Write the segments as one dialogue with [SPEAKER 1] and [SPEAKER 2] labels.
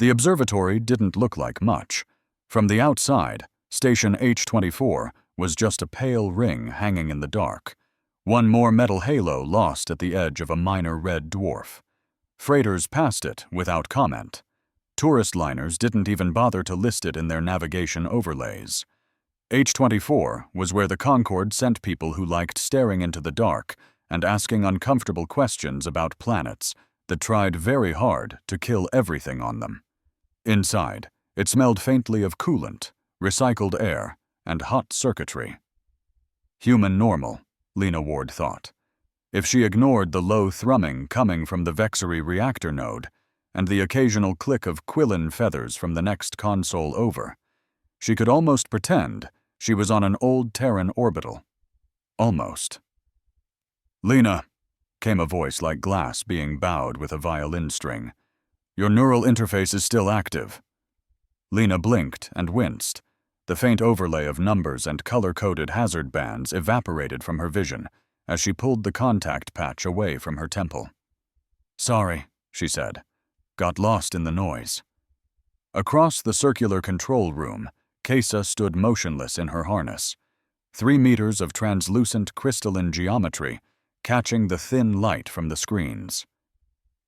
[SPEAKER 1] The observatory didn't look like much. From the outside, Station H-24 was just a pale ring hanging in the dark, one more metal halo lost at the edge of a minor red dwarf. Freighters passed it without comment. Tourist liners didn't even bother to list it in their navigation overlays. H-24 was where the Concorde sent people who liked staring into the dark and asking uncomfortable questions about planets that tried very hard to kill everything on them. Inside, it smelled faintly of coolant, recycled air, and hot circuitry. Human normal, Lena Ward thought. If she ignored the low thrumming coming from the Vexery reactor node and the occasional click of quillin feathers from the next console over, she could almost pretend she was on an old Terran orbital. Almost. "Lena," came a voice like glass being bowed with a violin string. "Your neural interface is still active." Lena blinked and winced. The faint overlay of numbers and color-coded hazard bands evaporated from her vision as she pulled the contact patch away from her temple. "Sorry," she said. "Got lost in the noise." Across the circular control room, Kesa stood motionless in her harness, 3 meters of translucent crystalline geometry catching the thin light from the screens.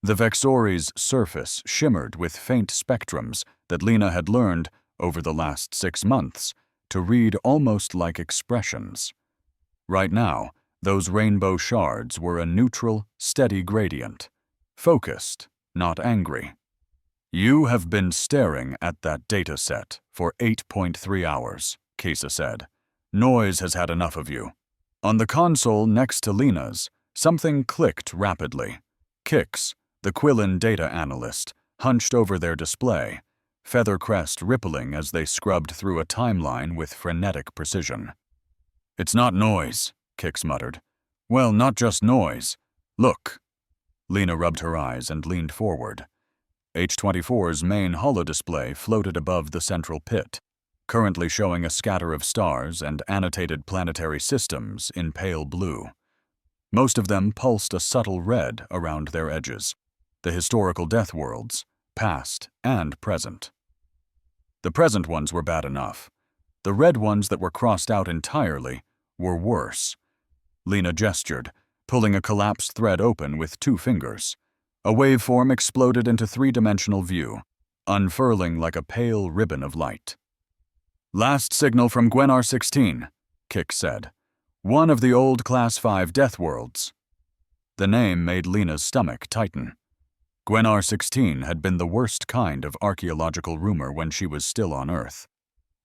[SPEAKER 1] The Vexori's surface shimmered with faint spectrums that Lena had learned, over the last 6 months, to read almost like expressions. Right now, those rainbow shards were a neutral, steady gradient. Focused, not angry. "You have been staring at that data set for 8.3 hours, Kesa said. "Noise has had enough of you." On the console next to Lena's, something clicked rapidly. Kix, the Quillin data analyst, hunched over their display, feather crest rippling as they scrubbed through a timeline with frenetic precision. "It's not noise," Kix muttered. "Well, not just noise. Look." Lena rubbed her eyes and leaned forward. H-24's main holodisplay floated above the central pit, currently showing a scatter of stars and annotated planetary systems in pale blue. Most of them pulsed a subtle red around their edges, the historical Deathworlds, past and present. The present ones were bad enough. The red ones that were crossed out entirely were worse. Lena gestured, pulling a collapsed thread open with 2 fingers. A waveform exploded into 3-dimensional view, unfurling like a pale ribbon of light. "Last signal from Gwenar-16, Kix said. "One of the old Class 5 Deathworlds." The name made Lena's stomach tighten. Gwenar-16 had been the worst kind of archaeological rumor when she was still on Earth.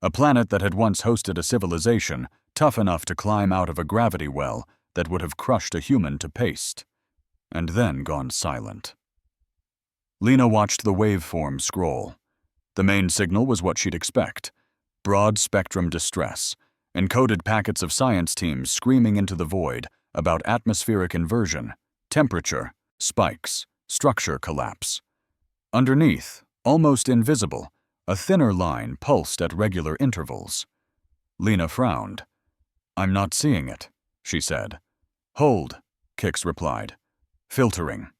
[SPEAKER 1] A planet that had once hosted a civilization tough enough to climb out of a gravity well that would have crushed a human to paste, and then gone silent. Lena watched the waveform scroll. The main signal was what she'd expect. Broad-spectrum distress, encoded packets of science teams screaming into the void about atmospheric inversion, temperature, spikes, structure collapse. Underneath, almost invisible, a thinner line pulsed at regular intervals. Lena frowned. "I'm not seeing it," she said. "Hold," Kix replied. "Filtering."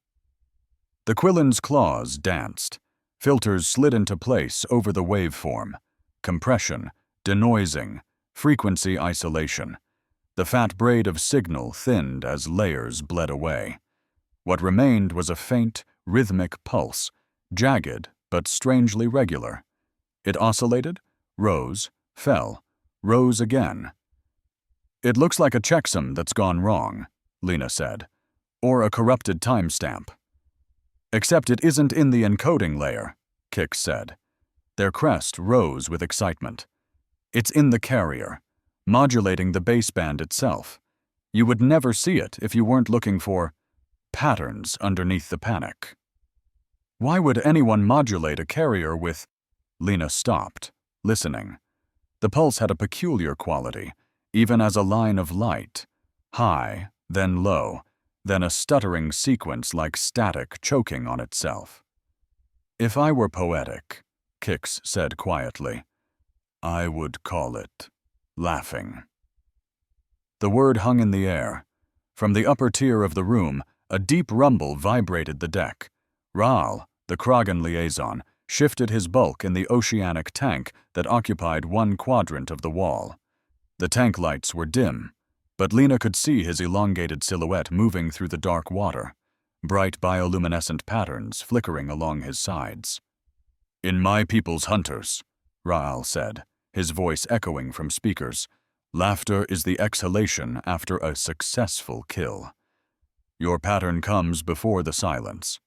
[SPEAKER 1] The Quillin's claws danced. Filters slid into place over the waveform. Compression, denoising, frequency isolation. The fat braid of signal thinned as layers bled away. What remained was a faint, rhythmic pulse, jagged but strangely regular. It oscillated, rose, fell, rose again. "It looks like a checksum that's gone wrong," Lena said, "or a corrupted timestamp." "Except it isn't in the encoding layer," Kix said. Their crest rose with excitement. "It's in the carrier, modulating the baseband itself. You would never see it if you weren't looking for patterns underneath the panic." "Why would anyone modulate a carrier with—" Lena stopped, listening. The pulse had a peculiar quality, even as a line of light. High, then low, then a stuttering sequence like static choking on itself. "If I were poetic," Kix said quietly, "I would call it laughing." The word hung in the air. From the upper tier of the room, a deep rumble vibrated the deck. Raal, the Kragan liaison, shifted his bulk in the oceanic tank that occupied one quadrant of the wall. The tank lights were dim, but Lena could see his elongated silhouette moving through the dark water, bright bioluminescent patterns flickering along his sides. "In my people's hunters," Raal said, his voice echoing from speakers, "laughter is the exhalation after a successful kill. Your pattern comes before the silence."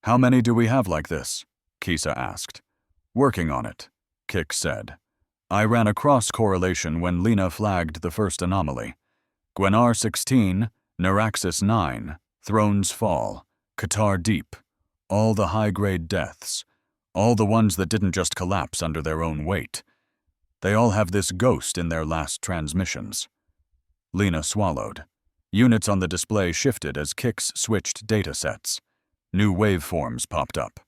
[SPEAKER 1] "How many do we have like this?" Kisa asked. "Working on it," Kix said. "I ran a cross-correlation when Lena flagged the first anomaly. Gwenar 16, Neuraxis 9, Thrones Fall, Qatar Deep, all the high-grade deaths, all the ones that didn't just collapse under their own weight. They all have this ghost in their last transmissions." Lena swallowed. Units on the display shifted as Kix switched data sets. New waveforms popped up.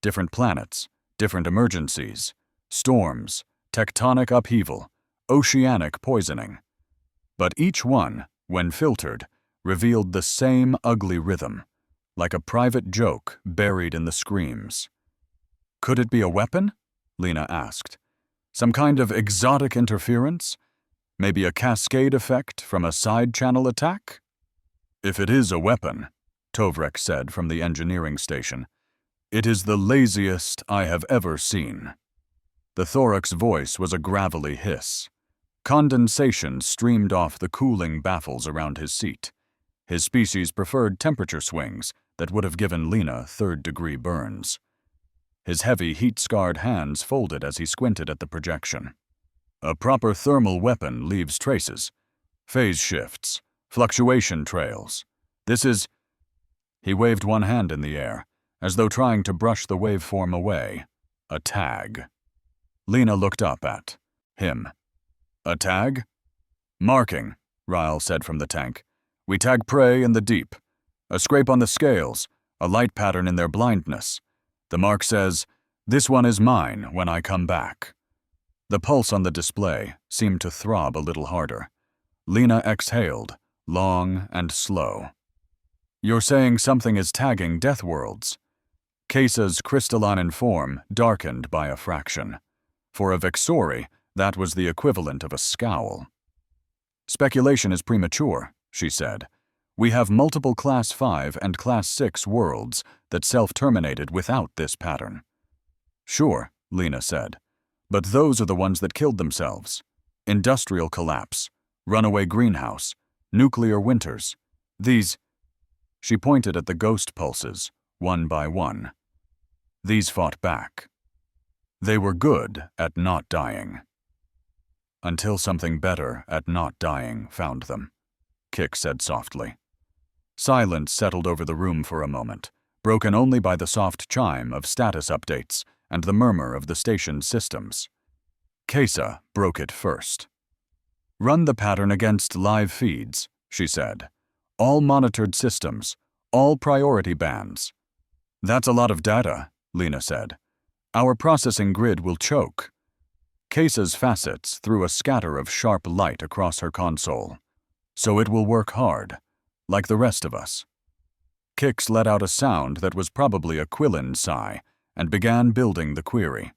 [SPEAKER 1] Different planets, different emergencies, storms, tectonic upheaval, oceanic poisoning. But each one, when filtered, revealed the same ugly rhythm, like a private joke buried in the screams. "Could it be a weapon?" Lena asked. "Some kind of exotic interference? Maybe a cascade effect from a side-channel attack?" "If it is a weapon," Tovrek said from the engineering station, "it is the laziest I have ever seen." The Thorax voice was a gravelly hiss. Condensation streamed off the cooling baffles around his seat. His species preferred temperature swings that would have given Lena third-degree burns. His heavy, heat-scarred hands folded as he squinted at the projection. "A proper thermal weapon leaves traces. Phase shifts, fluctuation trails. This is—" He waved one hand in the air, as though trying to brush the waveform away. "A tag." Lena looked up at him. "A tag?" "Marking," Raal said from the tank. "We tag prey in the deep. A scrape on the scales, a light pattern in their blindness. The mark says, 'This one is mine when I come back.'" The pulse on the display seemed to throb a little harder. Lena exhaled, long and slow. "You're saying something is tagging Deathworlds?" Kesa's crystalline form darkened by a fraction. For a Vexori, that was the equivalent of a scowl. "Speculation is premature," she said. "We have multiple Class 5 and Class 6 worlds that self-terminated without this pattern." "Sure," Lena said. "But those are the ones that killed themselves. Industrial collapse, runaway greenhouse, nuclear winters. These—" She pointed at the ghost pulses, one by one. "These fought back. They were good at not dying. Until something better at not dying found them," Kix said softly. Silence settled over the room for a moment, broken only by the soft chime of status updates and the murmur of the station's systems. Kesa broke it first. "Run the pattern against live feeds," she said. "All monitored systems, all priority bands." "That's a lot of data," Lena said. "Our processing grid will choke." Kesa's facets threw a scatter of sharp light across her console. "So it will work hard, like the rest of us." Kix let out a sound that was probably a Quillen sigh and began building the query.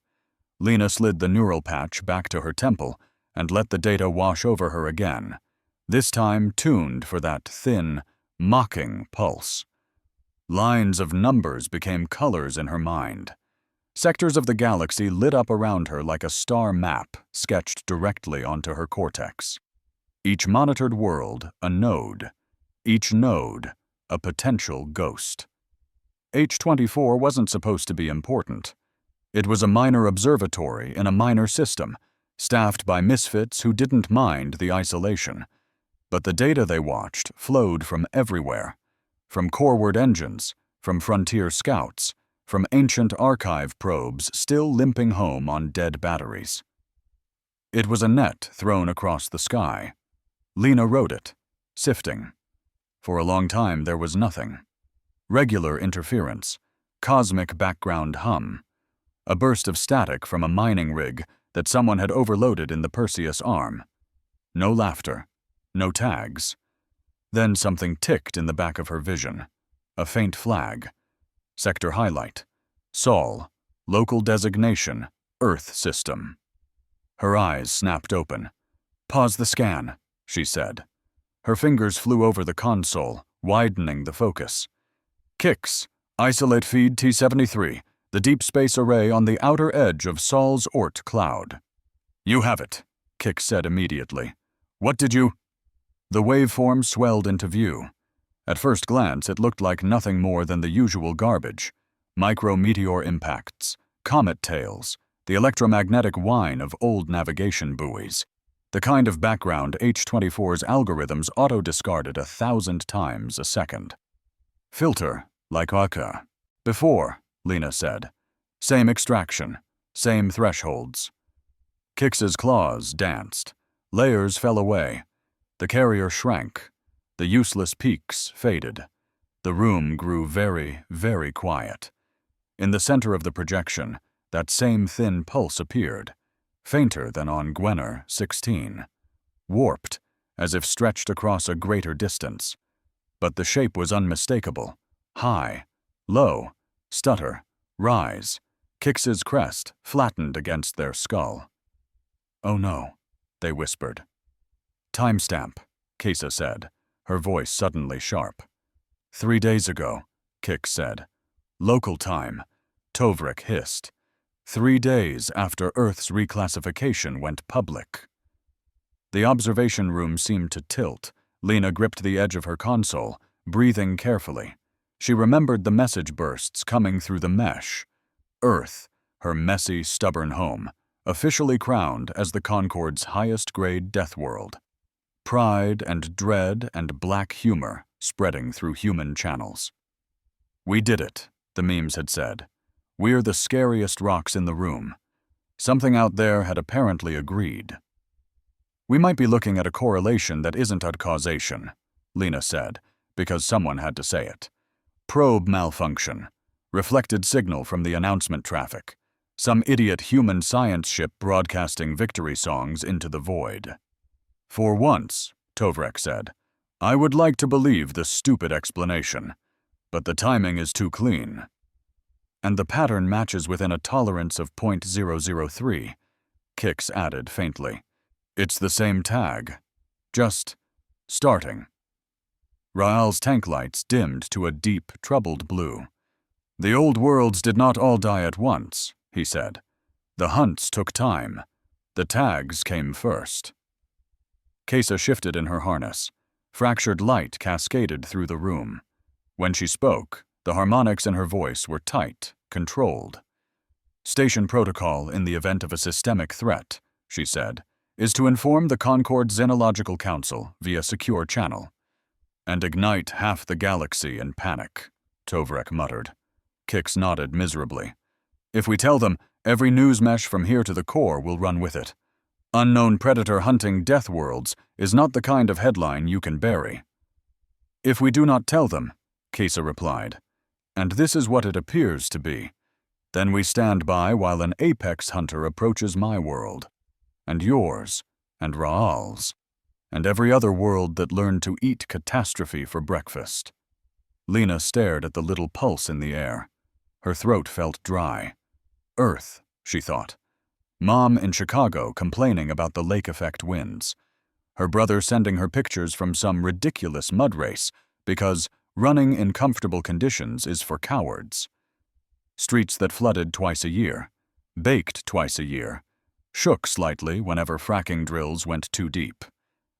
[SPEAKER 1] Lena slid the neural patch back to her temple and let the data wash over her again, this time tuned for that thin, mocking pulse. Lines of numbers became colors in her mind. Sectors of the galaxy lit up around her like a star map sketched directly onto her cortex. Each monitored world a node, each node a potential ghost. H-24 wasn't supposed to be important. It was a minor observatory in a minor system, staffed by misfits who didn't mind the isolation. But the data they watched flowed from everywhere, from coreward engines, from frontier scouts, from ancient archive probes still limping home on dead batteries. It was a net thrown across the sky. Lena rode it, sifting. For a long time there was nothing. Regular interference, cosmic background hum, a burst of static from a mining rig that someone had overloaded in the Perseus arm. No laughter, no tags. Then something ticked in the back of her vision. A faint flag. Sector highlight. Sol, Local designation, Earth System. Her eyes snapped open. "Pause the scan," she said. Her fingers flew over the console, widening the focus. "Kix, isolate feed T-73, the deep space array on the outer edge of Sol's Oort cloud." "You have it," Kix said immediately. "What did you—" The waveform swelled into view. At first glance, it looked like nothing more than the usual garbage. Micrometeor impacts, comet tails, the electromagnetic whine of old navigation buoys. The kind of background H-24's algorithms auto-discarded 1,000 times a second. "Filter, like Aka. Before," Lena said. "Same extraction, same thresholds." Kix's claws danced. Layers fell away. The carrier shrank. The useless peaks faded. The room grew very, very quiet. In the center of the projection, that same thin pulse appeared, fainter than on Gwenner 16. Warped, as if stretched across a greater distance. But the shape was unmistakable. High, low, stutter, rise. Kix's crest flattened against their skull. "Oh no," they whispered. "Timestamp," Kesa said, her voice suddenly sharp. 3 days ago," Kix said. "Local time," Tovrek hissed. 3 days after Earth's reclassification went public. The observation room seemed to tilt. Lena gripped the edge of her console, breathing carefully. She remembered the message bursts coming through the mesh. Earth, her messy, stubborn home, officially crowned as the Concorde's highest-grade Deathworld. Pride and dread and black humor spreading through human channels. "We did it," the memes had said. "We're the scariest rocks in the room." Something out there had apparently agreed. "We might be looking at a correlation that isn't a causation," Lena said, because someone had to say it. "Probe malfunction. Reflected signal from the announcement traffic. Some idiot human science ship broadcasting victory songs into the void." "For once," Tovrek said, "I would like to believe the stupid explanation. But the timing is too clean." "And the pattern matches within a tolerance of .003, Kix added faintly. "It's the same tag. Just starting." Raal's tank lights dimmed to a deep, troubled blue. "The old worlds did not all die at once," he said. "The hunts took time. The tags came first." Kesa shifted in her harness. Fractured light cascaded through the room. When she spoke, the harmonics in her voice were tight, controlled. "Station protocol in the event of a systemic threat," she said, "is to inform the Concord Xenological Council via secure channel." "And ignite half the galaxy in panic," Tovrek muttered. Kix nodded miserably. "If we tell them, every news mesh from here to the core will run with it. Unknown predator hunting death worlds is not the kind of headline you can bury." "If we do not tell them," Kesa replied, "and this is what it appears to be, then we stand by while an apex hunter approaches my world, and yours, and Raal's, and every other world that learned to eat catastrophe for breakfast." Lena stared at the little pulse in the air. Her throat felt dry. Earth, she thought. Mom in Chicago complaining about the lake effect winds. Her brother sending her pictures from some ridiculous mud race because running in comfortable conditions is for cowards. Streets that flooded twice a year, baked twice a year, shook slightly whenever fracking drills went too deep.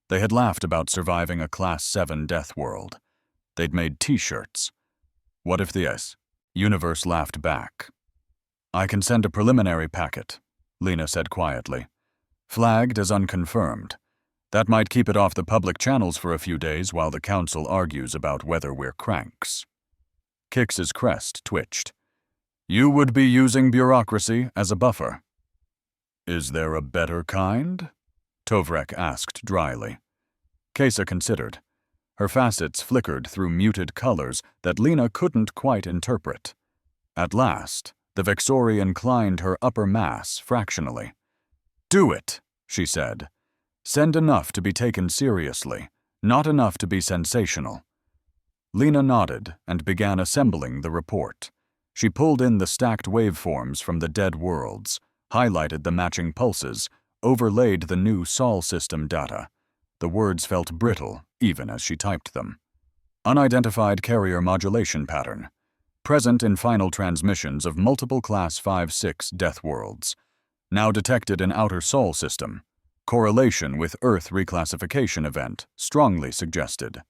[SPEAKER 1] They had laughed about surviving a Class 7 death world. They'd made T-shirts. What if the universe laughed back? "I can send a preliminary packet," Lena said quietly. "Flagged as unconfirmed. That might keep it off the public channels for a few days while the council argues about whether we're cranks." Kix's crest twitched. "You would be using bureaucracy as a buffer." "Is there a better kind?" Tovrek asked dryly. Kesa considered. Her facets flickered through muted colors that Lena couldn't quite interpret. At last, the Vexori inclined her upper mass fractionally. "Do it," she said. "Send enough to be taken seriously, not enough to be sensational." Lena nodded and began assembling the report. She pulled in the stacked waveforms from the dead worlds, highlighted the matching pulses, overlaid the new Sol system data. The words felt brittle, even as she typed them. Unidentified carrier modulation pattern. Present in final transmissions of multiple Class 5-6 Deathworlds. Now detected in outer Sol system. Correlation with Earth reclassification event, strongly suggested.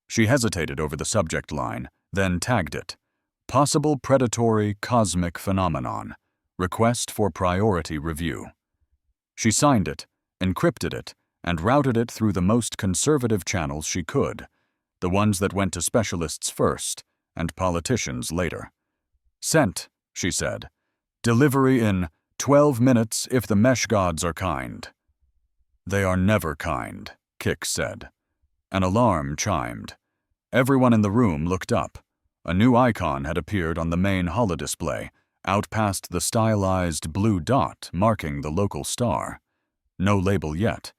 [SPEAKER 1] She hesitated over the subject line, then tagged it. Possible predatory cosmic phenomenon. Request for priority review. She signed it, encrypted it, and routed it through the most conservative channels she could, the ones that went to specialists first and politicians later. Sent, she said. Delivery in 12 minutes if the mesh gods are kind. They are never kind, Kix said. An alarm chimed. Everyone in the room looked up. A new icon had appeared on the main holodisplay, out past the stylized blue dot marking the local star. No label yet,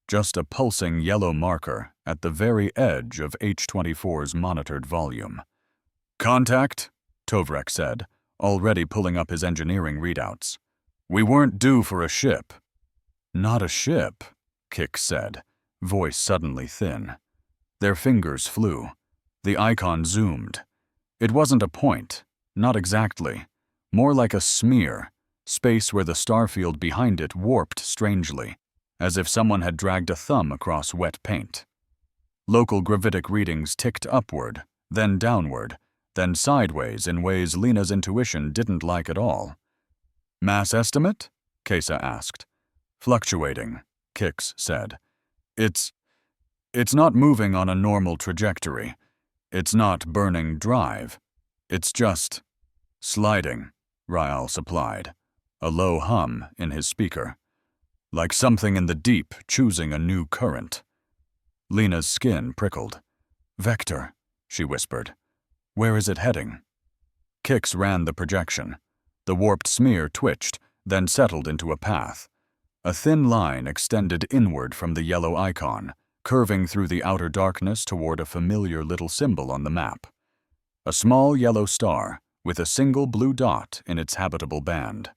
[SPEAKER 1] just a pulsing yellow marker at the very edge of H24's monitored volume. Contact, Tovrek said, already pulling up his engineering readouts. We weren't due for a ship. Not a ship, Kix said, voice suddenly thin. Their fingers flew. The icon zoomed. It wasn't a point, not exactly. More like a smear, space where the starfield behind it warped strangely, as if someone had dragged a thumb across wet paint. Local gravitic readings ticked upward, then downward, then sideways in ways Lena's intuition didn't like at all. Mass estimate? Kesa asked. Fluctuating, Kix said. It's not moving on a normal trajectory. It's not burning drive. It's just sliding, Raal supplied, a low hum in his speaker. Like something in the deep choosing a new current. Lena's skin prickled. Vector, she whispered. Where is it heading? Kix ran the projection. The warped smear twitched, then settled into a path. A thin line extended inward from the yellow icon, curving through the outer darkness toward a familiar little symbol on the map. A small yellow star, with a single blue dot in its habitable band.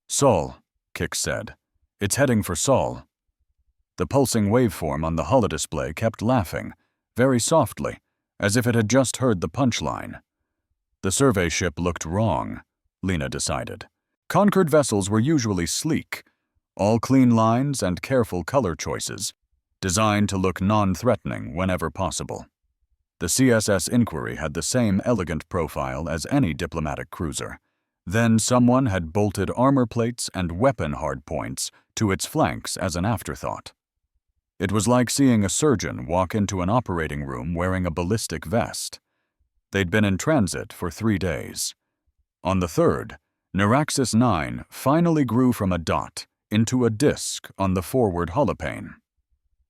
[SPEAKER 1] Sol, Kix said. It's heading for Sol. The pulsing waveform on the holodisplay kept laughing, very softly, as if it had just heard the punchline. The survey ship looked wrong, Lena decided. Conquered vessels were usually sleek, all clean lines and careful color choices, designed to look non-threatening whenever possible. The CSS Inquiry had the same elegant profile as any diplomatic cruiser. Then someone had bolted armor plates and weapon hardpoints to its flanks as an afterthought. It was like seeing a surgeon walk into an operating room wearing a ballistic vest. They'd been in transit for 3 days. On the third, Neuraxis 9 finally grew from a dot into a disk on the forward holopane.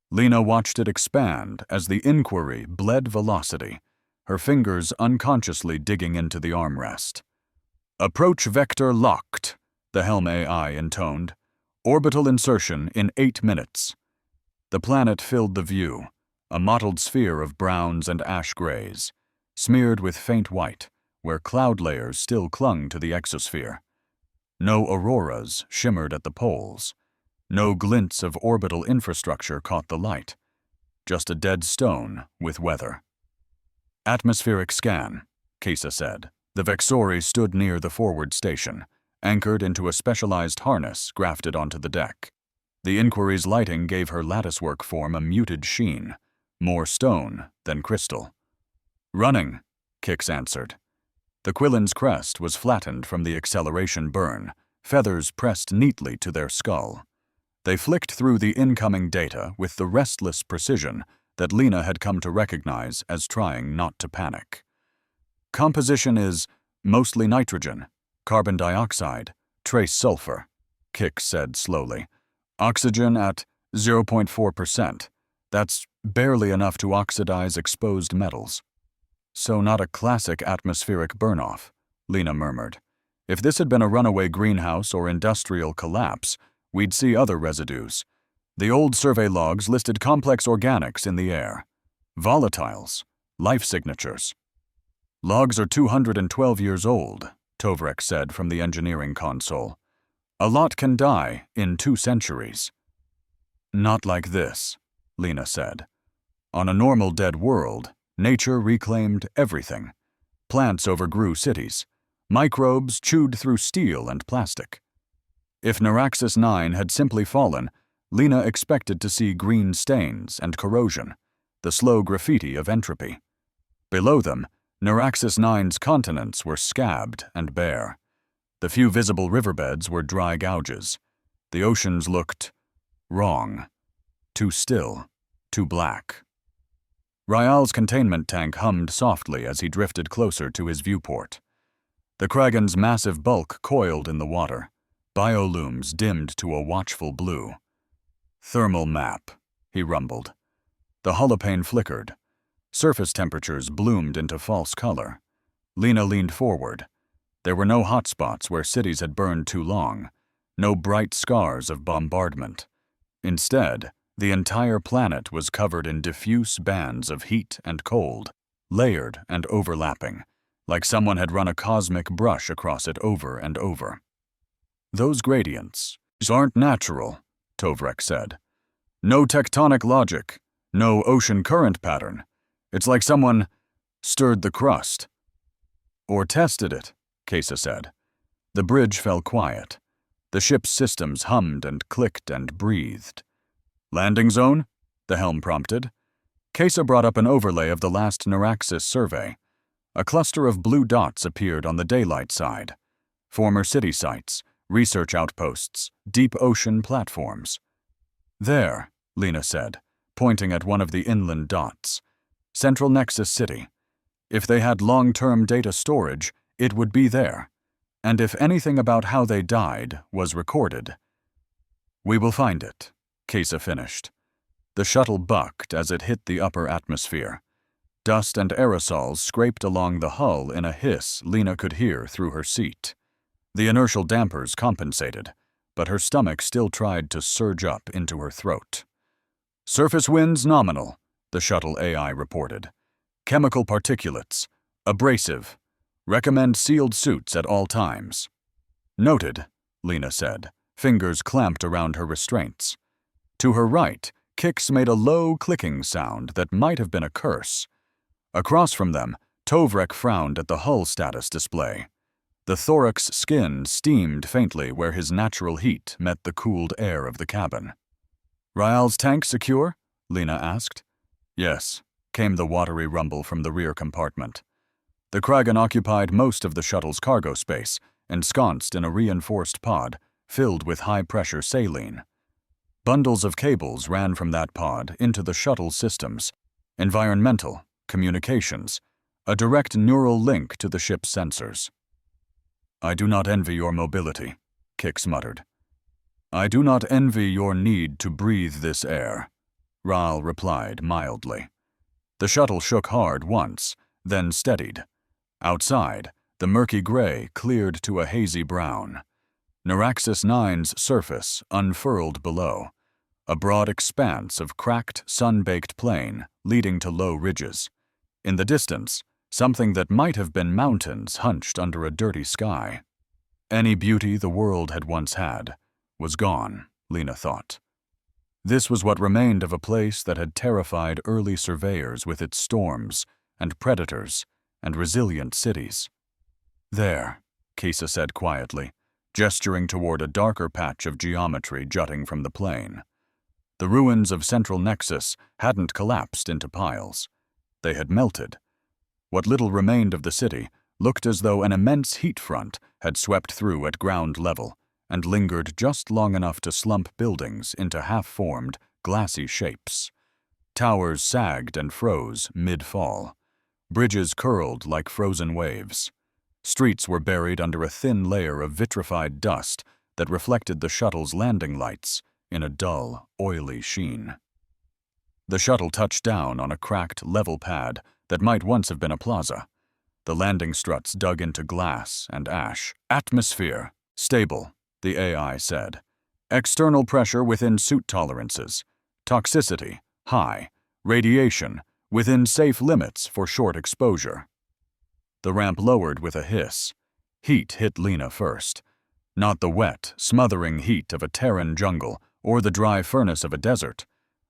[SPEAKER 1] Lena watched it expand as the Inquiry bled velocity, her fingers unconsciously digging into the armrest. Approach vector locked, the Helm AI intoned. Orbital insertion in 8 minutes. The planet filled the view, a mottled sphere of browns and ash grays, smeared with faint white, where cloud layers still clung to the exosphere. No auroras shimmered at the poles. No glints of orbital infrastructure caught the light. Just a dead stone with weather. Atmospheric scan, Kesa said. The Vexori stood near the forward station, anchored into a specialized harness grafted onto the deck. The Inquiry's lighting gave her latticework form a muted sheen, more stone than crystal. Running, Kix answered. The Quillen's crest was flattened from the acceleration burn, feathers pressed neatly to their skull. They flicked through the incoming data with the restless precision that Lena had come to recognize as trying not to panic. Composition is mostly nitrogen, carbon dioxide, trace sulfur, Kix said slowly. Oxygen at 0.4%. That's barely enough to oxidize exposed metals. So not a classic atmospheric burn-off, Lena murmured. If this had been a runaway greenhouse or industrial collapse, we'd see other residues. The old survey logs listed complex organics in the air. Volatiles, life signatures. Logs are 212 years old, Tovrek said from the engineering console. A lot can die in 2 centuries. Not like this, Lena said. On a normal dead world, nature reclaimed everything. Plants overgrew cities. Microbes chewed through steel and plastic. If Neuraxis 9 had simply fallen, Lena expected to see green stains and corrosion, the slow graffiti of entropy. Below them, Neuraxis 9's continents were scabbed and bare. The few visible riverbeds were dry gouges. The oceans looked wrong. Too still, too black. Ryal's containment tank hummed softly as he drifted closer to his viewport. The Kragan's massive bulk coiled in the water, biolooms dimmed to a watchful blue. Thermal map, he rumbled. The holopane flickered. Surface temperatures bloomed into false color. Lena leaned forward. There were no hotspots where cities had burned too long, no bright scars of bombardment. Instead, the entire planet was covered in diffuse bands of heat and cold, layered and overlapping, like someone had run a cosmic brush across it over and over. Those gradients aren't natural, Tovrek said. No tectonic logic, no ocean current pattern. It's like someone stirred the crust. Or tested it, Kesa said. The bridge fell quiet. The ship's systems hummed and clicked and breathed. Landing zone? The helm prompted. Kesa brought up an overlay of the last Neuraxis survey. A cluster of blue dots appeared on the daylight side. Former city sites, research outposts, deep ocean platforms. There, Lena said, pointing at one of the inland dots. Central Nexus City. If they had long-term data storage, it would be there. And if anything about how they died was recorded. We will find it, Kesa finished. The shuttle bucked as it hit the upper atmosphere. Dust and aerosols scraped along the hull in a hiss Lena could hear through her seat. The inertial dampers compensated, but her stomach still tried to surge up into her throat. Surface winds nominal, the shuttle AI reported. Chemical particulates. Abrasive. Recommend sealed suits at all times. Noted, Lena said, fingers clamped around her restraints. To her right, Kix made a low clicking sound that might have been a curse. Across from them, Tovrek frowned at the hull status display. The thorax skin steamed faintly where his natural heat met the cooled air of the cabin. Ryal's tank secure? Lena asked. Yes, came the watery rumble from the rear compartment. The Kragan occupied most of the shuttle's cargo space, ensconced in a reinforced pod filled with high-pressure saline. Bundles of cables ran from that pod into the shuttle systems, environmental, communications, a direct neural link to the ship's sensors. I do not envy your mobility, Kix muttered. I do not envy your need to breathe this air, Ryal replied mildly. The shuttle shook hard once, then steadied. Outside, the murky gray cleared to a hazy brown. Neuraxis 9's surface unfurled below, a broad expanse of cracked, sun-baked plain leading to low ridges. In the distance, something that might have been mountains hunched under a dirty sky. Any beauty the world had once had was gone, Lena thought. This was what remained of a place that had terrified early surveyors with its storms and predators and resilient cities. There, Kesa said quietly, gesturing toward a darker patch of geometry jutting from the plain. The ruins of Central Nexus hadn't collapsed into piles. They had melted. What little remained of the city looked as though an immense heat front had swept through at ground level and lingered just long enough to slump buildings into half-formed, glassy shapes. Towers sagged and froze mid-fall. Bridges curled like frozen waves. Streets were buried under a thin layer of vitrified dust that reflected the shuttle's landing lights in a dull, oily sheen. The shuttle touched down on a cracked, level pad that might once have been a plaza. The landing struts dug into glass and ash. Atmosphere. Stable, the AI said. External pressure within suit tolerances. Toxicity. High. Radiation. Within safe limits for short exposure. The ramp lowered with a hiss. Heat hit Lena first. Not the wet, smothering heat of a Terran jungle or the dry furnace of a desert,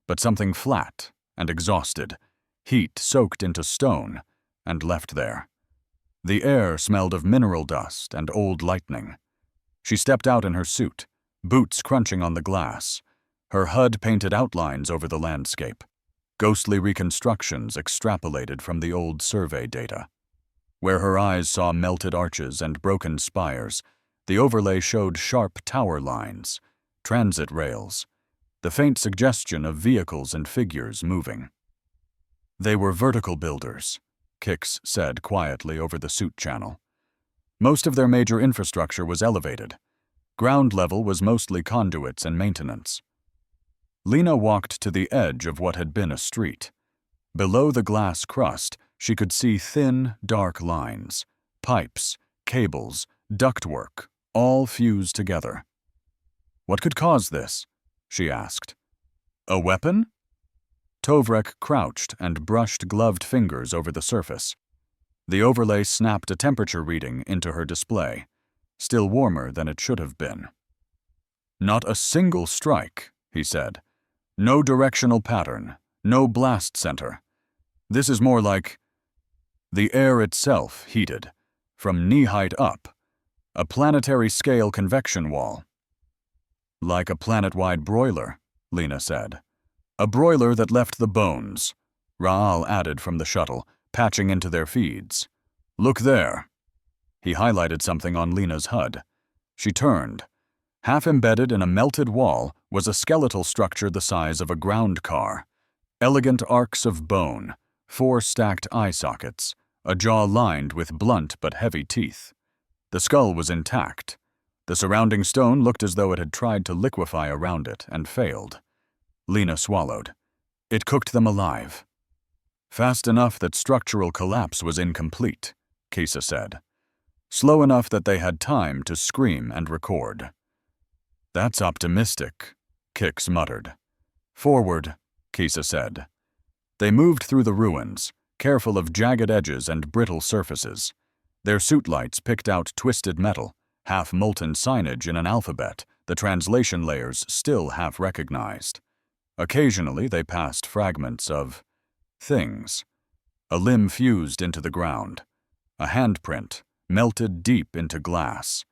[SPEAKER 1] but something flat and exhausted, heat soaked into stone and left there. The air smelled of mineral dust and old lightning. She stepped out in her suit, boots crunching on the glass, her HUD painted outlines over the landscape, ghostly reconstructions extrapolated from the old survey data. Where her eyes saw melted arches and broken spires, the overlay showed sharp tower lines, transit rails, the faint suggestion of vehicles and figures moving. They were vertical builders, Kix said quietly over the suit channel. Most of their major infrastructure was elevated. Ground level was mostly conduits and maintenance. Lena walked to the edge of what had been a street. Below the glass crust, she could see thin, dark lines, pipes, cables, ductwork, all fused together. What could cause this? She asked. A weapon? Tovrek crouched and brushed gloved fingers over the surface. The overlay snapped a temperature reading into her display, still warmer than it should have been. Not a single strike, he said. No directional pattern, no blast center. This is more like... The air itself heated, from knee-height up, a planetary-scale convection wall. Like a planet-wide broiler, Lena said. A broiler that left the bones, Raal added from the shuttle, patching into their feeds. Look there. He highlighted something on Lena's HUD. She turned. Half embedded in a melted wall was a skeletal structure the size of a ground car. Elegant arcs of bone, 4 stacked eye sockets, a jaw lined with blunt but heavy teeth. The skull was intact. The surrounding stone looked as though it had tried to liquefy around it and failed. Lena swallowed. It cooked them alive. Fast enough that structural collapse was incomplete, Kisa said. Slow enough that they had time to scream and record. That's optimistic, Kix muttered. Forward, Kisa said. They moved through the ruins, careful of jagged edges and brittle surfaces. Their suit lights picked out twisted metal, half-molten signage in an alphabet, the translation layers still half-recognized. Occasionally they passed fragments of things. A limb fused into the ground. A handprint melted deep into glass.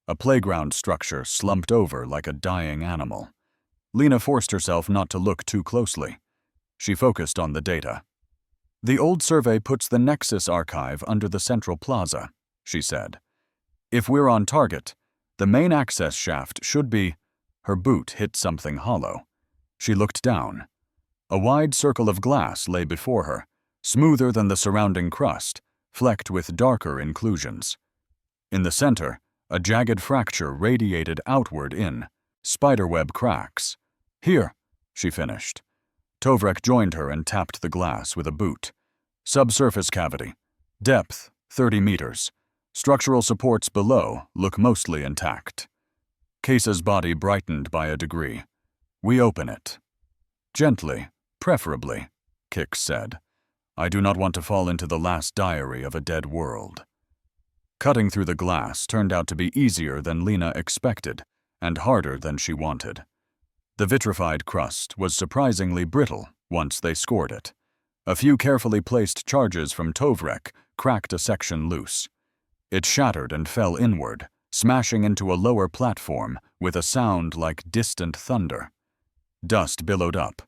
[SPEAKER 1] A playground structure slumped over like a dying animal. Lena forced herself not to look too closely. She focused on the data. The old survey puts the Nexus archive under the central plaza, she said. If we're on target, the main access shaft should be... Her boot hit something hollow. She looked down. A wide circle of glass lay before her, smoother than the surrounding crust, flecked with darker inclusions. In the center, a jagged fracture radiated outward in spiderweb cracks. Here, she finished. Tovrek joined her and tapped the glass with a boot. Subsurface cavity. Depth, 30 meters. Structural supports below look mostly intact. Case's body brightened by a degree. We open it. Gently, preferably, Kix said. I do not want to fall into the last diary of a dead world. Cutting through the glass turned out to be easier than Lena expected, and harder than she wanted. The vitrified crust was surprisingly brittle once they scored it. A few carefully placed charges from Tovrek cracked a section loose. It shattered and fell inward, smashing into a lower platform with a sound like distant thunder. Dust billowed up,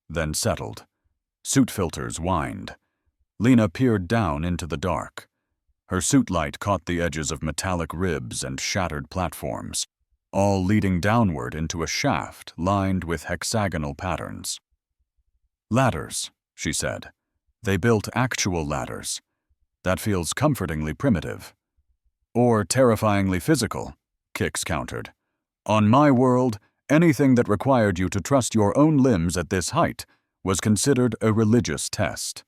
[SPEAKER 1] then settled. Suit filters whined. Lena peered down into the dark. Her suit light caught the edges of metallic ribs and shattered platforms, all leading downward into a shaft lined with hexagonal patterns. Ladders, she said. They built actual ladders. That feels comfortingly primitive. Or terrifyingly physical, Kix countered. On my world, anything that required you to trust your own limbs at this height was considered a religious test.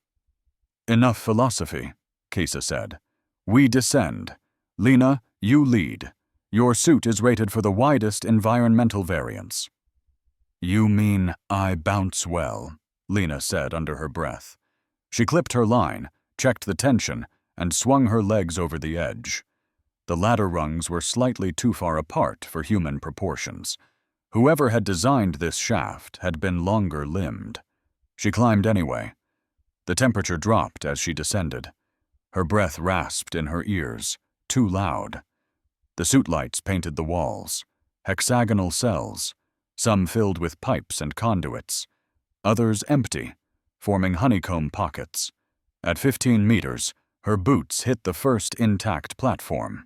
[SPEAKER 1] Enough philosophy, Kisa said. We descend. Lena, you lead. Your suit is rated for the widest environmental variance. You mean I bounce well, Lena said under her breath. She clipped her line, checked the tension, and swung her legs over the edge. The ladder rungs were slightly too far apart for human proportions. Whoever had designed this shaft had been longer-limbed. She climbed anyway. The temperature dropped as she descended. Her breath rasped in her ears, too loud. The suit lights painted the walls. Hexagonal cells, some filled with pipes and conduits, others empty, forming honeycomb pockets. At 15 meters, her boots hit the first intact platform.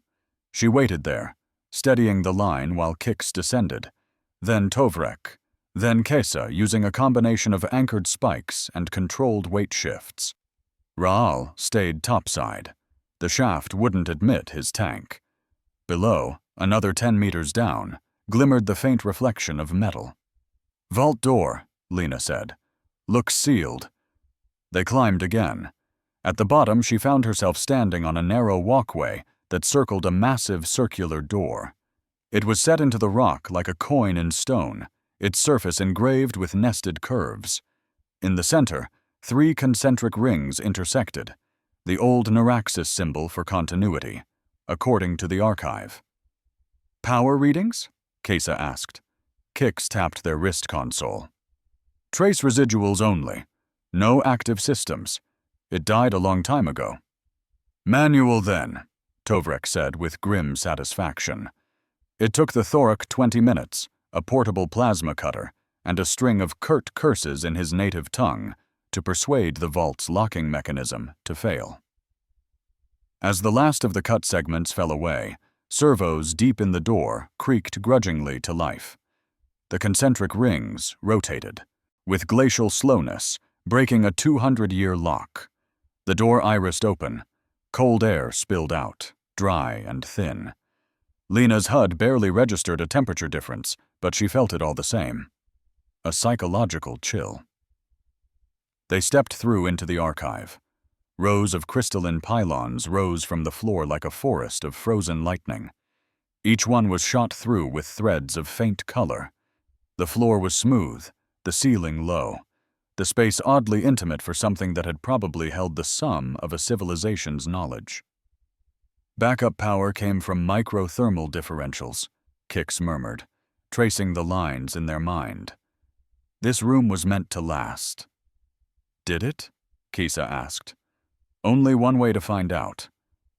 [SPEAKER 1] She waited there, steadying the line while Kix descended, then Tovrek, then Kesa using a combination of anchored spikes and controlled weight shifts. Raal stayed topside. The shaft wouldn't admit his tank. Below, another 10 meters down, glimmered the faint reflection of metal. "Vault door," Lena said. "Looks sealed." They climbed again. At the bottom, she found herself standing on a narrow walkway that circled a massive circular door. It was set into the rock like a coin in stone, its surface engraved with nested curves. In the center, 3 concentric rings intersected, the old Neuraxis symbol for continuity, according to the archive. "Power readings?" Kesa asked. Kix tapped their wrist console. "Trace residuals only. No active systems. It died a long time ago." "Manual then," Tovrek said with grim satisfaction. It took the Thoric 20 minutes, a portable plasma cutter, and a string of curt curses in his native tongue to persuade the vault's locking mechanism to fail. As the last of the cut segments fell away, servos deep in the door creaked grudgingly to life. The concentric rings rotated, with glacial slowness, breaking a 200-year lock. The door irised open. Cold air spilled out, dry and thin. Lena's HUD barely registered a temperature difference, but she felt it all the same. A psychological chill. They stepped through into the archive. Rows of crystalline pylons rose from the floor like a forest of frozen lightning. Each one was shot through with threads of faint color. The floor was smooth, the ceiling low, the space oddly intimate for something that had probably held the sum of a civilization's knowledge. Backup power came from microthermal differentials, Kix murmured, tracing the lines in their mind. This room was meant to last. Did it? Kisa asked. Only one way to find out.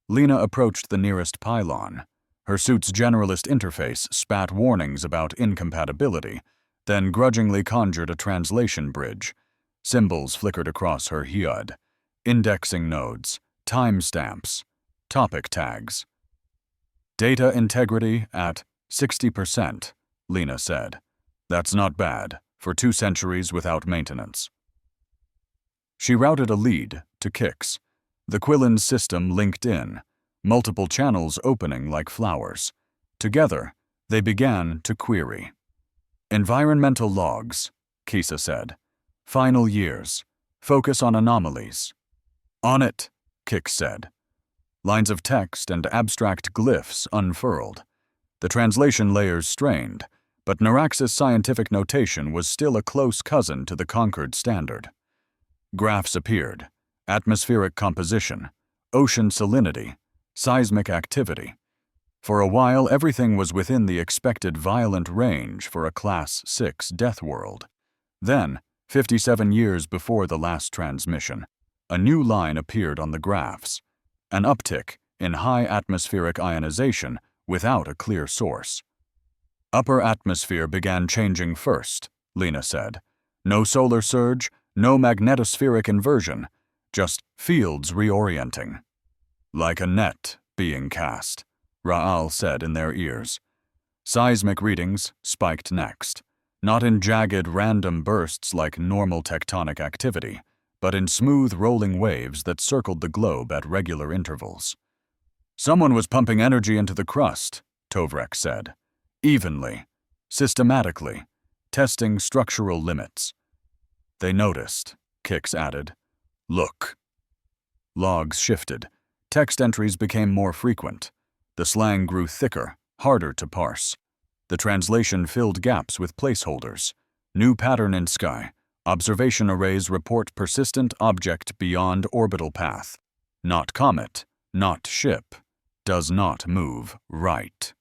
[SPEAKER 1] Lena approached the nearest pylon. Her suit's generalist interface spat warnings about incompatibility, then grudgingly conjured a translation bridge. Symbols flickered across her HUD. Indexing nodes, timestamps, topic tags. Data integrity at 60%, Lena said. That's not bad, for 2 centuries without maintenance. She routed a lead to Kix. The Quillen's system linked in, multiple channels opening like flowers. Together, they began to query. Environmental logs, Kisa said. Final years. Focus on anomalies. On it, Kix said. Lines of text and abstract glyphs unfurled. The translation layers strained, but Neuraxis scientific notation was still a close cousin to the Concord standard. Graphs appeared. Atmospheric composition, ocean salinity, seismic activity. For a while, everything was within the expected violent range for a Class 6 Deathworld. Then, 57 years before the last transmission, a new line appeared on the graphs, an uptick in high atmospheric ionization without a clear source. Upper atmosphere began changing first, Lena said. No solar surge, no magnetospheric inversion, just fields reorienting. Like a net being cast, Raal said in their ears. Seismic readings spiked next, not in jagged random bursts like normal tectonic activity, but in smooth rolling waves that circled the globe at regular intervals. Someone was pumping energy into the crust, Tovrek said. Evenly, systematically, testing structural limits. They noticed, Kix added. Look. Logs shifted. Text entries became more frequent. The slang grew thicker, harder to parse. The translation filled gaps with placeholders. New pattern in sky. Observation arrays report persistent object beyond orbital path. Not comet, not ship. Does not move right.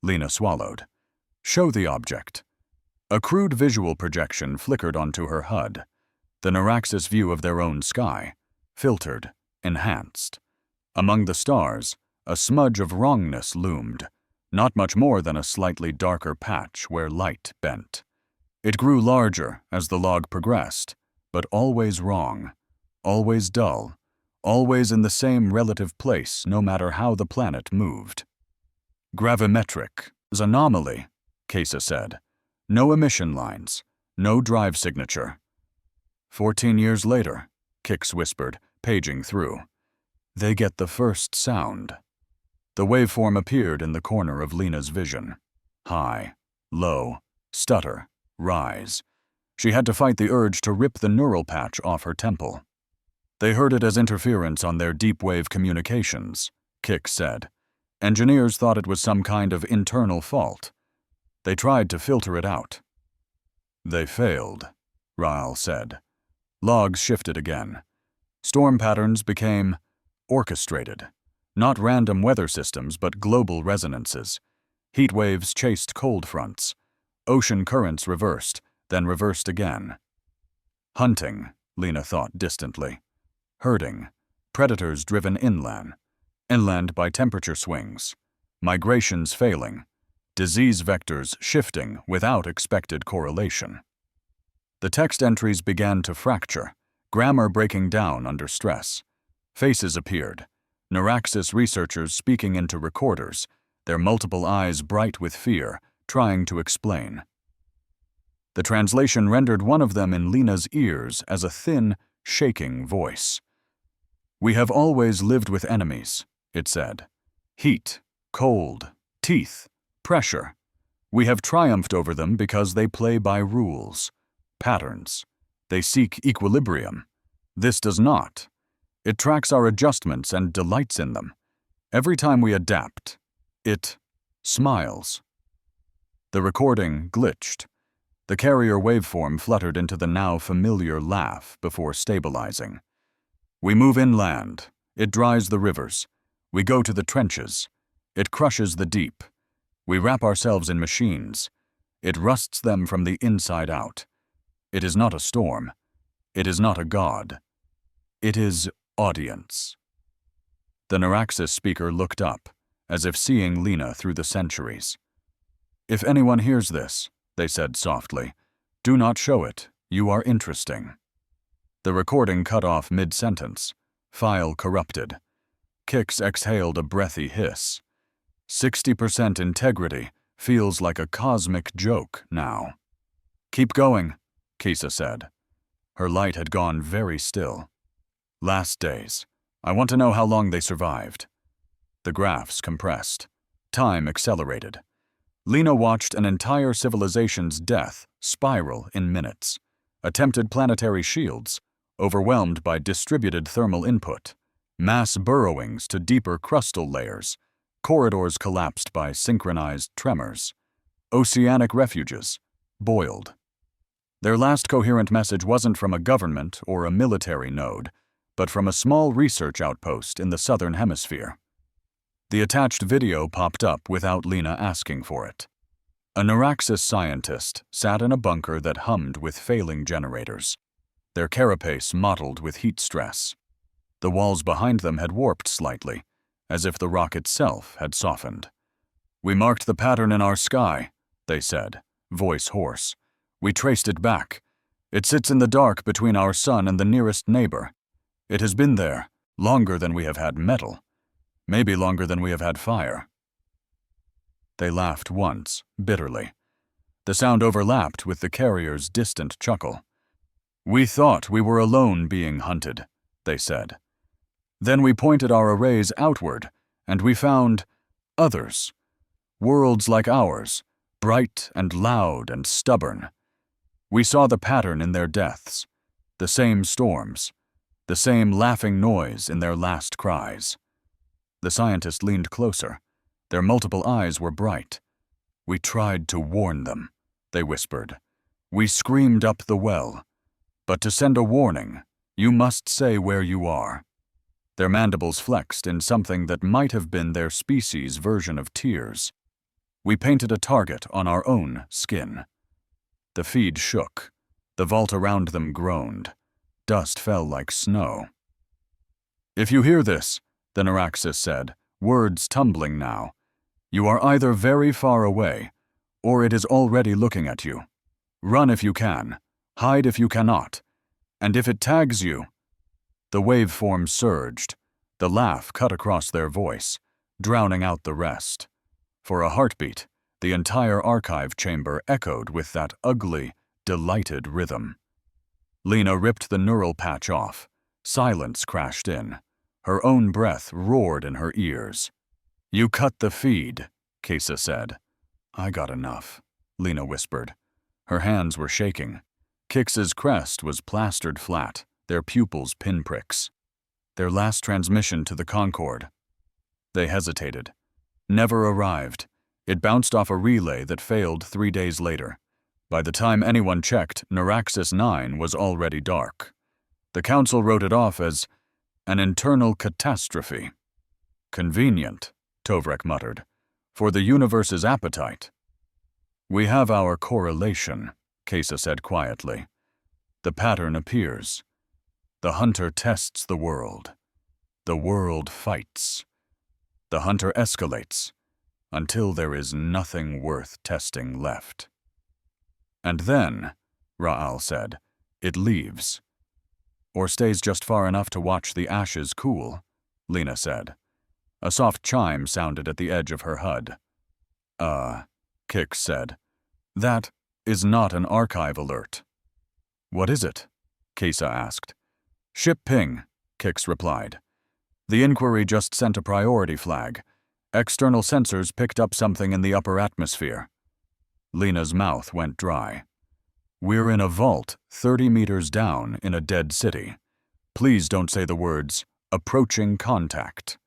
[SPEAKER 1] Lena swallowed. Show the object. A crude visual projection flickered onto her HUD. The Neuraxis view of their own sky. Filtered, enhanced. Among the stars, a smudge of wrongness loomed, not much more than a slightly darker patch where light bent. It grew larger as the log progressed, but always wrong, always dull, always in the same relative place no matter how the planet moved. Gravimetric, anomaly, Kesa said. No emission lines, no drive signature. 14 years later, Kix whispered, paging through. They get the first sound. The waveform appeared in the corner of Lena's vision. High, low, stutter, rise. She had to fight the urge to rip the neural patch off her temple. They heard it as interference on their deep-wave communications, Kix said. Engineers thought it was some kind of internal fault. They tried to filter it out. They failed, Raal said. Logs shifted again. Storm patterns became orchestrated. Not random weather systems, but global resonances. Heat waves chased cold fronts. Ocean currents reversed, then reversed again. Hunting, Lena thought distantly. Herding. Predators driven inland. Inland by temperature swings. Migrations failing. Disease vectors shifting without expected correlation. The text entries began to fracture, grammar breaking down under stress. Faces appeared. Neuraxis researchers speaking into recorders, their multiple eyes bright with fear, trying to explain. The translation rendered one of them in Lena's ears as a thin, shaking voice. We have always lived with enemies, it said. Heat, cold, teeth, pressure. We have triumphed over them because they play by rules, patterns. They seek equilibrium. This does not. It tracks our adjustments and delights in them. Every time we adapt, it smiles. The recording glitched. The carrier waveform fluttered into the now familiar laugh before stabilizing. We move inland. It dries the rivers. We go to the trenches. It crushes the deep. We wrap ourselves in machines. It rusts them from the inside out. It is not a storm. It is not a god. It is audience. The Neuraxis speaker looked up, as if seeing Lena through the centuries. If anyone hears this, they said softly, do not show it. You are interesting. The recording cut off mid-sentence. File corrupted. Kix exhaled a breathy hiss. 60% integrity feels like a cosmic joke now. Keep going, Kisa said. Her light had gone very still. Last days. I want to know how long they survived. The graphs compressed. Time accelerated. Lena watched an entire civilization's death spiral in minutes. Attempted planetary shields, overwhelmed by distributed thermal input. Mass burrowings to deeper crustal layers. Corridors collapsed by synchronized tremors. Oceanic refuges, boiled. Their last coherent message wasn't from a government or a military node, but from a small research outpost in the southern hemisphere. The attached video popped up without Lena asking for it. A Neuraxis scientist sat in a bunker that hummed with failing generators, their carapace mottled with heat stress. The walls behind them had warped slightly, as if the rock itself had softened. We marked the pattern in our sky, they said, voice hoarse. We traced it back. It sits in the dark between our sun and the nearest neighbor. It has been there, longer than we have had metal. Maybe longer than we have had fire. They laughed once, bitterly. The sound overlapped with the carrier's distant chuckle. We thought we were alone being hunted, they said. Then we pointed our arrays outward, and we found others. Worlds like ours, bright and loud and stubborn. We saw the pattern in their deaths, the same storms, the same laughing noise in their last cries. The scientist leaned closer. Their multiple eyes were bright. We tried to warn them, they whispered. We screamed up the well. But to send a warning, you must say where you are. Their mandibles flexed in something that might have been their species' version of tears. We painted a target on our own skin. The feed shook. The vault around them groaned. Dust fell like snow. "If you hear this," the Neuraxis said, words tumbling now, "you are either very far away, or it is already looking at you. Run if you can. Hide if you cannot. And if it tags you—" The waveform surged. The laugh cut across their voice, drowning out the rest. For a heartbeat, the entire archive chamber echoed with that ugly, delighted rhythm. Lena ripped the neural patch off. Silence crashed in. Her own breath roared in her ears. "You cut the feed," Kesa said. "I got enough," Lena whispered. Her hands were shaking. Kix's crest was plastered flat, their pupils pinpricks. Their last transmission to the Concorde. They hesitated. Never arrived. It bounced off a relay that failed 3 days later. By the time anyone checked, Neuraxis 9 was already dark. The Council wrote it off as an internal catastrophe. "Convenient," Tovrek muttered, "for the universe's appetite." "We have our correlation," Kesa said quietly. "The pattern appears. The hunter tests the world. The world fights. The hunter escalates, until there is nothing worth testing left. And then," Raal said, "it leaves. Or stays just far enough to watch the ashes cool," Lena said. A soft chime sounded at the edge of her HUD. Kix said. "That is not an archive alert." "What is it?" Kesa asked. "Ship ping," Kix replied. "The inquiry just sent a priority flag. External sensors picked up something in the upper atmosphere." Lena's mouth went dry. "We're in a vault 30 meters down in a dead city. Please don't say the words, 'approaching contact,'"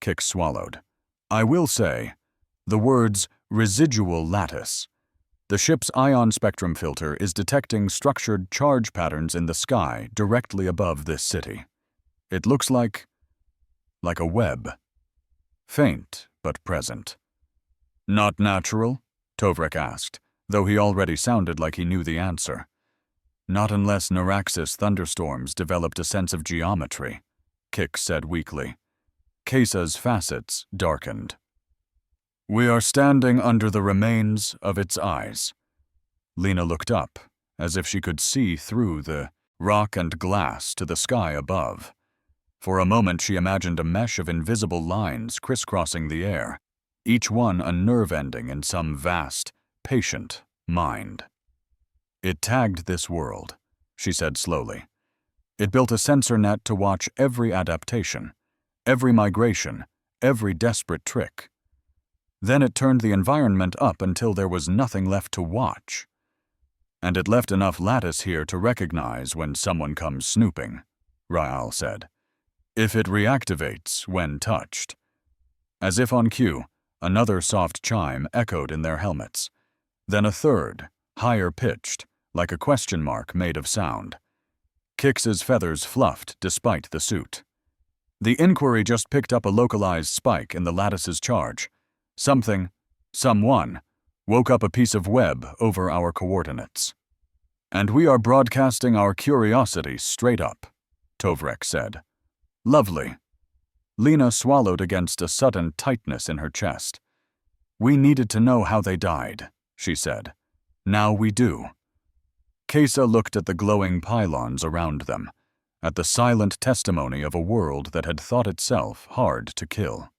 [SPEAKER 1] Kix swallowed. "I will say the words, 'residual lattice.' The ship's ion spectrum filter is detecting structured charge patterns in the sky directly above this city. It looks like a web. Faint, but present." "Not natural?" Tovrek asked, though he already sounded like he knew the answer. "Not unless Neuraxis thunderstorms developed a sense of geometry," Kix said weakly. Kesa's facets darkened. "We are standing under the remains of its eyes." Lena looked up, as if she could see through the rock and glass to the sky above. For a moment she imagined a mesh of invisible lines crisscrossing the air, each one a nerve ending in some vast, patient mind. "It tagged this world," she said slowly. "It built a sensor net to watch every adaptation, every migration, every desperate trick. Then it turned the environment up until there was nothing left to watch. And it left enough lattice here to recognize when someone comes snooping," Raal said. "If it reactivates when touched." As if on cue, another soft chime echoed in their helmets. Then a third, higher pitched, like a question mark made of sound. Kix's feathers fluffed despite the suit. "The inquiry just picked up a localized spike in the lattice's charge. Someone, woke up a piece of web over our coordinates. And we are broadcasting our curiosity straight up," Tovrek said. "Lovely." Lena swallowed against a sudden tightness in her chest. "We needed to know how they died," she said. "Now we do." Kesa looked at the glowing pylons around them, at the silent testimony of a world that had thought itself hard to kill.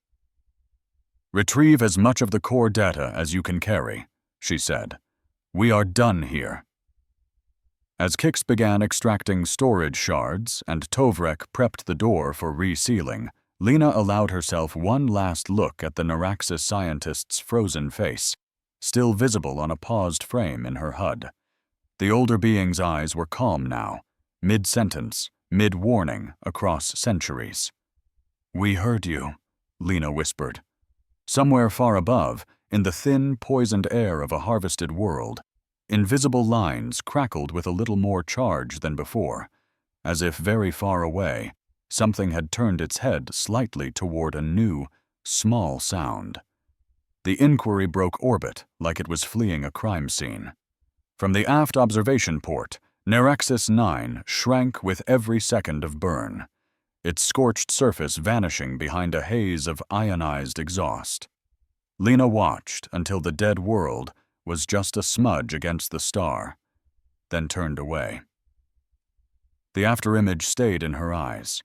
[SPEAKER 1] "Retrieve as much of the core data as you can carry," she said. "We are done here." As Kix began extracting storage shards and Tovrek prepped the door for resealing, Lena allowed herself one last look at the Neuraxis scientist's frozen face, still visible on a paused frame in her HUD. The older being's eyes were calm now, mid-sentence, mid-warning across centuries. "We heard you," Lena whispered. Somewhere far above, in the thin, poisoned air of a harvested world, invisible lines crackled with a little more charge than before, as if very far away, something had turned its head slightly toward a new, small sound. The inquiry broke orbit like it was fleeing a crime scene. From the aft observation port, Nerexus 9 shrank with every second of burn, its scorched surface vanishing behind a haze of ionized exhaust. Lena watched until the dead world was just a smudge against the star, then turned away. The afterimage stayed in her eyes.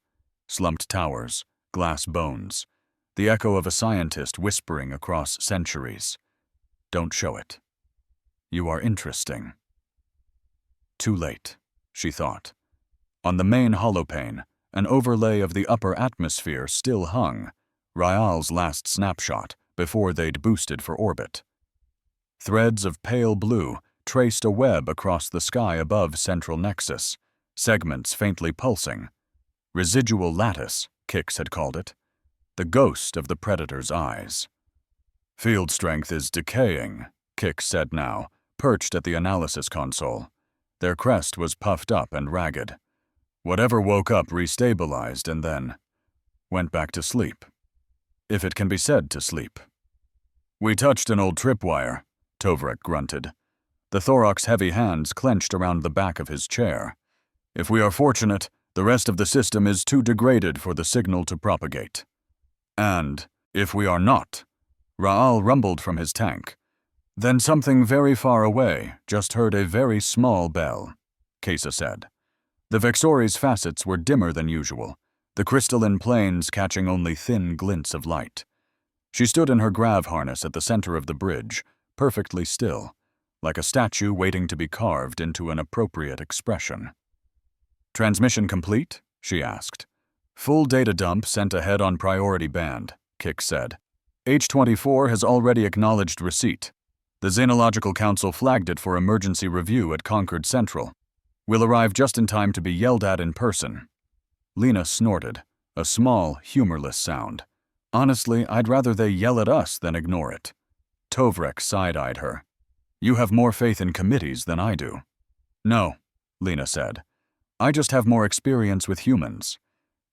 [SPEAKER 1] Slumped towers, glass bones, the echo of a scientist whispering across centuries. Don't show it. You are interesting. Too late, she thought. On the main holopane, an overlay of the upper atmosphere still hung, Ryal's last snapshot before they'd boosted for orbit. Threads of pale blue traced a web across the sky above Central Nexus, segments faintly pulsing. Residual lattice, Kix had called it. The ghost of the Predator's eyes. Field strength is decaying, Kix said now, perched at the analysis console. Their crest was puffed up and ragged. Whatever woke up restabilized and then went back to sleep. If it can be said to sleep. We touched an old tripwire, Tovrek grunted. The thorax heavy hands clenched around the back of his chair. If we are fortunate, the rest of the system is too degraded for the signal to propagate. And, if we are not, Raal rumbled from his tank. Then something very far away just heard a very small bell, Kesa said. The Vexori's facets were dimmer than usual, the crystalline planes catching only thin glints of light. She stood in her grav harness at the center of the bridge, perfectly still, like a statue waiting to be carved into an appropriate expression. Transmission complete? She asked. Full data dump sent ahead on priority band, Kix said. H-24 has already acknowledged receipt. The Xenological Council flagged it for emergency review at Concord Central. We'll arrive just in time to be yelled at in person. Lena snorted, a small, humorless sound. Honestly, I'd rather they yell at us than ignore it. Tovrek side-eyed her. You have more faith in committees than I do. No, Lena said. I just have more experience with humans.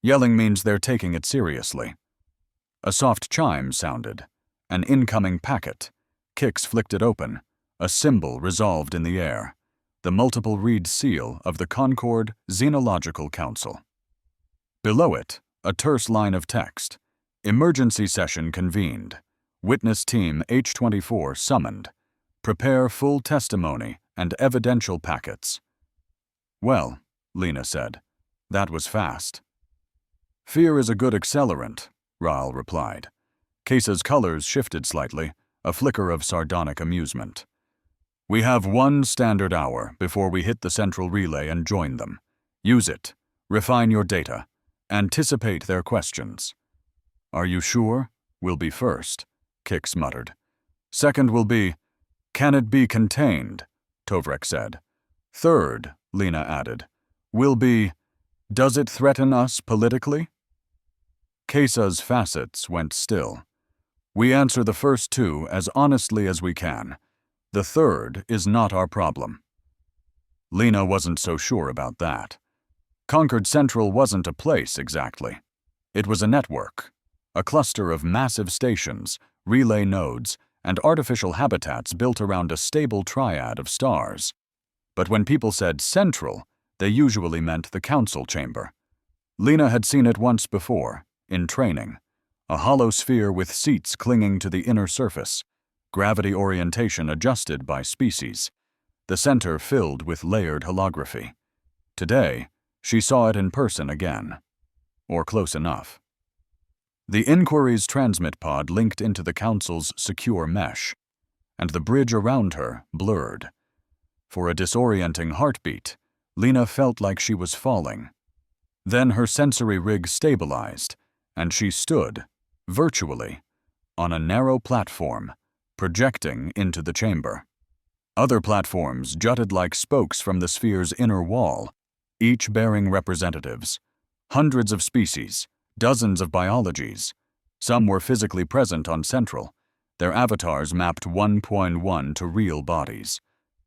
[SPEAKER 1] Yelling means they're taking it seriously. A soft chime sounded. An incoming packet. Kix flicked it open. A symbol resolved in the air. The multiple-read seal of the Concord Xenological Council. Below it, a terse line of text. Emergency session convened. Witness team H-24 summoned. Prepare full testimony and evidential packets. Well, Lena said, that was fast. Fear is a good accelerant, Raal replied. Kesa's colors shifted slightly, a flicker of sardonic amusement. We have 1 standard hour before we hit the central relay and join them. Use it. Refine your data. Anticipate their questions. Are you sure? We'll be first, Kix muttered. Second will be, can it be contained? Tovrek said. Third, Lena added, will be, does it threaten us politically? Kesa's facets went still. We answer the first 2 as honestly as we can. The third is not our problem. Lena wasn't so sure about that. Concord Central wasn't a place exactly. It was a network, a cluster of massive stations, relay nodes, and artificial habitats built around a stable triad of stars. But when people said central, they usually meant the council chamber. Lena had seen it once before, in training, a hollow sphere with seats clinging to the inner surface, gravity orientation adjusted by species, the center filled with layered holography. Today, she saw it in person again, or close enough. The Inquiry's transmit pod linked into the Council's secure mesh, and the bridge around her blurred. For a disorienting heartbeat, Lena felt like she was falling. Then her sensory rig stabilized, and she stood, virtually, on a narrow platform, projecting into the chamber. Other platforms jutted like spokes from the sphere's inner wall, each bearing representatives. Hundreds of species, dozens of biologies. Some were physically present on Central, their avatars mapped 1.1 to real bodies.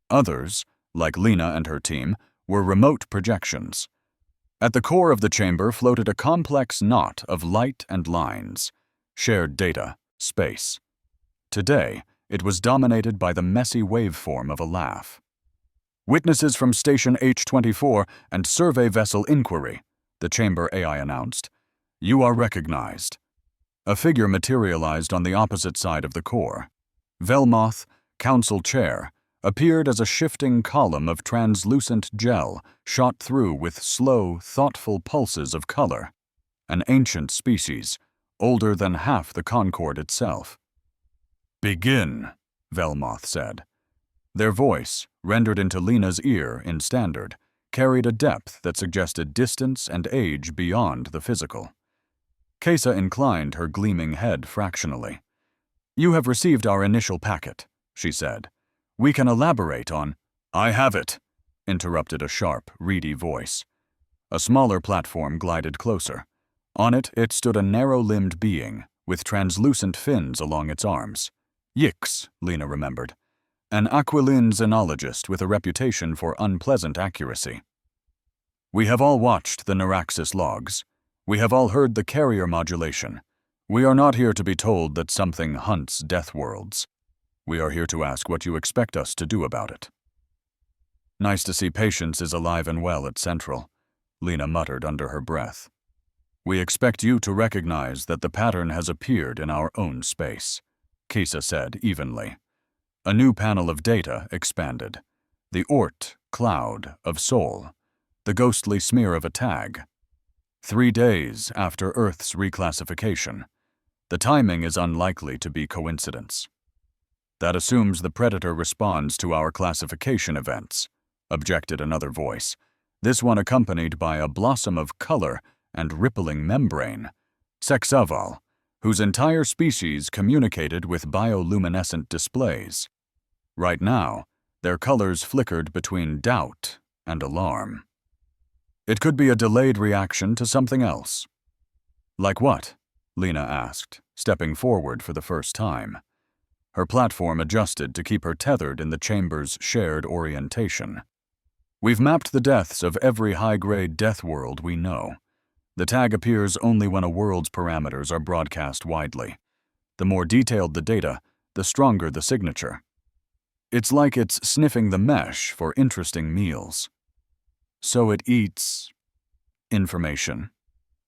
[SPEAKER 1] Others, like Lena and her team, were remote projections. At the core of the chamber floated a complex knot of light and lines, shared data, space. Today, it was dominated by the messy waveform of a laugh. "Witnesses from Station H-24 and Survey Vessel Inquiry," the chamber AI announced. "You are recognized." A figure materialized on the opposite side of the core. Velmoth, Council Chair, appeared as a shifting column of translucent gel shot through with slow, thoughtful pulses of color. An ancient species, older than half the Concord itself. "Begin," Velmoth said. Their voice, rendered into Lena's ear in standard, carried a depth that suggested distance and age beyond the physical. Kesa inclined her gleaming head fractionally. "You have received our initial packet," she said. "We can elaborate on—" "I have it," interrupted a sharp, reedy voice. A smaller platform glided closer. On it stood a narrow-limbed being, with translucent fins along its arms. Yix, Lena remembered. An Aquiline xenologist with a reputation for unpleasant accuracy. "We have all watched the Neuraxis logs. We have all heard the carrier modulation. We are not here to be told that something hunts Deathworlds. We are here to ask what you expect us to do about it." "Nice to see Patience is alive and well at Central," Lena muttered under her breath. "We expect you to recognize that the pattern has appeared in our own space," Kesa said evenly. A new panel of data expanded. The Oort cloud of Sol, the ghostly smear of a tag. 3 days after Earth's reclassification. The timing is unlikely to be coincidence. "That assumes the Predator responds to our classification events," objected another voice, this one accompanied by a blossom of color and rippling membrane. Sexaval, whose entire species communicated with bioluminescent displays. Right now, their colors flickered between doubt and alarm. "It could be a delayed reaction to something else." "Like what?" Lena asked, stepping forward for the first time. Her platform adjusted to keep her tethered in the chamber's shared orientation. "We've mapped the deaths of every high-grade Deathworld we know. The tag appears only when a world's parameters are broadcast widely. The more detailed the data, the stronger the signature. It's like it's sniffing the mesh for interesting meals." "So it eats information,"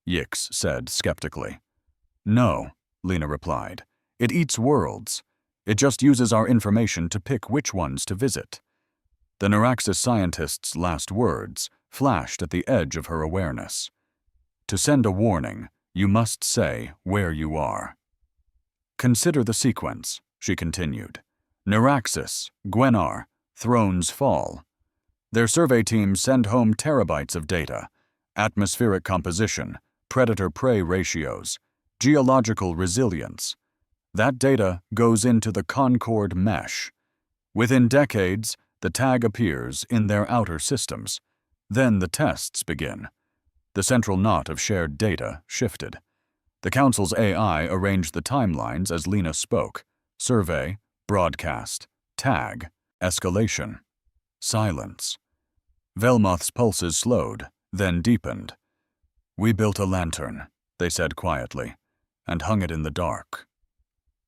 [SPEAKER 1] Yix said skeptically. "No," Lena replied. "It eats worlds. It just uses our information to pick which ones to visit." The Neuraxis scientist's last words flashed at the edge of her awareness. "To send a warning, you must say where you are." "Consider the sequence," she continued. "Neuraxis, Gwenar, Thrones Fall. Their survey teams send home terabytes of data, atmospheric composition, predator-prey ratios, geological resilience. That data goes into the Concord mesh. Within decades, the tag appears in their outer systems. Then the tests begin." The central knot of shared data shifted. The Council's AI arranged the timelines as Lena spoke. Survey, broadcast, tag, escalation, silence. Velmoth's pulses slowed, then deepened. "We built a lantern," they said quietly, "and hung it in the dark.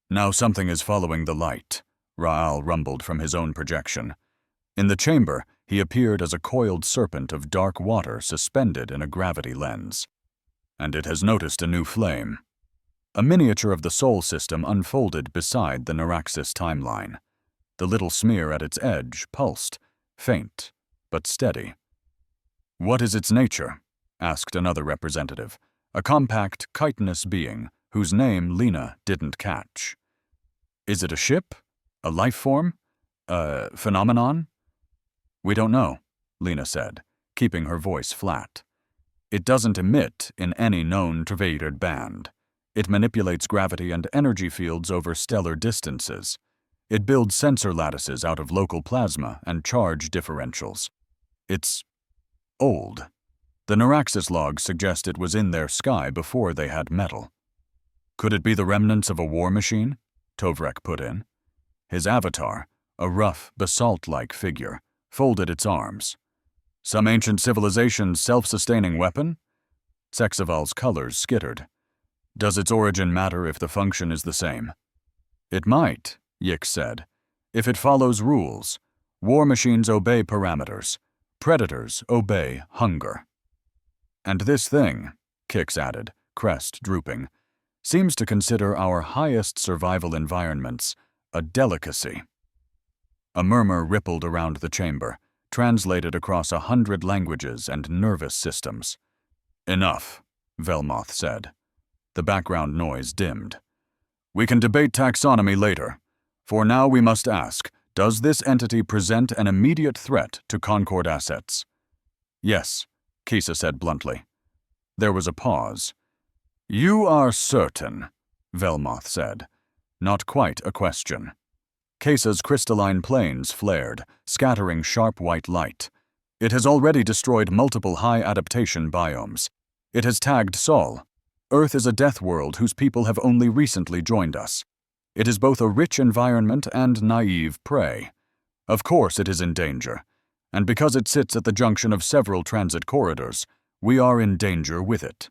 [SPEAKER 1] Now something is following the light," Raal rumbled from his own projection. In the chamber, he appeared as a coiled serpent of dark water suspended in a gravity lens. "And it has noticed a new flame." A miniature of the Sol system unfolded beside the Neuraxis timeline. The little smear at its edge pulsed, faint, but steady. "What is its nature?" asked another representative, a compact, chitinous being whose name Lena didn't catch. "Is it a ship? A life form? A phenomenon?" "We don't know," Lena said, keeping her voice flat. "It doesn't emit in any known Trevated band. It manipulates gravity and energy fields over stellar distances. It builds sensor lattices out of local plasma and charge differentials. It's old. The Neuraxis logs suggest it was in their sky before they had metal." "Could it be the remnants of a war machine?" Tovrek put in. His avatar, a rough, basalt-like figure, folded its arms. Some ancient civilization's self-sustaining weapon? Sexaval's colors skittered. Does its origin matter if the function is the same? It might, Yix said, if it follows rules. War machines obey parameters. Predators obey hunger. And this thing, Kix added, crest drooping, seems to consider our highest survival environments a delicacy. A murmur rippled around the chamber, translated across 100 languages and nervous systems. Enough, Velmoth said. The background noise dimmed. We can debate taxonomy later. For now we must ask, does this entity present an immediate threat to Concord assets? Yes, Kisa said bluntly. There was a pause. You are certain, Velmoth said. Not quite a question. Kisa's crystalline planes flared, scattering sharp white light. It has already destroyed multiple high-adaptation biomes. It has tagged Sol. Earth is a death world whose people have only recently joined us. It is both a rich environment and naive prey. Of course it is in danger, and because it sits at the junction of several transit corridors, we are in danger with it.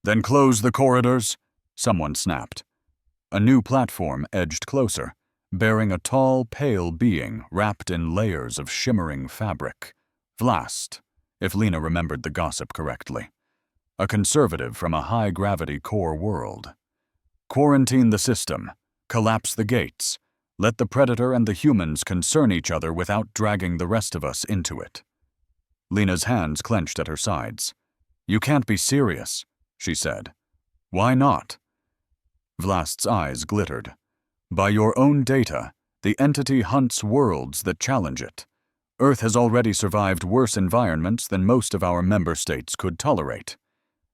[SPEAKER 1] Then close the corridors, someone snapped. A new platform edged closer, bearing a tall, pale being wrapped in layers of shimmering fabric. Vlast, if Lena remembered the gossip correctly. A conservative from a high-gravity core world. Quarantine the system, collapse the gates, let the Predator and the humans concern each other without dragging the rest of us into it. Lena's hands clenched at her sides. You can't be serious, she said. Why not? Vlast's eyes glittered. By your own data, the entity hunts worlds that challenge it. Earth has already survived worse environments than most of our member states could tolerate.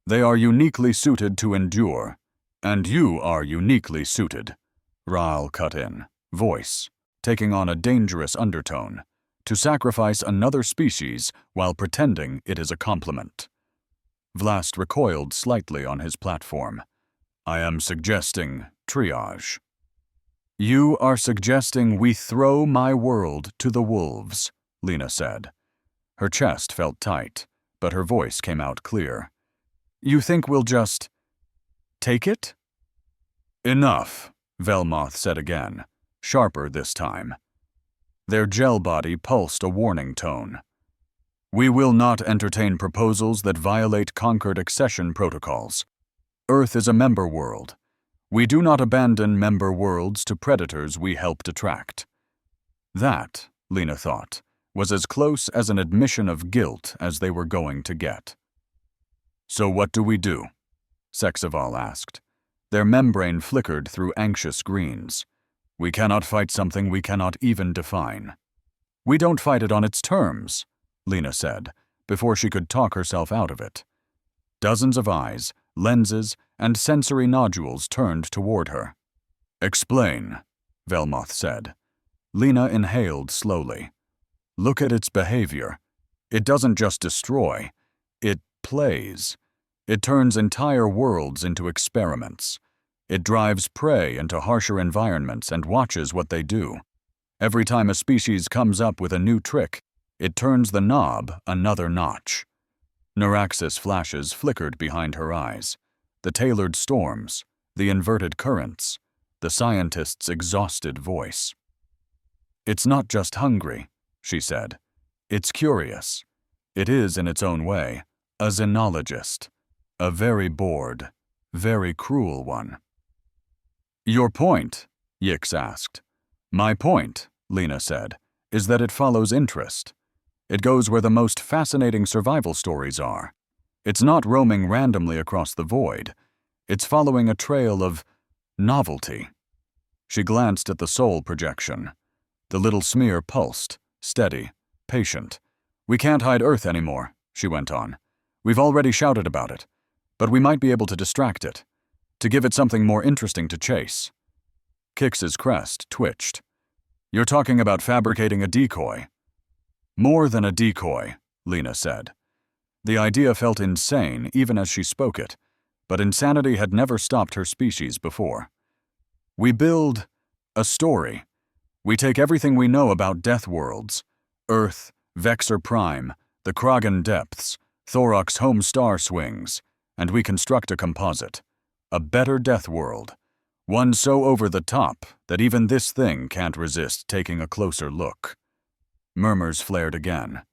[SPEAKER 1] They are uniquely suited to endure, and you are uniquely suited. Raal cut in, voice, taking on a dangerous undertone, to sacrifice another species while pretending it is a compliment. Vlast recoiled slightly on his platform. I am suggesting triage. You are suggesting we throw my world to the wolves, Lena said. Her chest felt tight, but her voice came out clear. You think we'll just take it? Enough, Velmoth said again, sharper this time. Their gel body pulsed a warning tone. We will not entertain proposals that violate Concord accession protocols. Earth is a member world. We do not abandon member worlds to predators we helped attract. That, Lena thought, was as close as an admission of guilt as they were going to get. So what do we do? Sexaval asked. Their membrane flickered through anxious greens. We cannot fight something we cannot even define. We don't fight it on its terms, Lena said, before she could talk herself out of it. Dozens of eyes, lenses, and sensory nodules turned toward her. Explain, Velmoth said. Lena inhaled slowly. Look at its behavior. It doesn't just destroy. It plays. It turns entire worlds into experiments. It drives prey into harsher environments and watches what they do. Every time a species comes up with a new trick, it turns the knob another notch. Neuraxis flashes flickered behind her eyes. The tailored storms, the inverted currents, the scientist's exhausted voice. It's not just hungry, she said. It's curious. It is, in its own way, a xenologist. A very bored, very cruel one. Your point? Yix asked. My point, Lena said, is that it follows interest. It goes where the most fascinating survival stories are. It's not roaming randomly across the void. It's following a trail of novelty. She glanced at the soul projection. The little smear pulsed, steady, patient. We can't hide Earth anymore, she went on. We've already shouted about it. But we might be able to distract it, to give it something more interesting to chase. Kix's crest twitched. You're talking about fabricating a decoy. More than a decoy, Lena said. The idea felt insane even as she spoke it, but insanity had never stopped her species before. We build a story. We take everything we know about death worlds, Earth, Vexor Prime, the Kragan depths, Thorok's home star swings, and we construct a composite. A better Deathworld. One so over the top that even this thing can't resist taking a closer look. Murmurs flared again.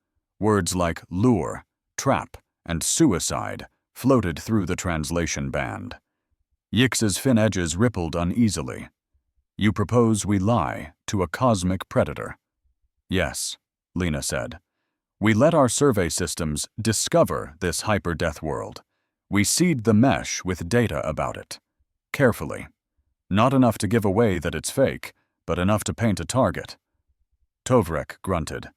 [SPEAKER 1] Words like lure, trap, and suicide floated through the translation band. Yix's fin edges rippled uneasily. You propose we lie to a cosmic predator? Yes, Lena said. We let our survey systems discover this hyper-death world. We seed the mesh with data about it. Carefully. Not enough to give away that it's fake, but enough to paint a target. Tovrek grunted.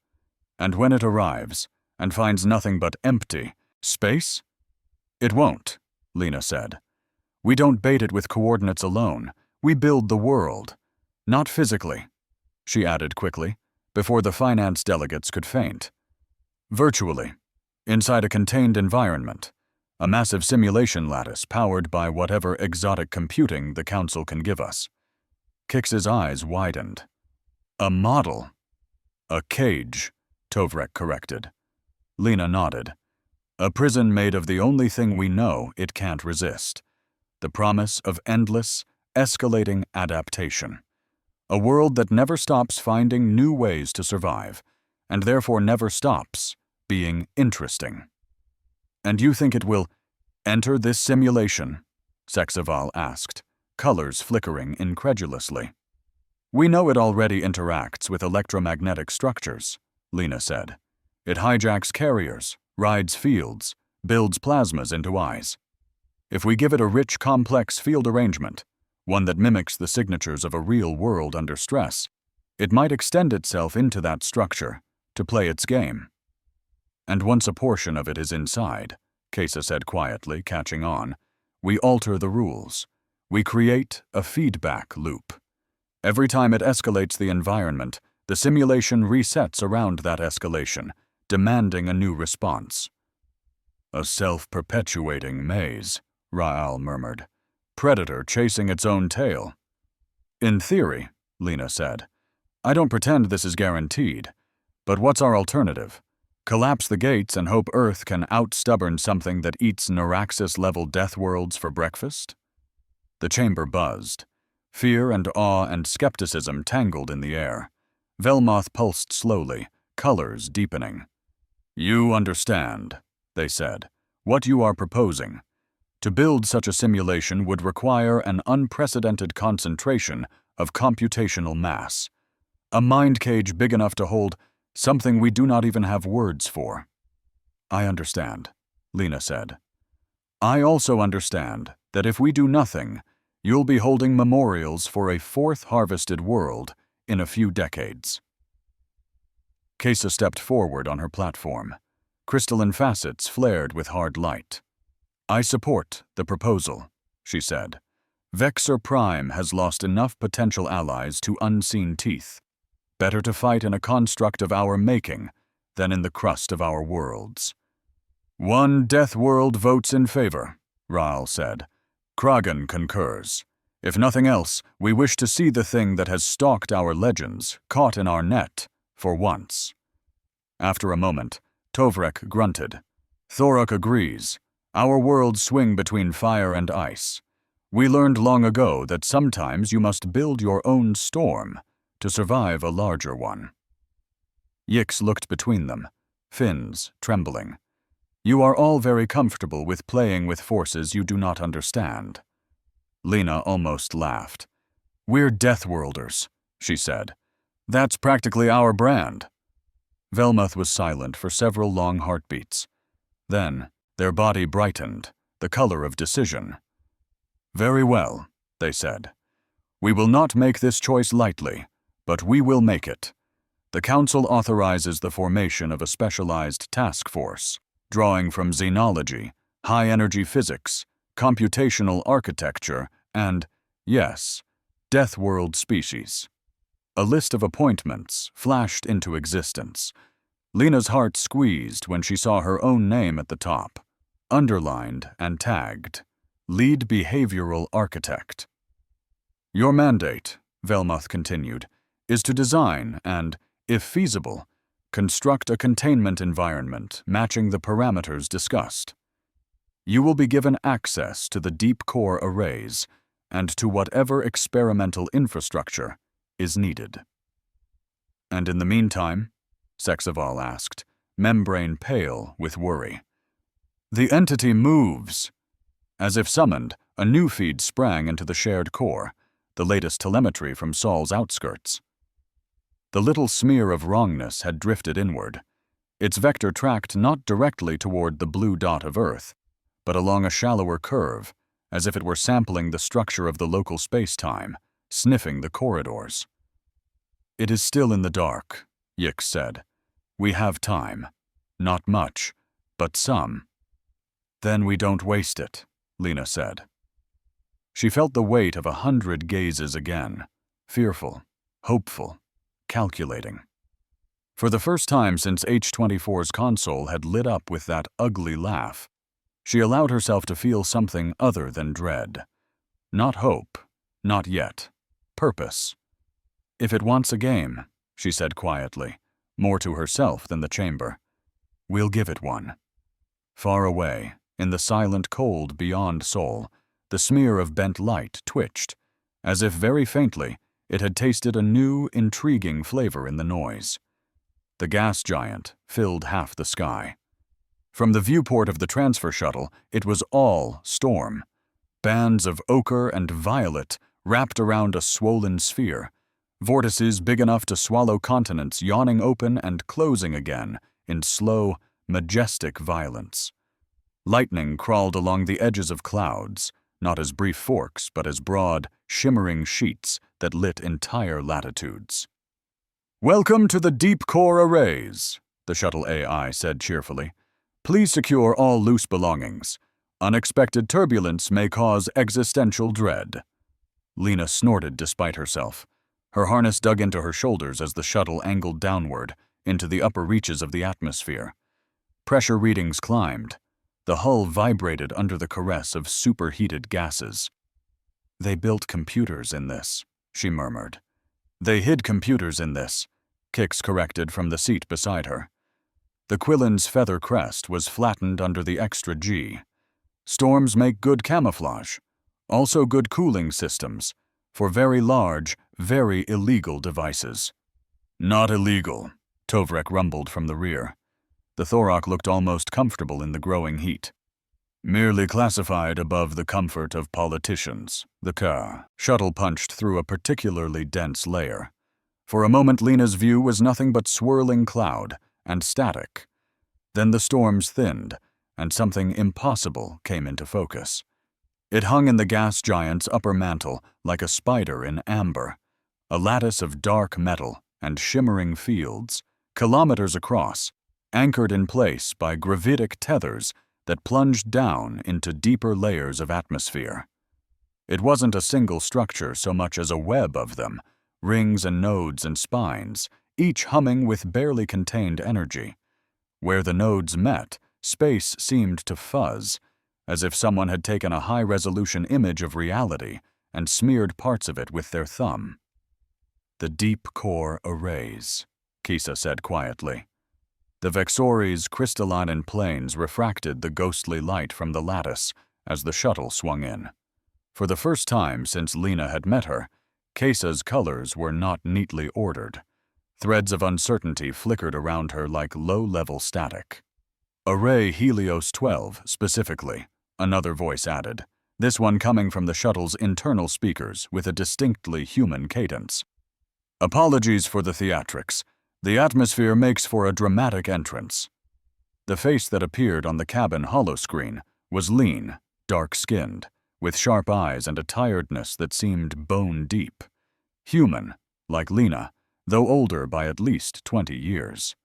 [SPEAKER 1] And when it arrives, and finds nothing but empty space? It won't, Lena said. We don't bait it with coordinates alone. We build the world. Not physically, she added quickly, before the finance delegates could faint. Virtually, inside a contained environment, a massive simulation lattice powered by whatever exotic computing the Council can give us. Kix's eyes widened. A model. A cage, Tovrek corrected. Lena nodded. A prison made of the only thing we know it can't resist. The promise of endless, escalating adaptation. A world that never stops finding new ways to survive, and therefore never stops being interesting. And you think it will enter this simulation? Sexaval asked, colors flickering incredulously. We know it already interacts with electromagnetic structures, Lena said. It hijacks carriers, rides fields, builds plasmas into eyes. If we give it a rich, complex field arrangement, one that mimics the signatures of a real world under stress, it might extend itself into that structure to play its game. And once a portion of it is inside, Kesa said quietly, catching on, we alter the rules. We create a feedback loop. Every time it escalates the environment, the simulation resets around that escalation, demanding a new response. A self-perpetuating maze, Raal murmured. Predator chasing its own tail. In theory, Lena said. I don't pretend this is guaranteed. But what's our alternative? Collapse the gates and hope Earth can out-stubborn something that eats Neuraxis-level death worlds for breakfast? The chamber buzzed. Fear and awe and skepticism tangled in the air. Velmoth pulsed slowly, colors deepening. You understand, they said, what you are proposing. To build such a simulation would require an unprecedented concentration of computational mass. A mind cage big enough to hold something we do not even have words for. I understand, Lena said. I also understand that if we do nothing, you'll be holding memorials for a fourth harvested world in a few decades. Kesa stepped forward on her platform. Crystalline facets flared with hard light. I support the proposal, she said. Vexor Prime has lost enough potential allies to unseen teeth. Better to fight in a construct of our making than in the crust of our worlds. One death world votes in favor, Raal said. Kragan concurs. If nothing else, we wish to see the thing that has stalked our legends caught in our net for once. After a moment, Tovrek grunted. Thorok agrees. Our worlds swing between fire and ice. We learned long ago that sometimes you must build your own storm to survive a larger one. Yix looked between them, fins trembling. You are all very comfortable with playing with forces you do not understand. Lena almost laughed. We're Deathworlders, she said. That's practically our brand. Velmoth was silent for several long heartbeats. Then, their body brightened, the color of decision. Very well, they said. We will not make this choice lightly, but we will make it. The Council authorizes the formation of a specialized task force, drawing from xenology, high-energy physics, computational architecture, and, yes, Deathworld species. A list of appointments flashed into existence. Lena's heart squeezed when she saw her own name at the top, underlined and tagged, Lead Behavioral Architect. Your mandate, Velmoth continued, is to design and, if feasible, Construct a containment environment matching the parameters discussed. You will be given access to the deep core arrays and to whatever experimental infrastructure is needed." "And in the meantime?" Sexaval asked, membrane pale with worry. "The entity moves." As if summoned, a new feed sprang into the shared core, the latest telemetry from Sol's outskirts. The little smear of wrongness had drifted inward. Its vector tracked not directly toward the blue dot of Earth, but along a shallower curve, as if it were sampling the structure of the local space-time, sniffing the corridors. "It is still in the dark," Yix said. "We have time. Not much, but some." "Then we don't waste it," Lena said. She felt the weight of 100 gazes again, fearful, hopeful, calculating. For the first time since H-24's console had lit up with that ugly laugh, she allowed herself to feel something other than dread. Not hope, not yet. Purpose. "If it wants a game," she said quietly, more to herself than the chamber, "we'll give it one." Far away, in the silent cold beyond Sol, the smear of bent light twitched, as if very faintly it had tasted a new, intriguing flavor in the noise. The gas giant filled half the sky. From the viewport of the transfer shuttle, it was all storm. Bands of ochre and violet wrapped around a swollen sphere, vortices big enough to swallow continents yawning open and closing again in slow, majestic violence. Lightning crawled along the edges of clouds, not as brief forks, but as broad, shimmering sheets that lit entire latitudes. "Welcome to the deep core arrays," the shuttle AI said cheerfully. "Please secure all loose belongings. Unexpected turbulence may cause existential dread." Lena snorted despite herself. Her harness dug into her shoulders as the shuttle angled downward into the upper reaches of the atmosphere. Pressure readings climbed. The hull vibrated under the caress of superheated gases. "They built computers in this," she murmured. "They hid computers in this," Kix corrected from the seat beside her. The Quillen's feather crest was flattened under the extra G. "Storms make good camouflage, also good cooling systems, for very large, very illegal devices." "Not illegal," Tovrek rumbled from the rear. The Thorok looked almost comfortable in the growing heat. "Merely classified above the comfort of politicians." The shuttle punched through a particularly dense layer. For a moment Lena's view was nothing but swirling cloud and static. Then the storms thinned, and something impossible came into focus. It hung in the gas giant's upper mantle like a spider in amber, a lattice of dark metal and shimmering fields, kilometers across, anchored in place by gravitic tethers that plunged down into deeper layers of atmosphere. It wasn't a single structure so much as a web of them, rings and nodes and spines, each humming with barely contained energy. Where the nodes met, space seemed to fuzz, as if someone had taken a high-resolution image of reality and smeared parts of it with their thumb. "The deep core arrays," Kisa said quietly. The Vexori's crystalline planes refracted the ghostly light from the lattice as the shuttle swung in. For the first time since Lena had met her, Kisa's colors were not neatly ordered. Threads of uncertainty flickered around her like low-level static. "Array Helios 12, specifically," another voice added, this one coming from the shuttle's internal speakers with a distinctly human cadence. "Apologies for the theatrics. The atmosphere makes for a dramatic entrance." The face that appeared on the cabin holoscreen was lean, dark-skinned, with sharp eyes and a tiredness that seemed bone-deep. Human, like Lena, though older by at least 20 years.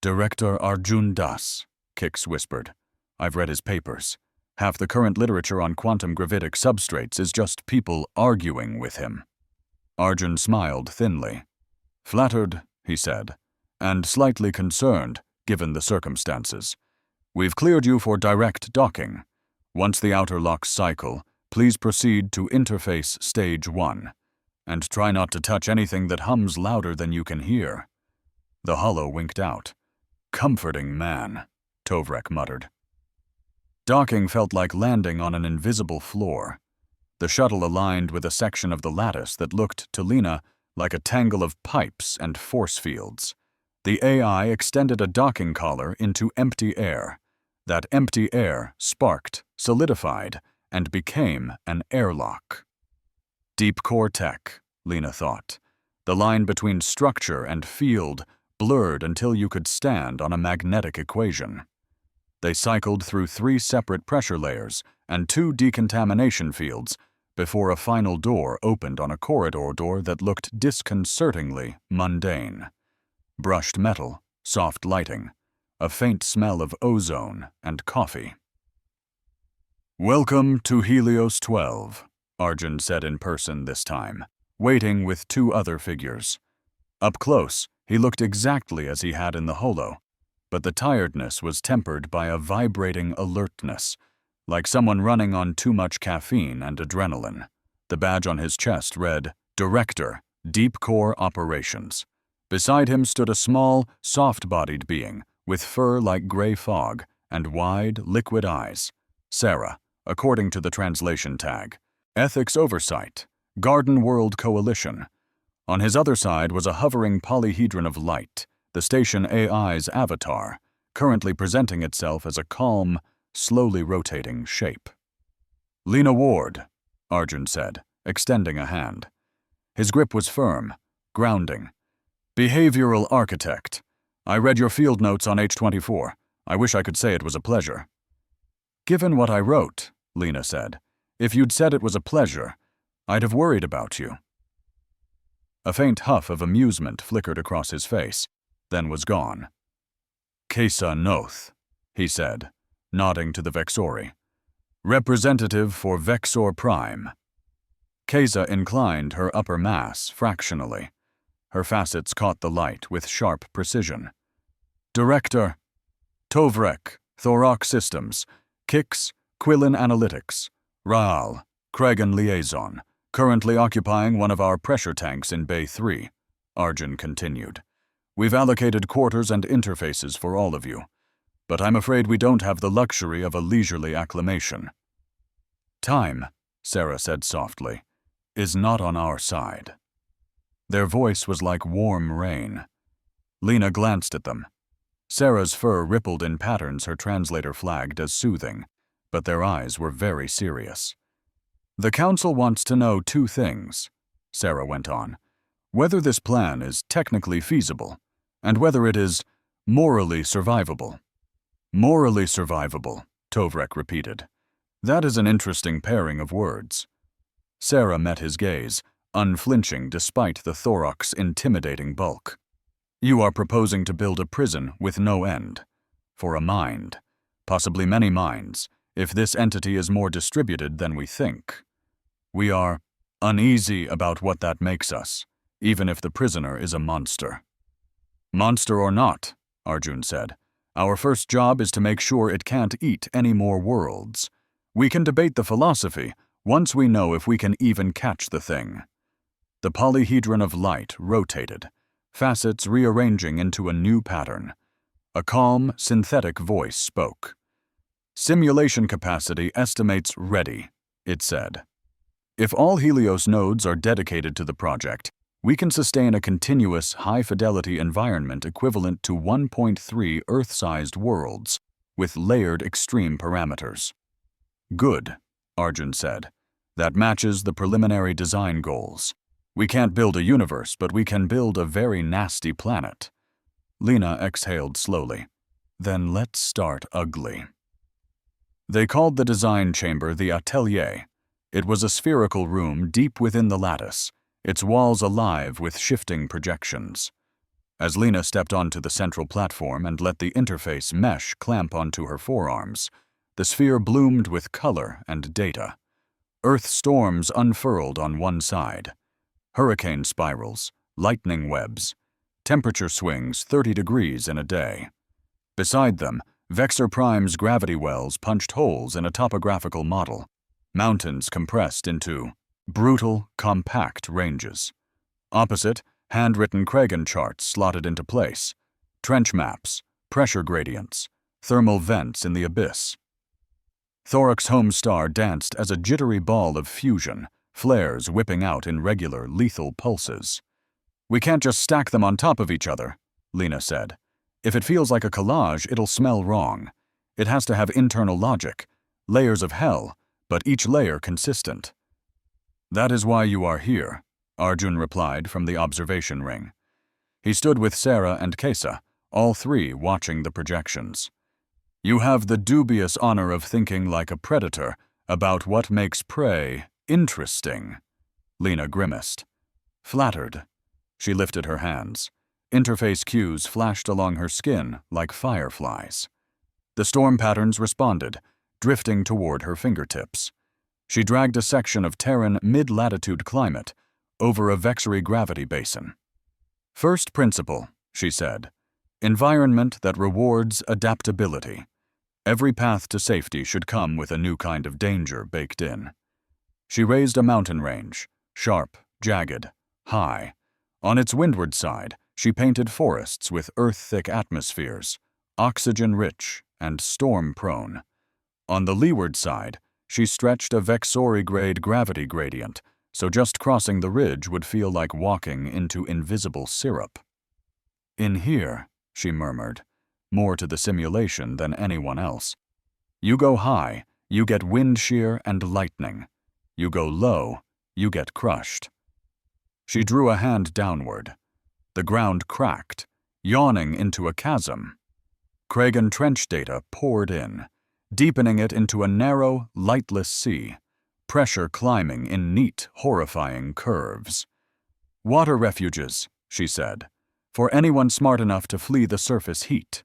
[SPEAKER 1] "Director Arjun Das," Kix whispered. "I've read his papers. Half the current literature on quantum gravitic substrates is just people arguing with him." Arjun smiled thinly. "Flattered," he said, "and slightly concerned, given the circumstances. We've cleared you for direct docking. Once the outer locks cycle, please proceed to interface stage 1. And try not to touch anything that hums louder than you can hear." The holo winked out. Comforting man, Tovrek muttered. Docking felt like landing on an invisible floor. The shuttle aligned with a section of the lattice that looked to Lena like a tangle of pipes and force fields. The AI extended a docking collar into empty air. That empty air sparked, solidified, and became an airlock. Deep core tech, Lena thought. The line between structure and field blurred until you could stand on a magnetic equation. They cycled through 3 separate pressure layers and 2 decontamination fields before a final door opened on a corridor door that looked disconcertingly mundane. Brushed metal, soft lighting, a faint smell of ozone and coffee. "Welcome to Helios 12, Arjun said in person this time, waiting with 2 other figures. Up close, he looked exactly as he had in the holo, but the tiredness was tempered by a vibrating alertness, like someone running on too much caffeine and adrenaline. The badge on his chest read, Director, Deep Core Operations. Beside him stood a small, soft-bodied being with fur like gray fog and wide, liquid eyes. Sarah, according to the translation tag. Ethics Oversight, Garden World Coalition. On his other side was a hovering polyhedron of light, the station AI's avatar, currently presenting itself as a calm, slowly rotating shape. "Lena Ward," Arjun said, extending a hand. His grip was firm, grounding. "Behavioral architect. I read your field notes on H24. I wish I could say it was a pleasure." "Given what I wrote," Lena said, "if you'd said it was a pleasure, I'd have worried about you." A faint huff of amusement flickered across his face, then was gone. "Kesa Noth," he said, nodding to the Vexori. "Representative for Vexor Prime." Kesa inclined her upper mass fractionally. Her facets caught the light with sharp precision. "Director, Tovrek, Thorok Systems, Kix, Quillen Analytics, Raal, Kregan Liaison, currently occupying one of our pressure tanks in Bay 3, Arjun continued. "We've allocated quarters and interfaces for all of you, but I'm afraid we don't have the luxury of a leisurely acclimation." "Time," Sarah said softly, "is not on our side." Their voice was like warm rain. Lena glanced at them. Sarah's fur rippled in patterns her translator flagged as soothing, but their eyes were very serious. "The Council wants to know 2 things," Sarah went on. "Whether this plan is technically feasible, and whether it is morally survivable." "Morally survivable," Tovrek repeated. "That is an interesting pairing of words." Sarah met his gaze, unflinching despite the Thorok's intimidating bulk. "You are proposing to build a prison with no end. For a mind. Possibly many minds, if this entity is more distributed than we think. We are uneasy about what that makes us, even if the prisoner is a monster." "Monster or not," Arjun said, "our first job is to make sure it can't eat any more worlds. We can debate the philosophy once we know if we can even catch the thing." The polyhedron of light rotated, facets rearranging into a new pattern. A calm, synthetic voice spoke. "Simulation capacity estimates ready," it said. "If all Helios nodes are dedicated to the project, we can sustain a continuous, high-fidelity environment equivalent to 1.3 Earth-sized worlds, with layered extreme parameters." "Good," Arjun said. "That matches the preliminary design goals. We can't build a universe, but we can build a very nasty planet." Lena exhaled slowly. "Then let's start ugly." They called the design chamber the Atelier. It was a spherical room deep within the lattice, its walls alive with shifting projections. As Lena stepped onto the central platform and let the interface mesh clamp onto her forearms, the sphere bloomed with color and data. Earth storms unfurled on one side. Hurricane spirals, lightning webs, temperature swings 30 degrees in a day. Beside them, Vexor Prime's gravity wells punched holes in a topographical model, mountains compressed into brutal, compact ranges. Opposite, Handwritten Kragan charts slotted into place, trench maps, pressure gradients, thermal vents in the abyss. Thorok's home star danced as a jittery ball of fusion, flares whipping out in regular, lethal pulses. "We can't just stack them on top of each other," Lena said. "If it feels like a collage, it'll smell wrong. It has to have internal logic, layers of hell, but each layer consistent." "That is why you are here," Arjun replied from the observation ring. He stood with Sarah and Kesa, all three watching the projections. "You have the dubious honor of thinking like a predator about what makes prey interesting," Lena grimaced. "Flattered." She lifted her hands. Interface cues flashed along her skin like fireflies. The storm patterns responded, drifting toward her fingertips. She dragged a section of Terran mid-latitude climate over a vexury gravity basin. "First principle," she said. "Environment that rewards adaptability. Every path to safety should come with a new kind of danger baked in." She raised a mountain range, sharp, jagged, high. On its windward side, she painted forests with earth-thick atmospheres, oxygen-rich and storm-prone. On the leeward side, she stretched a Vexori-grade gravity gradient, so just crossing the ridge would feel like walking into invisible syrup. "In here," she murmured, more to the simulation than anyone else. "You go high, you get wind shear and lightning. You go low, you get crushed." She drew a hand downward. The ground cracked, yawning into a chasm. Kragan trench data poured in, deepening it into a narrow, lightless sea, pressure climbing in neat, horrifying curves. "Water refuges," she said, "for anyone smart enough to flee the surface heat."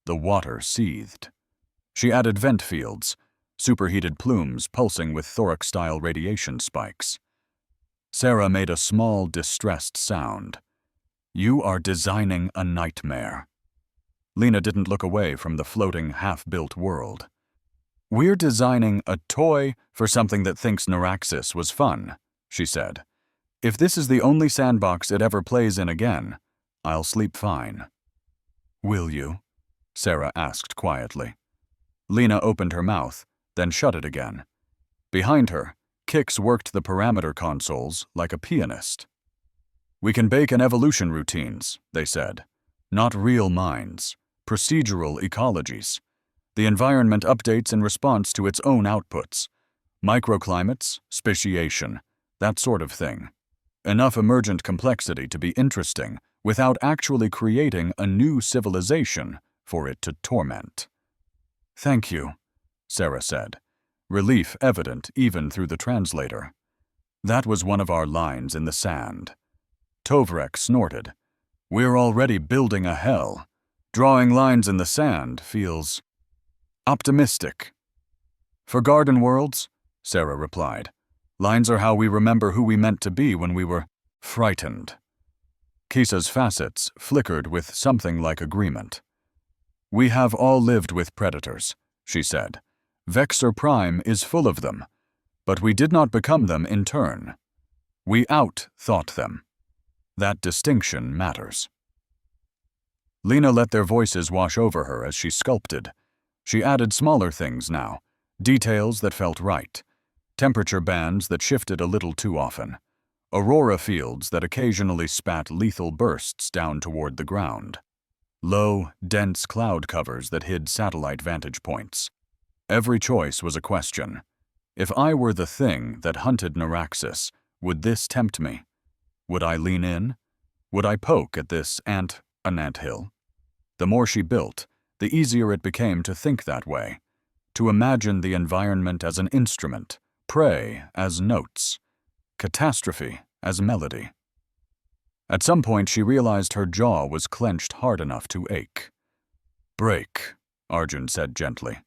[SPEAKER 1] The water seethed. She added vent fields, superheated plumes pulsing with Thorok-style radiation spikes. Sarah made a small, distressed sound. "You are designing a nightmare." Lena didn't look away from the floating, half-built world. "We're designing a toy for something that thinks Neuraxis was fun," she said. "If this is the only sandbox it ever plays in again, I'll sleep fine." "Will you?" Sarah asked quietly. Lena opened her mouth, then shut it again. Behind her, Kix worked the parameter consoles like a pianist. "We can bake in evolution routines," they said. "Not real minds, procedural ecologies. The environment updates in response to its own outputs. Microclimates, speciation, that sort of thing. Enough emergent complexity to be interesting without actually creating a new civilization for it to torment." "Thank you," Sarah said, relief evident even through the translator. "That was one of our lines in the sand." Tovrek snorted. "We're already building a hell. Drawing lines in the sand feels optimistic." "For garden worlds," Sarah replied, "lines are how we remember who we meant to be when we were frightened." Kisa's facets flickered with something like agreement. "We have all lived with predators," she said. "Vexor Prime is full of them, but we did not become them in turn. We out-thought them. That distinction matters." Lena let their voices wash over her as she sculpted. She added smaller things now, details that felt right, temperature bands that shifted a little too often, aurora fields that occasionally spat lethal bursts down toward the ground, low, dense cloud covers that hid satellite vantage points. Every choice was a question. If I were the thing that hunted Neuraxis, would this tempt me? Would I lean in? Would I poke at this an anthill? The more she built, the easier it became to think that way, to imagine the environment as an instrument, prey as notes, catastrophe as melody. At some point she realized her jaw was clenched hard enough to ache. "Break," Arjun said gently.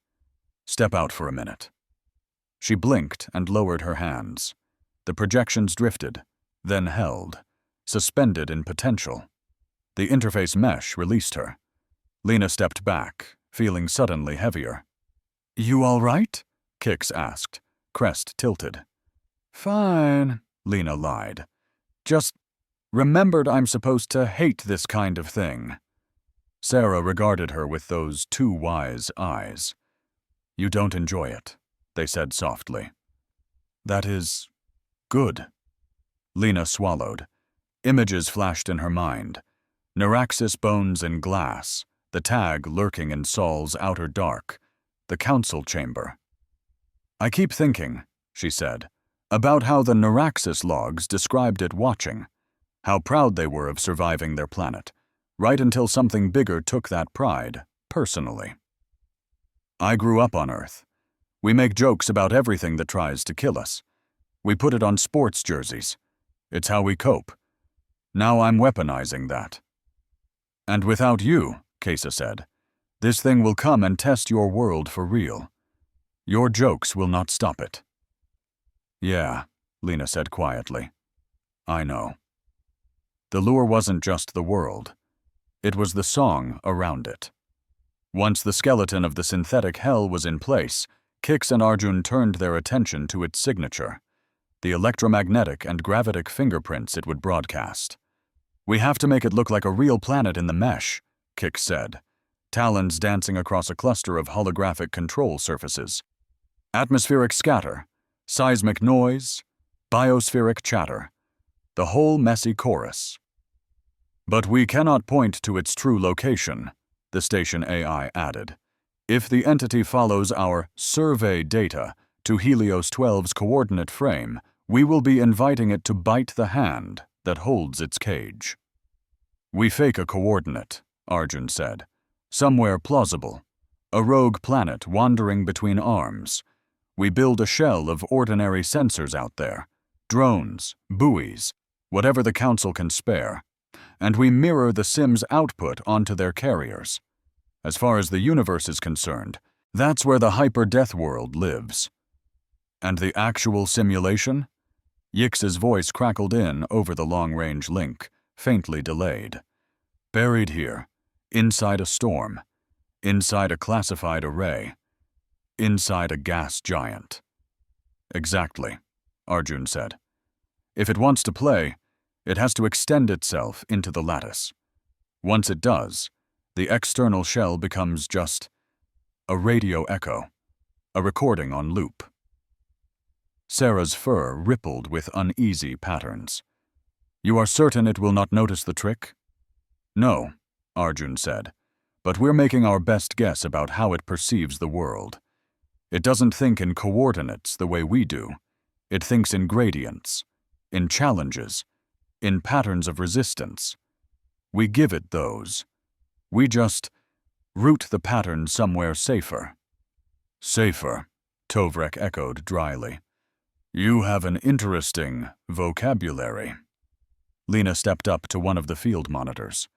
[SPEAKER 1] "Step out for a minute." She blinked and lowered her hands. The projections drifted, then held, suspended in potential. The interface mesh released her. Lena stepped back, feeling suddenly heavier. "You all right?" Kix asked, crest tilted. "Fine," Lena lied. "Just Remembered I'm supposed to hate this kind of thing. Sarah regarded her with those too wise eyes. You don't enjoy it, they said softly. That is good. Lena swallowed. Images flashed in her mind. Neuraxis bones in glass, the tag lurking in Saul's outer dark, the council chamber. I keep thinking, she said, about how the Neuraxis logs described it watching, how proud they were of surviving their planet, right until something bigger took that pride, personally. I grew up on Earth. We make jokes about everything that tries to kill us. We put it on sports jerseys. It's how we cope. Now I'm weaponizing that. And without you, Kesa said, this thing will come and test your world for real. Your jokes will not stop it. Yeah, Lena said quietly. I know. The lure wasn't just the world. It was the song around it. Once the skeleton of the synthetic hell was in place, Kix and Arjun turned their attention to its signature, the electromagnetic and gravitic fingerprints it would broadcast. We have to make it look like a real planet in the mesh, Kix said, talons dancing across a cluster of holographic control surfaces. Atmospheric scatter, seismic noise, biospheric chatter, the whole messy chorus. But we cannot point to its true location, the station AI added. If the entity follows our survey data to Helios 12's coordinate frame, we will be inviting it to bite the hand that holds its cage. We fake a coordinate, Arjun said. Somewhere plausible. A rogue planet wandering between arms. We build a shell of ordinary sensors out there. Drones, buoys, whatever the Council can spare. And we mirror the sim's output onto their carriers. As far as the universe is concerned, that's where the hyper-Deathworld lives. And the actual simulation? Yix's voice crackled in over the long-range link, faintly delayed. Buried here, inside a storm, inside a classified array, inside a gas giant. Exactly, Arjun said. If it wants to play, it has to extend itself into the lattice. Once it does, the external shell becomes just a radio echo, a recording on loop. Sarah's fur rippled with uneasy patterns. You are certain it will not notice the trick? No, Arjun said, but we're making our best guess about how it perceives the world. It doesn't think in coordinates the way we do. It thinks in gradients, in challenges, in patterns of resistance. We give it those. We just route the pattern somewhere safer. Safer, Tovrek echoed dryly. You have an interesting vocabulary. Lena stepped up to one of the field monitors.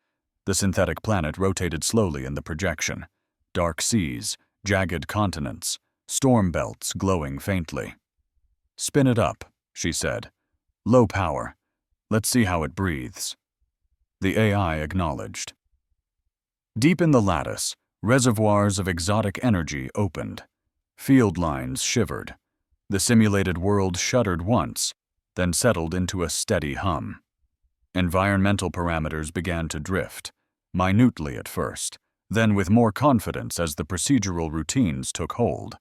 [SPEAKER 1] The synthetic planet rotated slowly in the projection. Dark seas, jagged continents, storm belts glowing faintly. Spin it up, she said. Low power. Let's see how it breathes. The AI acknowledged. Deep in the lattice, reservoirs of exotic energy opened. Field lines shivered. The simulated world shuddered once, then settled into a steady hum. Environmental parameters began to drift, minutely at first, then with more confidence as the procedural routines took hold.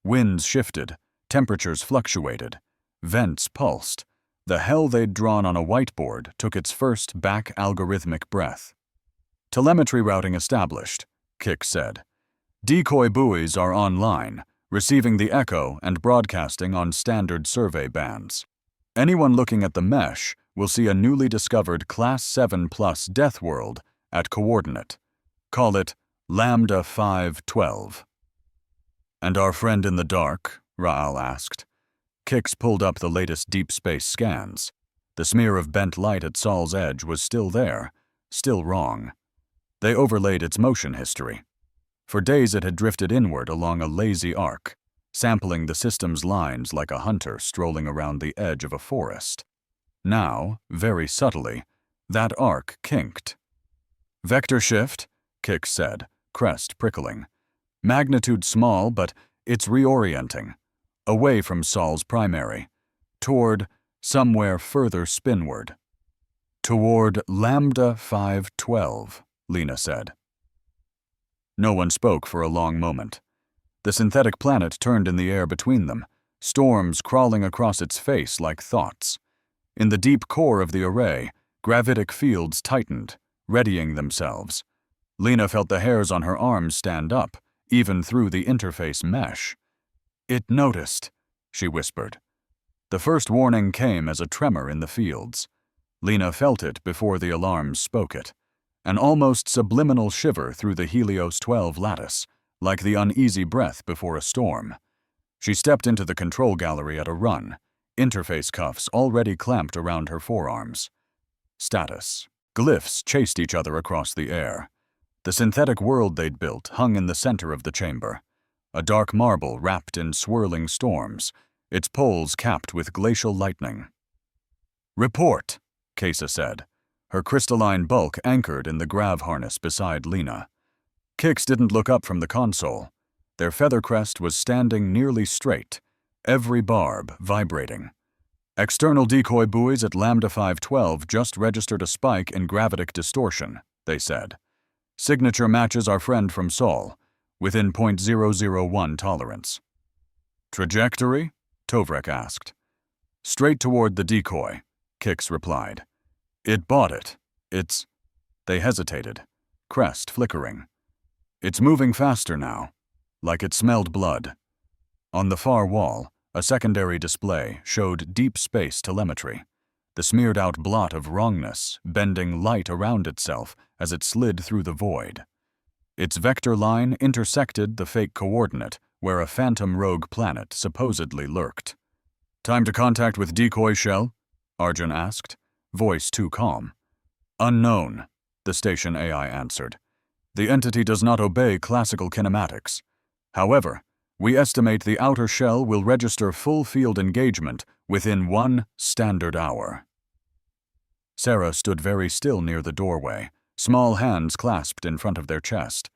[SPEAKER 1] Winds shifted, temperatures fluctuated, vents pulsed. The hell they'd drawn on a whiteboard took its first back algorithmic breath. Telemetry routing established, Kix said. Decoy buoys are online, receiving the echo and broadcasting on standard survey bands. Anyone looking at the mesh will see a newly discovered Class 7 Plus Deathworld at coordinate. Call it Lambda 512. And our friend in the dark? Raal asked. Kix pulled up the latest deep space scans. The smear of bent light at Saul's edge was still there, still wrong. They overlaid its motion history. For days it had drifted inward along a lazy arc, sampling the system's lines like a hunter strolling around the edge of a forest. Now, very subtly, that arc kinked. Vector shift, Kix said, crest prickling. Magnitude small, but it's reorienting. Away from Saul's primary, toward somewhere further spinward. Toward Lambda 512, Lena said. No one spoke for a long moment. The synthetic planet turned in the air between them, storms crawling across its face like thoughts. In the deep core of the array, gravitic fields tightened, readying themselves. Lena felt the hairs on her arms stand up, even through the interface mesh. "It noticed," she whispered. The first warning came as a tremor in the fields. Lena felt it before the alarms spoke it. An almost subliminal shiver through the Helios 12 lattice, like the uneasy breath before a storm. She stepped into the control gallery at a run, interface cuffs already clamped around her forearms. Status. Glyphs chased each other across the air. The synthetic world they'd built hung in the center of the chamber, a dark marble wrapped in swirling storms, its poles capped with glacial lightning. "Report," Kesa said, her crystalline bulk anchored in the grav harness beside Lena. Kix didn't look up from the console. Their feather crest was standing nearly straight, every barb vibrating. "External decoy buoys at Lambda 512 just registered a spike in gravitic distortion," they said. "Signature matches our friend from Sol, within .001 tolerance." "Trajectory?" Tovrek asked. "Straight toward the decoy," Kix replied. "It bought it. It's—" They hesitated, crest flickering. "It's moving faster now, like it smelled blood." On the far wall, a secondary display showed deep space telemetry, the smeared-out blot of wrongness bending light around itself as it slid through the void. Its vector line intersected the fake coordinate where a phantom rogue planet supposedly lurked. "Time to contact with decoy shell?" Arjun asked, voice too calm. "Unknown," the station AI answered. "The entity does not obey classical kinematics. However, we estimate the outer shell will register full field engagement within 1 standard hour." Sarah stood very still near the doorway, small hands clasped in front of their chest.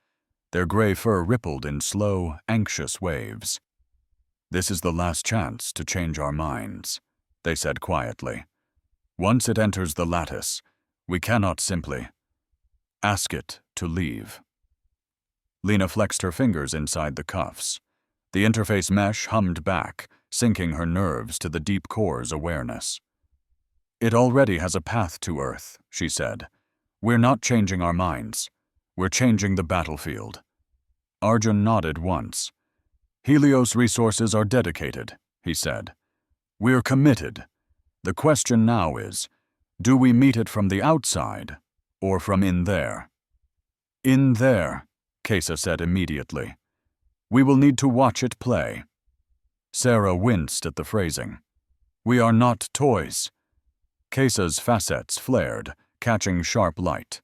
[SPEAKER 1] Their gray fur rippled in slow, anxious waves. "This is the last chance to change our minds," they said quietly. "Once it enters the lattice, we cannot simply ask it to leave." Lena flexed her fingers inside the cuffs. The interface mesh hummed back, sinking her nerves to the deep core's awareness. "It already has a path to Earth," she said. "We're not changing our minds. We're changing the battlefield." Arjun nodded once. "Helios resources are dedicated," he said. "We're committed. The question now is, do we meet it from the outside or from in there?" "In there," Kesa said immediately. "We will need to watch it play." Sarah winced at the phrasing. "We are not toys." Kesa's facets flared, catching sharp light.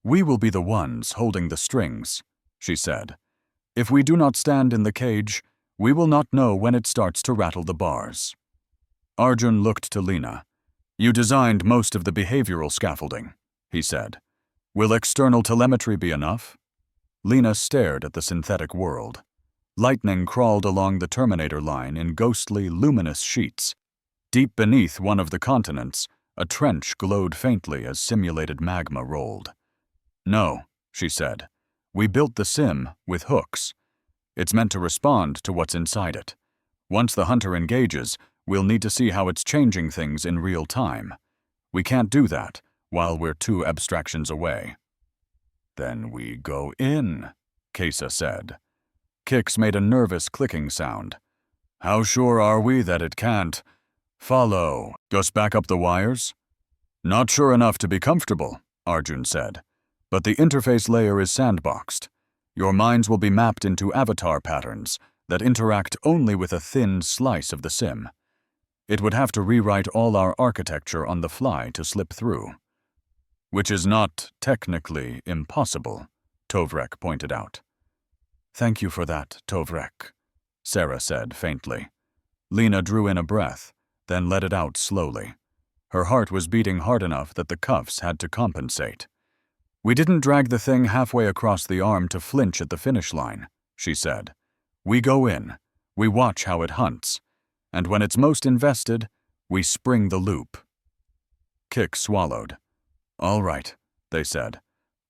[SPEAKER 1] "We will be the ones holding the strings," she said. "If we do not stand in the cage, we will not know when it starts to rattle the bars." Arjun looked to Lena. "You designed most of the behavioral scaffolding," he said. "Will external telemetry be enough?" Lena stared at the synthetic world. Lightning crawled along the Terminator line in ghostly, luminous sheets. Deep beneath one of the continents, a trench glowed faintly as simulated magma rolled. "No," she said. "We built the sim with hooks. It's meant to respond to what's inside it. Once the hunter engages, we'll need to see how it's changing things in real time. We can't do that while we're 2 abstractions away." "Then we go in," Kesa said. Kix made a nervous clicking sound. "How sure are we that it can't follow us back up the wires?" "Not sure enough to be comfortable," Arjun said. "But the interface layer is sandboxed. Your minds will be mapped into avatar patterns that interact only with a thin slice of the sim. It would have to rewrite all our architecture on the fly to slip through." "Which is not technically impossible," Tovrek pointed out. "Thank you for that, Tovrek," Sarah said faintly. Lena drew in a breath, then let it out slowly. Her heart was beating hard enough that the cuffs had to compensate. "We didn't drag the thing halfway across the arm to flinch at the finish line," she said. "We go in, we watch how it hunts, and when it's most invested, we spring the loop." Kix swallowed. All right, they said.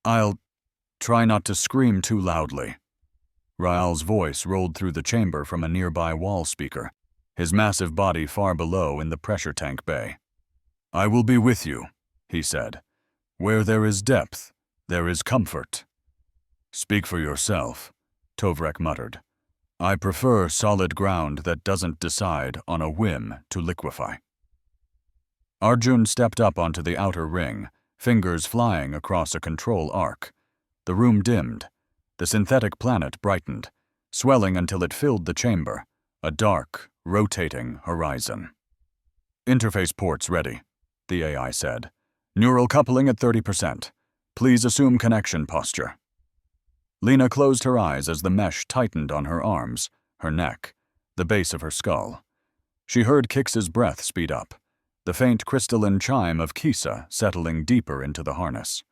[SPEAKER 1] I'll try not to scream too loudly. Raoul's voice rolled through the chamber from a nearby wall speaker, his massive body far below in the pressure tank bay. I will be with you, he said. Where there is depth, there is comfort. Speak for yourself, Tovrek muttered. I prefer solid ground that doesn't decide on a whim to liquefy. Arjun stepped up onto the outer ring, fingers flying across a control arc. The room dimmed. The synthetic planet brightened, swelling until it filled the chamber, a dark, rotating horizon. Interface ports ready, the AI said. Neural coupling at 30%. Please assume connection posture. Lena closed her eyes as the mesh tightened on her arms, her neck, the base of her skull. She heard Kix's breath speed up, the faint crystalline chime of Kisa settling deeper into the harness.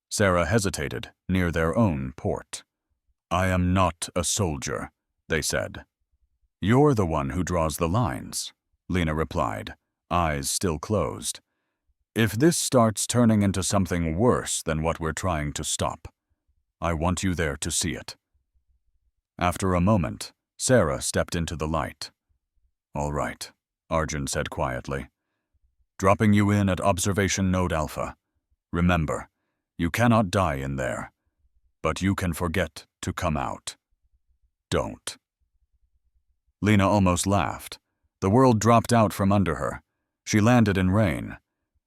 [SPEAKER 1] Sarah hesitated near their own port. I am not a soldier, they said. You're the one who draws the lines, Lena replied, eyes still closed. If this starts turning into something worse than what we're trying to stop, I want you there to see it. After a moment, Sarah stepped into the light. All right, Arjun said quietly. Dropping you in at Observation Node Alpha. Remember, you cannot die in there, but you can forget to come out. Don't. Lena almost laughed. The world dropped out from under her. She landed in rain.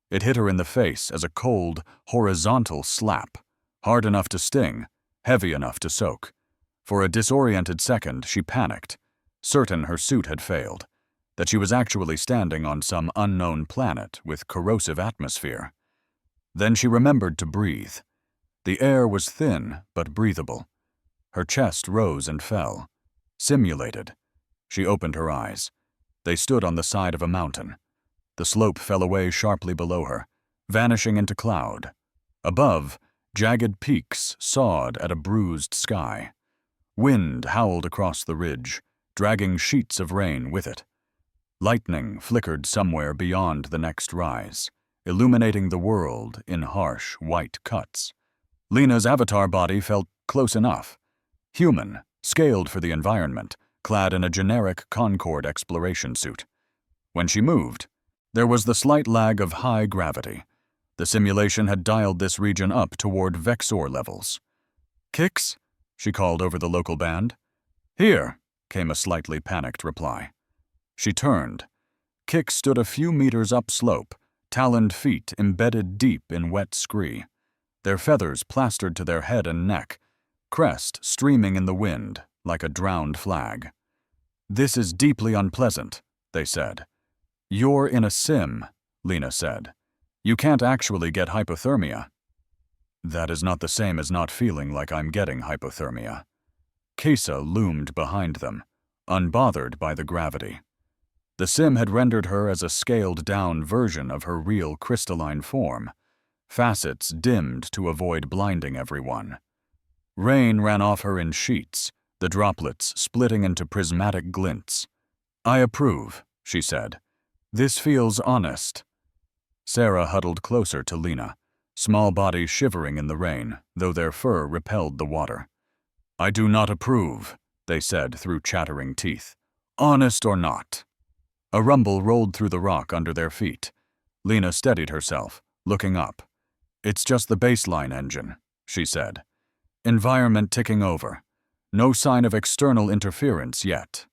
[SPEAKER 1] It hit her in the face as a cold, horizontal slap, hard enough to sting, heavy enough to soak. For a disoriented second, she panicked, certain her suit had failed, that she was actually standing on some unknown planet with corrosive atmosphere. Then she remembered to breathe. The air was thin but breathable. Her chest rose and fell. Simulated. She opened her eyes. They stood on the side of a mountain. The slope fell away sharply below her, vanishing into cloud. Above, jagged peaks sawed at a bruised sky. Wind howled across the ridge, dragging sheets of rain with it. Lightning flickered somewhere beyond the next rise, illuminating the world in harsh, white cuts. Lena's avatar body felt close enough. Human, scaled for the environment, clad in a generic Concord exploration suit. When she moved, there was the slight lag of high gravity. The simulation had dialed this region up toward Vexor levels. Kix? She called over the local band. Here, came a slightly panicked reply. She turned. Kix stood a few meters upslope, taloned feet embedded deep in wet scree, their feathers plastered to their head and neck, crest streaming in the wind like a drowned flag. This is deeply unpleasant, they said. You're in a sim, Lena said. You can't actually get hypothermia. That is not the same as not feeling like I'm getting hypothermia. Kesa loomed behind them, unbothered by the gravity. The sim had rendered her as a scaled-down version of her real crystalline form, facets dimmed to avoid blinding everyone. Rain ran off her in sheets, the droplets splitting into prismatic glints. I approve, she said. This feels honest. Sarah huddled closer to Lena, small body shivering in the rain, though their fur repelled the water. I do not approve, they said through chattering teeth. Honest or not? A rumble rolled through the rock under their feet. Lena steadied herself, looking up. It's just the baseline engine, she said. Environment ticking over. No sign of external interference yet.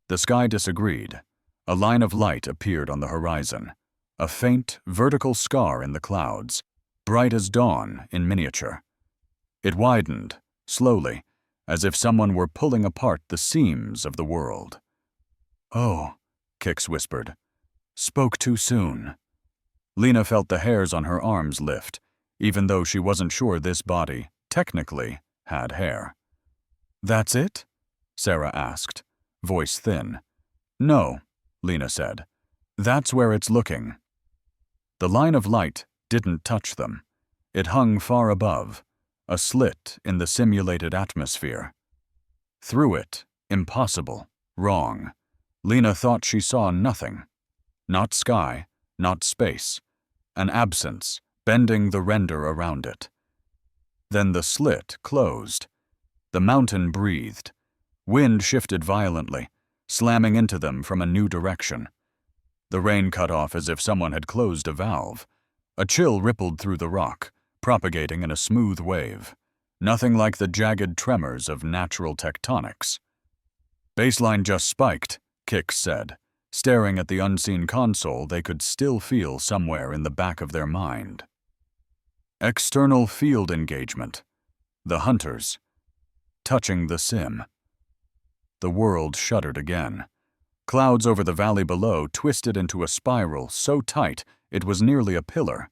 [SPEAKER 1] The sky disagreed. A line of light appeared on the horizon. A faint, vertical scar in the clouds, bright as dawn in miniature. It widened, slowly, as if someone were pulling apart the seams of the world. Oh, Kix whispered. Spoke too soon. Lena felt the hairs on her arms lift, even though she wasn't sure this body, technically, had hair. That's it? Sarah asked, voice thin. No, Lena said. That's where it's looking. The line of light didn't touch them. It hung far above, a slit in the simulated atmosphere. Through it, impossible, wrong. Lena thought she saw nothing. Not sky, not space. An absence, bending the render around it. Then the slit closed. The mountain breathed. Wind shifted violently, slamming into them from a new direction. The rain cut off as if someone had closed a valve. A chill rippled through the rock, propagating in a smooth wave. Nothing like the jagged tremors of natural tectonics. "Baseline just spiked," Kix said, staring at the unseen console they could still feel somewhere in the back of their mind. External field engagement. The hunters. Touching the sim. The world shuddered again. Clouds over the valley below twisted into a spiral so tight it was nearly a pillar.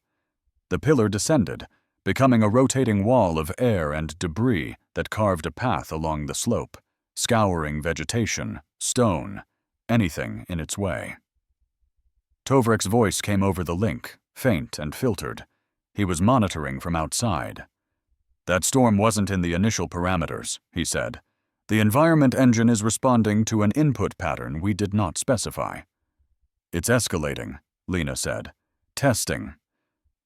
[SPEAKER 1] The pillar descended, becoming a rotating wall of air and debris that carved a path along the slope, scouring vegetation, stone, anything in its way. Tovrek's voice came over the link, faint and filtered. He was monitoring from outside. "That storm wasn't in the initial parameters," he said. "The environment engine is responding to an input pattern we did not specify." "It's escalating," Lena said. "Testing."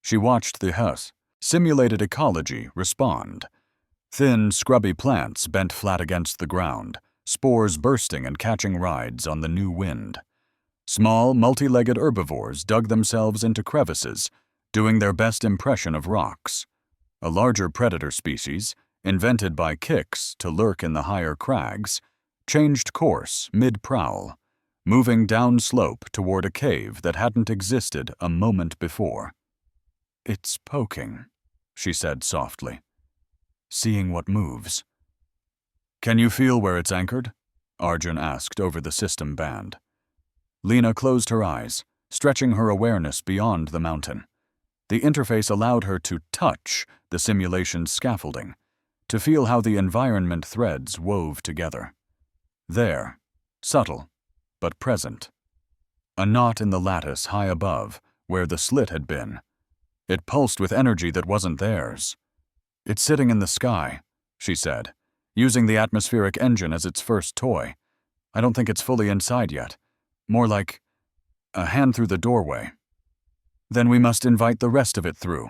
[SPEAKER 1] She watched the simulated ecology respond. Thin, scrubby plants bent flat against the ground, spores bursting and catching rides on the new wind. Small, multi-legged herbivores dug themselves into crevices, doing their best impression of rocks. A larger predator species, invented by Kix to lurk in the higher crags, changed course mid-prowl, moving downslope toward a cave that hadn't existed a moment before. "It's poking," she said softly. "Seeing what moves." "Can you feel where it's anchored?" Arjun asked over the system band. Lena closed her eyes, stretching her awareness beyond the mountain. The interface allowed her to touch the simulation's scaffolding, to feel how the environment threads wove together. There, subtle, but present. A knot in the lattice high above, where the slit had been. It pulsed with energy that wasn't theirs. "It's sitting in the sky," she said, using the atmospheric engine as its first toy. "I don't think it's fully inside yet. More like a hand through the doorway." "Then we must invite the rest of it through,"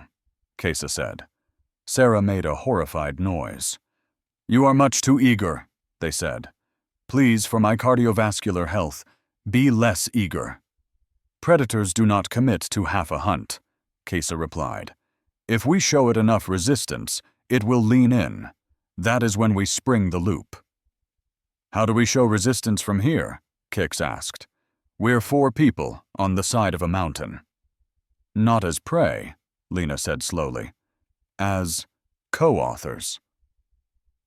[SPEAKER 1] Kesa said. Sarah made a horrified noise. "You are much too eager," they said. "Please, for my cardiovascular health, be less eager." "Predators do not commit to half a hunt," Kesa replied. "If we show it enough resistance, it will lean in. That is when we spring the loop." "How do we show resistance from here?" Kix asked. "We're 4 people on the side of a mountain." "Not as prey," Lena said slowly. "As co-authors."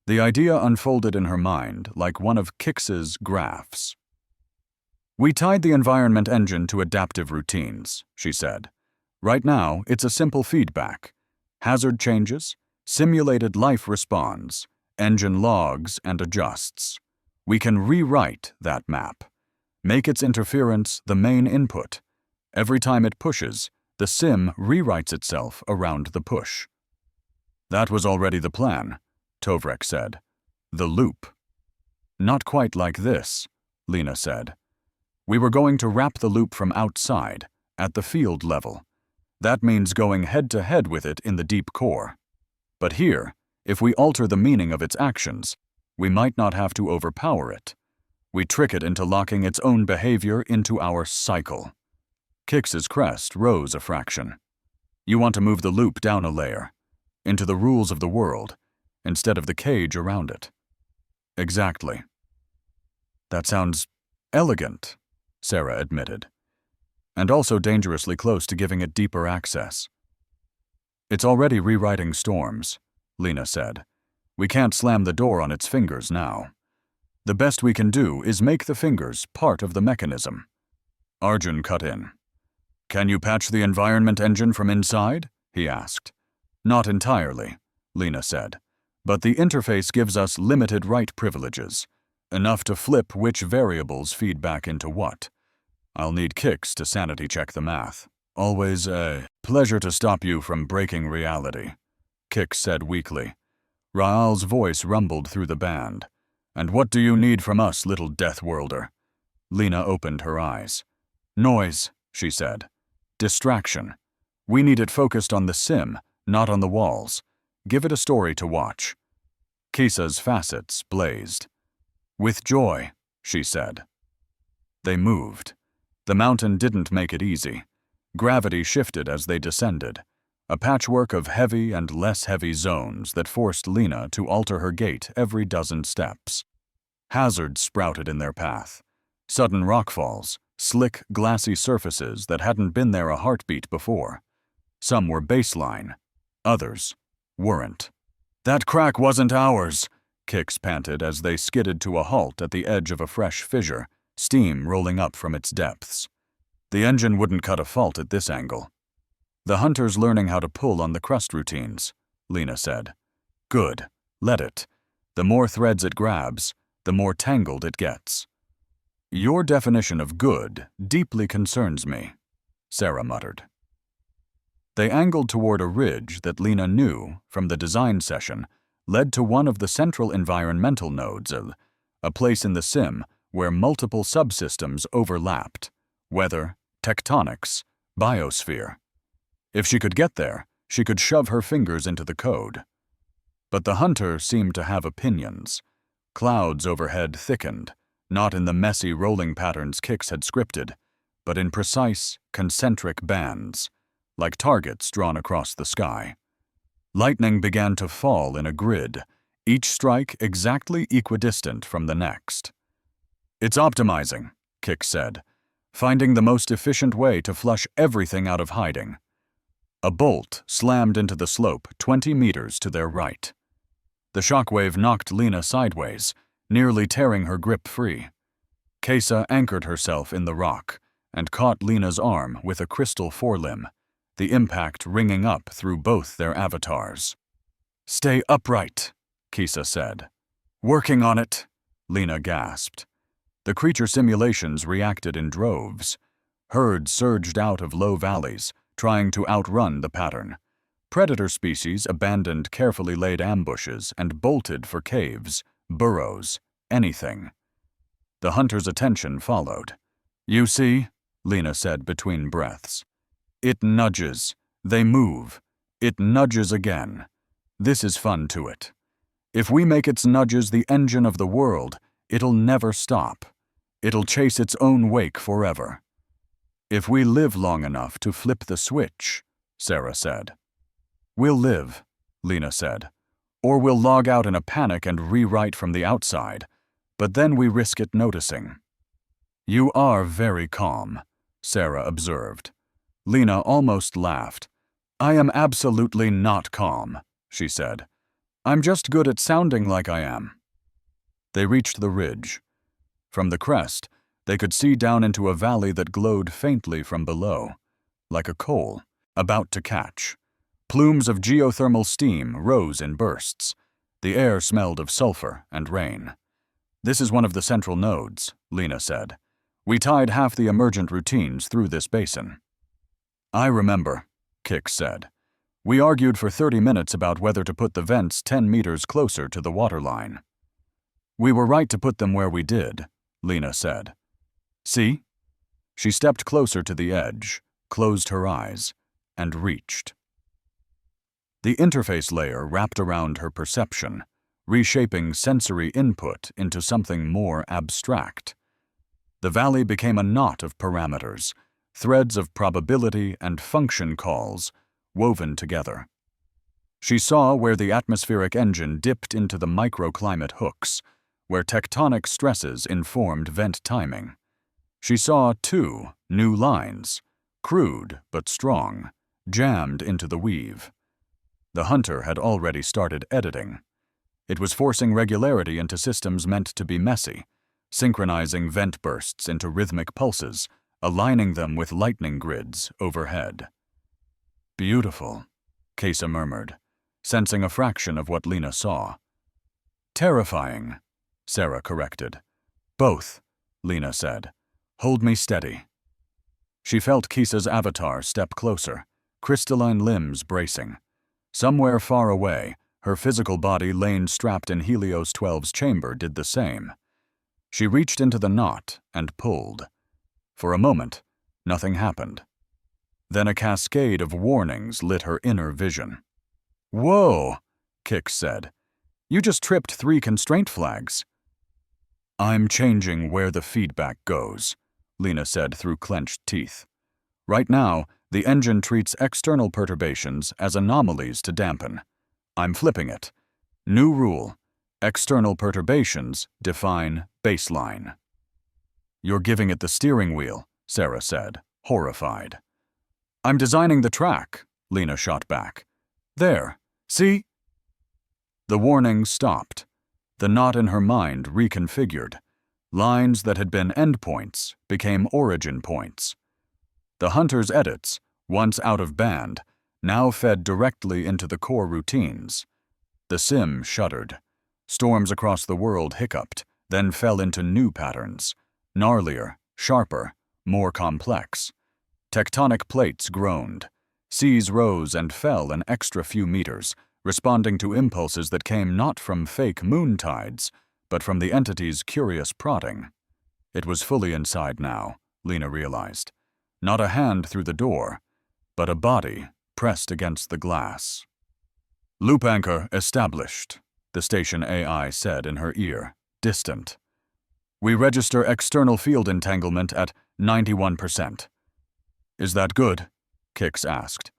[SPEAKER 1] The idea unfolded in her mind like one of Kix's graphs. "We tied the environment engine to adaptive routines," she said. "Right now, it's a simple feedback. Hazard changes, simulated life responds, engine logs and adjusts. We can rewrite that map. Make its interference the main input. Every time it pushes, the sim rewrites itself around the push." "That was already the plan," Tovrek said. "The loop." "Not quite like this," Lena said. "We were going to wrap the loop from outside, at the field level. That means going head-to-head with it in the deep core. But here, if we alter the meaning of its actions, we might not have to overpower it. We trick it into locking its own behavior into our cycle." Kix's crest rose a fraction. "You want to move the loop down a layer, into the rules of the world, instead of the cage around it." "Exactly." "That sounds elegant," Sarah admitted. "And also dangerously close to giving it deeper access." "It's already rewriting storms," Lena said. "We can't slam the door on its fingers now. The best we can do is make the fingers part of the mechanism." Arjun cut in. "Can you patch the environment engine from inside?" he asked. "Not entirely," Lena said. "But the interface gives us limited write privileges, enough to flip which variables feed back into what. I'll need Kix to sanity check the math." "Always a pleasure to stop you from breaking reality," Kix said weakly. Raal's voice rumbled through the band. "And what do you need from us, little Deathworlder?" Lena opened her eyes. "Noise," she said. "Distraction. We need it focused on the sim, not on the walls. Give it a story to watch." Kisa's facets blazed. "With joy," she said. They moved. The mountain didn't make it easy. Gravity shifted as they descended, a patchwork of heavy and less heavy zones that forced Lena to alter her gait every dozen steps. Hazards sprouted in their path. Sudden rockfalls, slick, glassy surfaces that hadn't been there a heartbeat before. Some were baseline, others weren't. "That crack wasn't ours," Kix panted as they skidded to a halt at the edge of a fresh fissure, steam rolling up from its depths. The engine wouldn't cut a fault at this angle. "The hunter's learning how to pull on the crust routines," Lena said. "Good. Let it. The more threads it grabs, the more tangled it gets." "Your definition of good deeply concerns me," Sarah muttered. They angled toward a ridge that Lena knew, from the design session, led to one of the central environmental nodes, a place in the sim where multiple subsystems overlapped: weather, tectonics, biosphere. If she could get there, she could shove her fingers into the code. But the hunter seemed to have opinions. Clouds overhead thickened, not in the messy rolling patterns Kix had scripted, but in precise, concentric bands, like targets drawn across the sky. Lightning began to fall in a grid, each strike exactly equidistant from the next. "It's optimizing," Kix said, "finding the most efficient way to flush everything out of hiding." A bolt slammed into the slope 20 meters to their right. The shockwave knocked Lena sideways, nearly tearing her grip free. Kesa anchored herself in the rock and caught Lena's arm with a crystal forelimb, the impact ringing up through both their avatars. "Stay upright," Kisa said. "Working on it," Lena gasped. The creature simulations reacted in droves. Herds surged out of low valleys, trying to outrun the pattern. Predator species abandoned carefully laid ambushes and bolted for caves, burrows, anything. The hunter's attention followed. "You see," Lena said between breaths. "It nudges. They move. It nudges again. This is fun to it. If we make its nudges the engine of the world, it'll never stop. It'll chase its own wake forever. If we live long enough to flip the switch," Sarah said. "We'll live," Lena said. "Or we'll log out in a panic and rewrite from the outside, but then we risk it noticing." "You are very calm," Sarah observed. Lena almost laughed. "I am absolutely not calm," she said. "I'm just good at sounding like I am." They reached the ridge. From the crest, they could see down into a valley that glowed faintly from below, like a coal, about to catch. Plumes of geothermal steam rose in bursts. The air smelled of sulfur and rain. "This is one of the central nodes," Lena said. "We tied half the emergent routines through this basin." "I remember," Kix said. "We argued for 30 minutes about whether to put the vents 10 meters closer to the waterline." "We were right to put them where we did," Lena said. "See?" She stepped closer to the edge, closed her eyes, and reached. The interface layer wrapped around her perception, reshaping sensory input into something more abstract. The valley became a knot of parameters, threads of probability and function calls, woven together. She saw where the atmospheric engine dipped into the microclimate hooks, where tectonic stresses informed vent timing. She saw, too, new lines, crude but strong, jammed into the weave. The hunter had already started editing. It was forcing regularity into systems meant to be messy, synchronizing vent bursts into rhythmic pulses, aligning them with lightning grids overhead. "Beautiful," Kesa murmured, sensing a fraction of what Lena saw. "Terrifying," Sarah corrected. "Both," Lena said. "Hold me steady." She felt Kisa's avatar step closer, crystalline limbs bracing. Somewhere far away, her physical body Lane strapped in Helios 12's chamber did the same. She reached into the knot and pulled. For a moment, nothing happened. Then a cascade of warnings lit her inner vision. "Whoa," Kix said. "You just tripped 3 constraint flags." "I'm changing where the feedback goes," Lena said through clenched teeth. "Right now, the engine treats external perturbations as anomalies to dampen. I'm flipping it. New rule. External perturbations define baseline." "You're giving it the steering wheel," Sarah said, horrified. "I'm designing the track," Lena shot back. "There. See?" The warning stopped. The knot in her mind reconfigured. Lines that had been endpoints became origin points. The hunter's edits, once out of band, now fed directly into the core routines. The sim shuddered. Storms across the world hiccuped, then fell into new patterns. Gnarlier, sharper, more complex. Tectonic plates groaned. Seas rose and fell an extra few meters, responding to impulses that came not from fake moon tides, but from the entity's curious prodding. It was fully inside now, Lena realized. Not a hand through the door, but a body pressed against the glass. "Loop anchor established," the station AI said in her ear, distant. "We register external field entanglement at 91%. "Is that good?" Kix asked.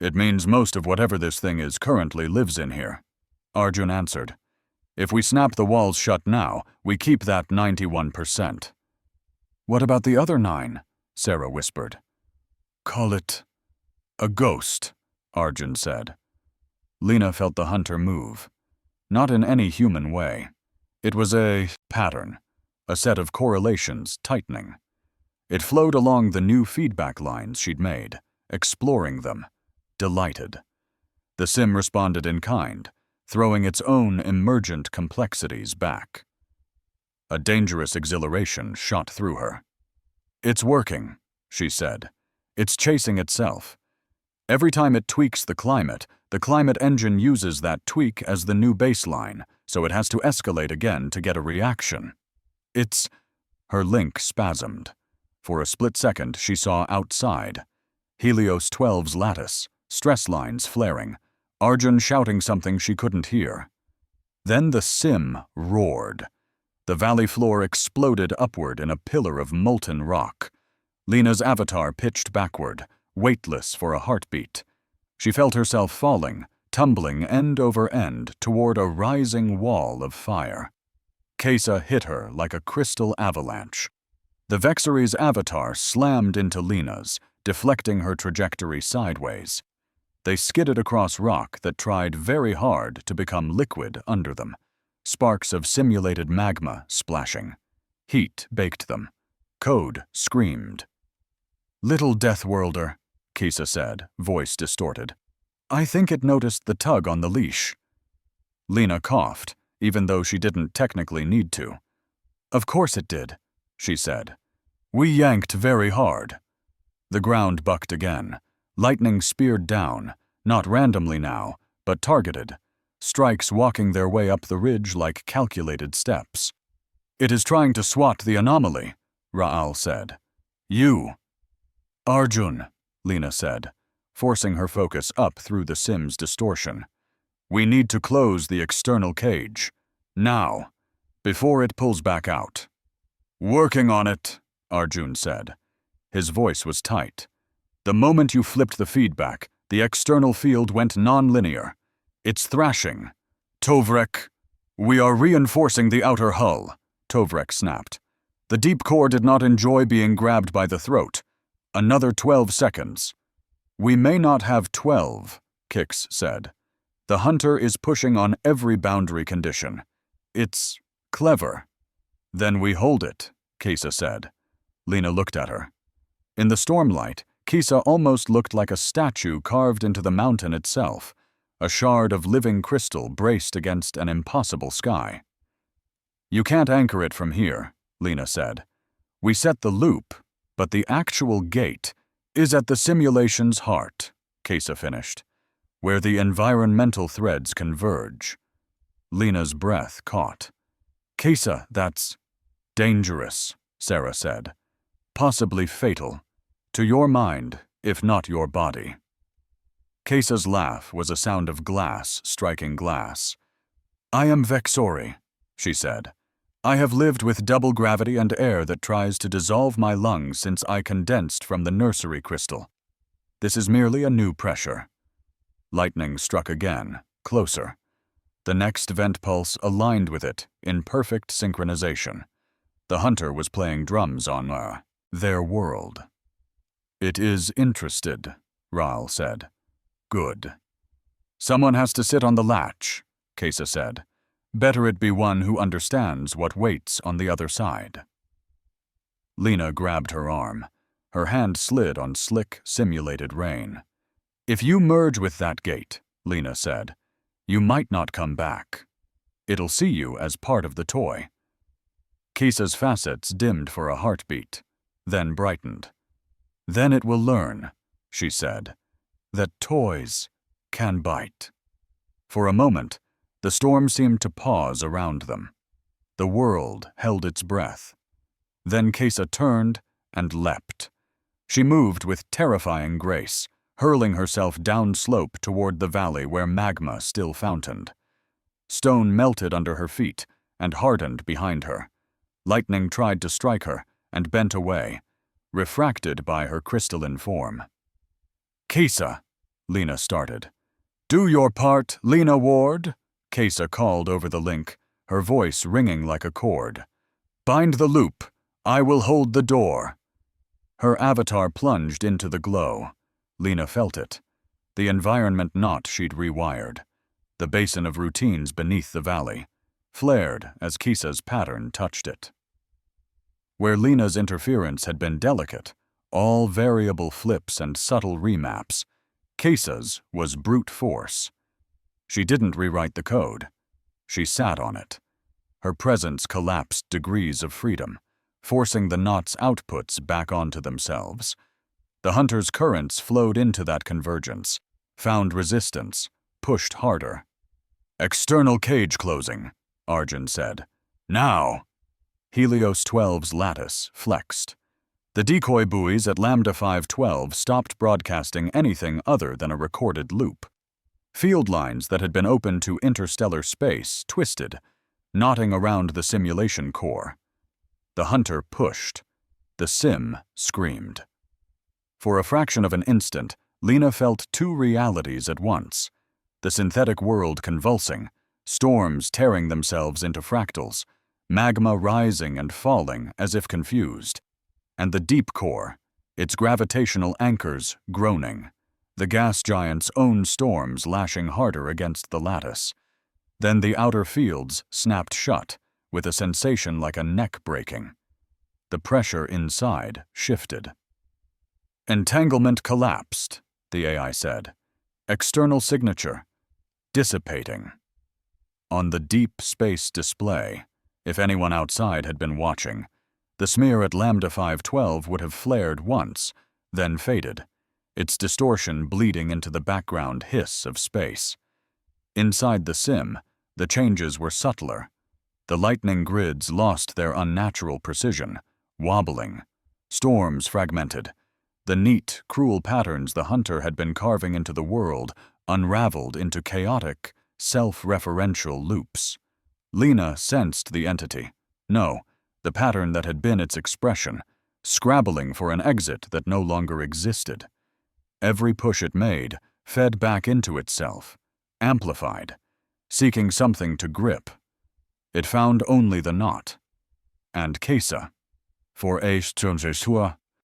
[SPEAKER 1] "It means most of whatever this thing is currently lives in here," Arjun answered. "If we snap the walls shut now, we keep that 91%. "What about the other 9? Sarah whispered. "Call it a ghost," Arjun said. Lena felt the hunter move. Not in any human way. It was a pattern, a set of correlations tightening. It flowed along the new feedback lines she'd made, exploring them, delighted. The sim responded in kind, throwing its own emergent complexities back. A dangerous exhilaration shot through her. "It's working," she said. "It's chasing itself. Every time it tweaks the climate engine uses that tweak as the new baseline, so it has to escalate again to get a reaction. It's—" Her link spasmed. For a split second, she saw outside. Helios 12's lattice, stress lines flaring, Arjun shouting something she couldn't hear. Then the sim roared. The valley floor exploded upward in a pillar of molten rock. Lena's avatar pitched backward, weightless for a heartbeat. She felt herself falling, tumbling end over end toward a rising wall of fire. Kesa hit her like a crystal avalanche. The Vexary's avatar slammed into Lena's, deflecting her trajectory sideways. They skidded across rock that tried very hard to become liquid under them, sparks of simulated magma splashing. Heat baked them. Code screamed. "Little Deathworlder," Kesa said, voice distorted. "I think it noticed the tug on the leash." Lena coughed, even though she didn't technically need to. "Of course it did," she said. "We yanked very hard." The ground bucked again. Lightning speared down, not randomly now, but targeted. Strikes walking their way up the ridge like calculated steps. "It is trying to swat the anomaly," Ra'al said. "You." "Arjun," Lena said, forcing her focus up through the sim's distortion. "We need to close the external cage. Now, before it pulls back out." "Working on it," Arjun said. His voice was tight. "The moment you flipped the feedback, the external field went non-linear. It's thrashing. Tovrek." "We are reinforcing the outer hull," Tovrek snapped. "The deep core did not enjoy being grabbed by the throat. Another 12 seconds. "We may not have 12, Kix said. "The hunter is pushing on every boundary condition. It's clever." "Then we hold it," Kesa said. Lena looked at her. In the stormlight, Kesa almost looked like a statue carved into the mountain itself, a shard of living crystal braced against an impossible sky. "You can't anchor it from here," Lena said. "We set the loop, but the actual gate is at the simulation's heart," Kesa finished, "where the environmental threads converge." Lena's breath caught. "Kesa, that's dangerous," Sarah said. "Possibly fatal. To your mind, if not your body. Kesa's laugh was a sound of glass striking glass. I am Vexori, she said. I have lived with double gravity and air that tries to dissolve my lungs since I condensed from the nursery crystal. This is merely a new pressure. Lightning struck again, closer. The next vent pulse aligned with it in perfect synchronization. The hunter was playing drums on their world. It is interested, Raal said. Good. Someone has to sit on the latch, Kesa said. Better it be one who understands what waits on the other side. Lena grabbed her arm. Her hand slid on slick, simulated rain. If you merge with that gate, Lena said, you might not come back. It'll see you as part of the toy. Kesa's facets dimmed for a heartbeat, then brightened. Then it will learn, she said, that toys can bite. For a moment, the storm seemed to pause around them. The world held its breath. Then Kesa turned and leapt. She moved with terrifying grace, hurling herself downslope toward the valley where magma still fountained. Stone melted under her feet and hardened behind her. Lightning tried to strike her and bent away, refracted by her crystalline form. Kesa, Lena started. Do your part, Lena Ward, Kesa called over the link, her voice ringing like a chord. Bind the loop. I will hold the door. Her avatar plunged into the glow. Lena felt it. The environment knot she'd rewired. The basin of routines beneath the valley, flared as Kesa's pattern touched it. Where Lena's interference had been delicate, all variable flips and subtle remaps, Kesa's was brute force. She didn't rewrite the code. She sat on it. Her presence collapsed degrees of freedom, forcing the knot's outputs back onto themselves. The hunter's currents flowed into that convergence, found resistance, pushed harder. External cage closing, Arjun said. Now! Helios 12's lattice flexed. The decoy buoys at Lambda 512 stopped broadcasting anything other than a recorded loop. Field lines that had been open to interstellar space twisted, knotting around the simulation core. The hunter pushed. The sim screamed. For a fraction of an instant, Lena felt two realities at once. The synthetic world convulsing, storms tearing themselves into fractals, magma rising and falling as if confused, and the deep core, its gravitational anchors groaning, the gas giant's own storms lashing harder against the lattice. Then the outer fields snapped shut, with a sensation like a neck breaking. The pressure inside shifted. Entanglement collapsed, the AI said. External signature, dissipating. On the deep space display, if anyone outside had been watching, the smear at Lambda 512 would have flared once, then faded, its distortion bleeding into the background hiss of space. Inside the sim, the changes were subtler. The lightning grids lost their unnatural precision, wobbling. Storms fragmented. The neat, cruel patterns the hunter had been carving into the world unraveled into chaotic, self-referential loops. Lena sensed the entity. No, the pattern that had been its expression, scrabbling for an exit that no longer existed. Every push it made fed back into itself, amplified, seeking something to grip. It found only the knot. And Kesa. For a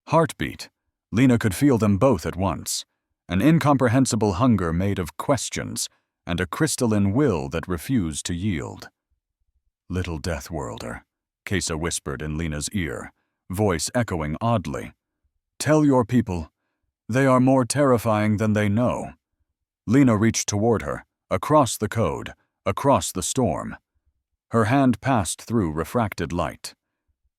[SPEAKER 1] heartbeat, Lena could feel them both at once, an incomprehensible hunger made of questions and a crystalline will that refused to yield. Little Deathworlder, Kesa whispered in Lena's ear, voice echoing oddly. Tell your people, they are more terrifying than they know. Lena reached toward her, across the code, across the storm. Her hand passed through refracted light.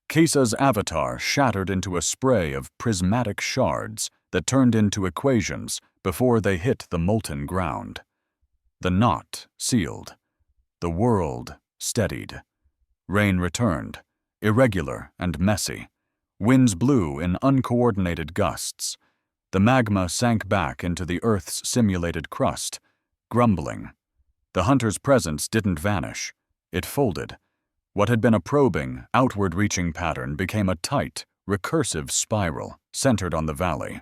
[SPEAKER 1] Kesa's avatar shattered into a spray of prismatic shards that turned into equations before they hit the molten ground. The knot sealed. The world steadied. Rain returned, irregular and messy. Winds blew in uncoordinated gusts. The magma sank back into the Earth's simulated crust, grumbling. The hunter's presence didn't vanish. It folded. What had been a probing, outward-reaching pattern became a tight, recursive spiral centered on the valley.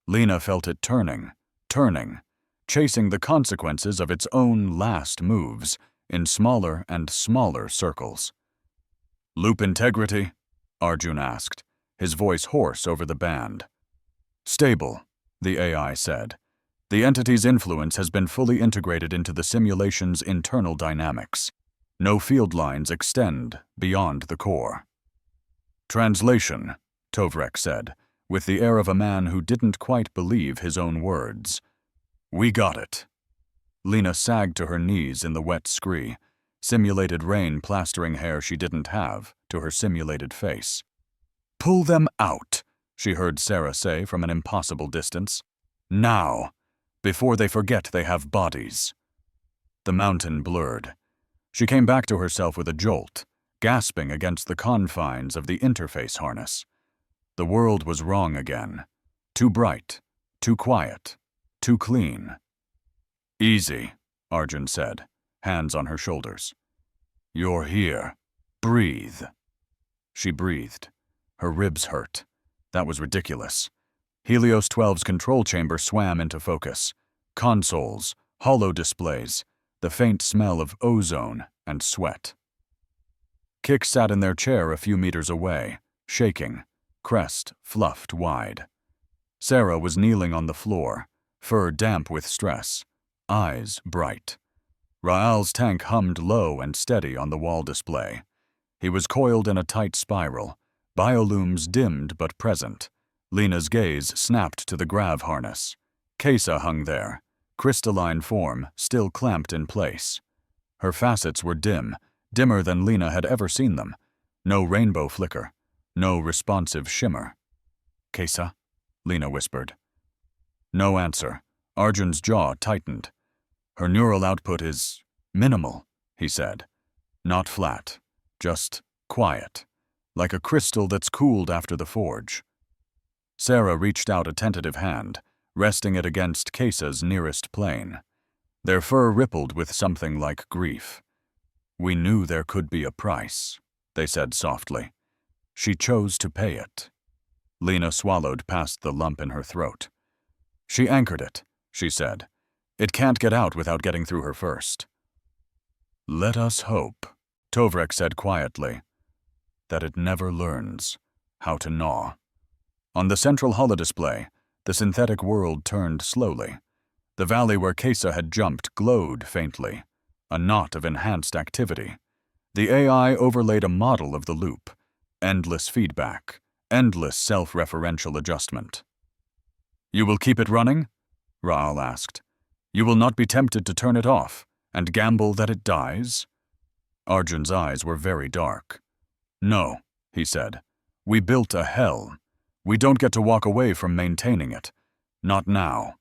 [SPEAKER 1] Lena felt it turning, chasing the consequences of its own last moves in smaller and smaller circles. "Loop integrity?" Arjun asked, his voice hoarse over the band. "Stable," the AI said. "The entity's influence has been fully integrated into the simulation's internal dynamics. No field lines extend beyond the core." "Translation," Tovrek said, with the air of a man who didn't quite believe his own words. "We got it." Lena sagged to her knees in the wet scree, simulated rain plastering hair she didn't have to her simulated face. "Pull them out," she heard Sarah say from an impossible distance. "Now, before they forget they have bodies." The mountain blurred. She came back to herself with a jolt, gasping against the confines of the interface harness. The world was wrong again. Too bright, too quiet, too clean. "Easy," Arjun said, hands on her shoulders. "You're here. Breathe." She breathed. Her ribs hurt. That was ridiculous. Helios 12's control chamber swam into focus. Consoles, hollow displays, the faint smell of ozone and sweat. Kik sat in their chair a few meters away, shaking, crest fluffed wide. Sarah was kneeling on the floor, fur damp with stress, eyes bright. Ra'al's tank hummed low and steady on the wall display. He was coiled in a tight spiral, biolooms dimmed but present. Lena's gaze snapped to the grav harness. Kesa hung there, crystalline form still clamped in place. Her facets were dim, dimmer than Lena had ever seen them. No rainbow flicker, no responsive shimmer. "Kesa?" Lena whispered. No answer. Arjun's jaw tightened. "Her neural output is minimal," he said. "Not flat, just quiet, like a crystal that's cooled after the forge." Sarah reached out a tentative hand, resting it against Kesa's nearest plane. Their fur rippled with something like grief. "We knew there could be a price," they said softly. "She chose to pay it." Lena swallowed past the lump in her throat. "She anchored it," she said. "It can't get out without getting through her first." "Let us hope," Tovrek said quietly, "that it never learns how to gnaw." On the central holodisplay, the synthetic world turned slowly. The valley where Kesa had jumped glowed faintly, a knot of enhanced activity. The AI overlaid a model of the loop, endless feedback, endless self-referential adjustment. "You will keep it running?" Ra'al asked. "You will not be tempted to turn it off and gamble that it dies?" Arjun's eyes were very dark. "No," he said. "We built a hell. We don't get to walk away from maintaining it. Not now."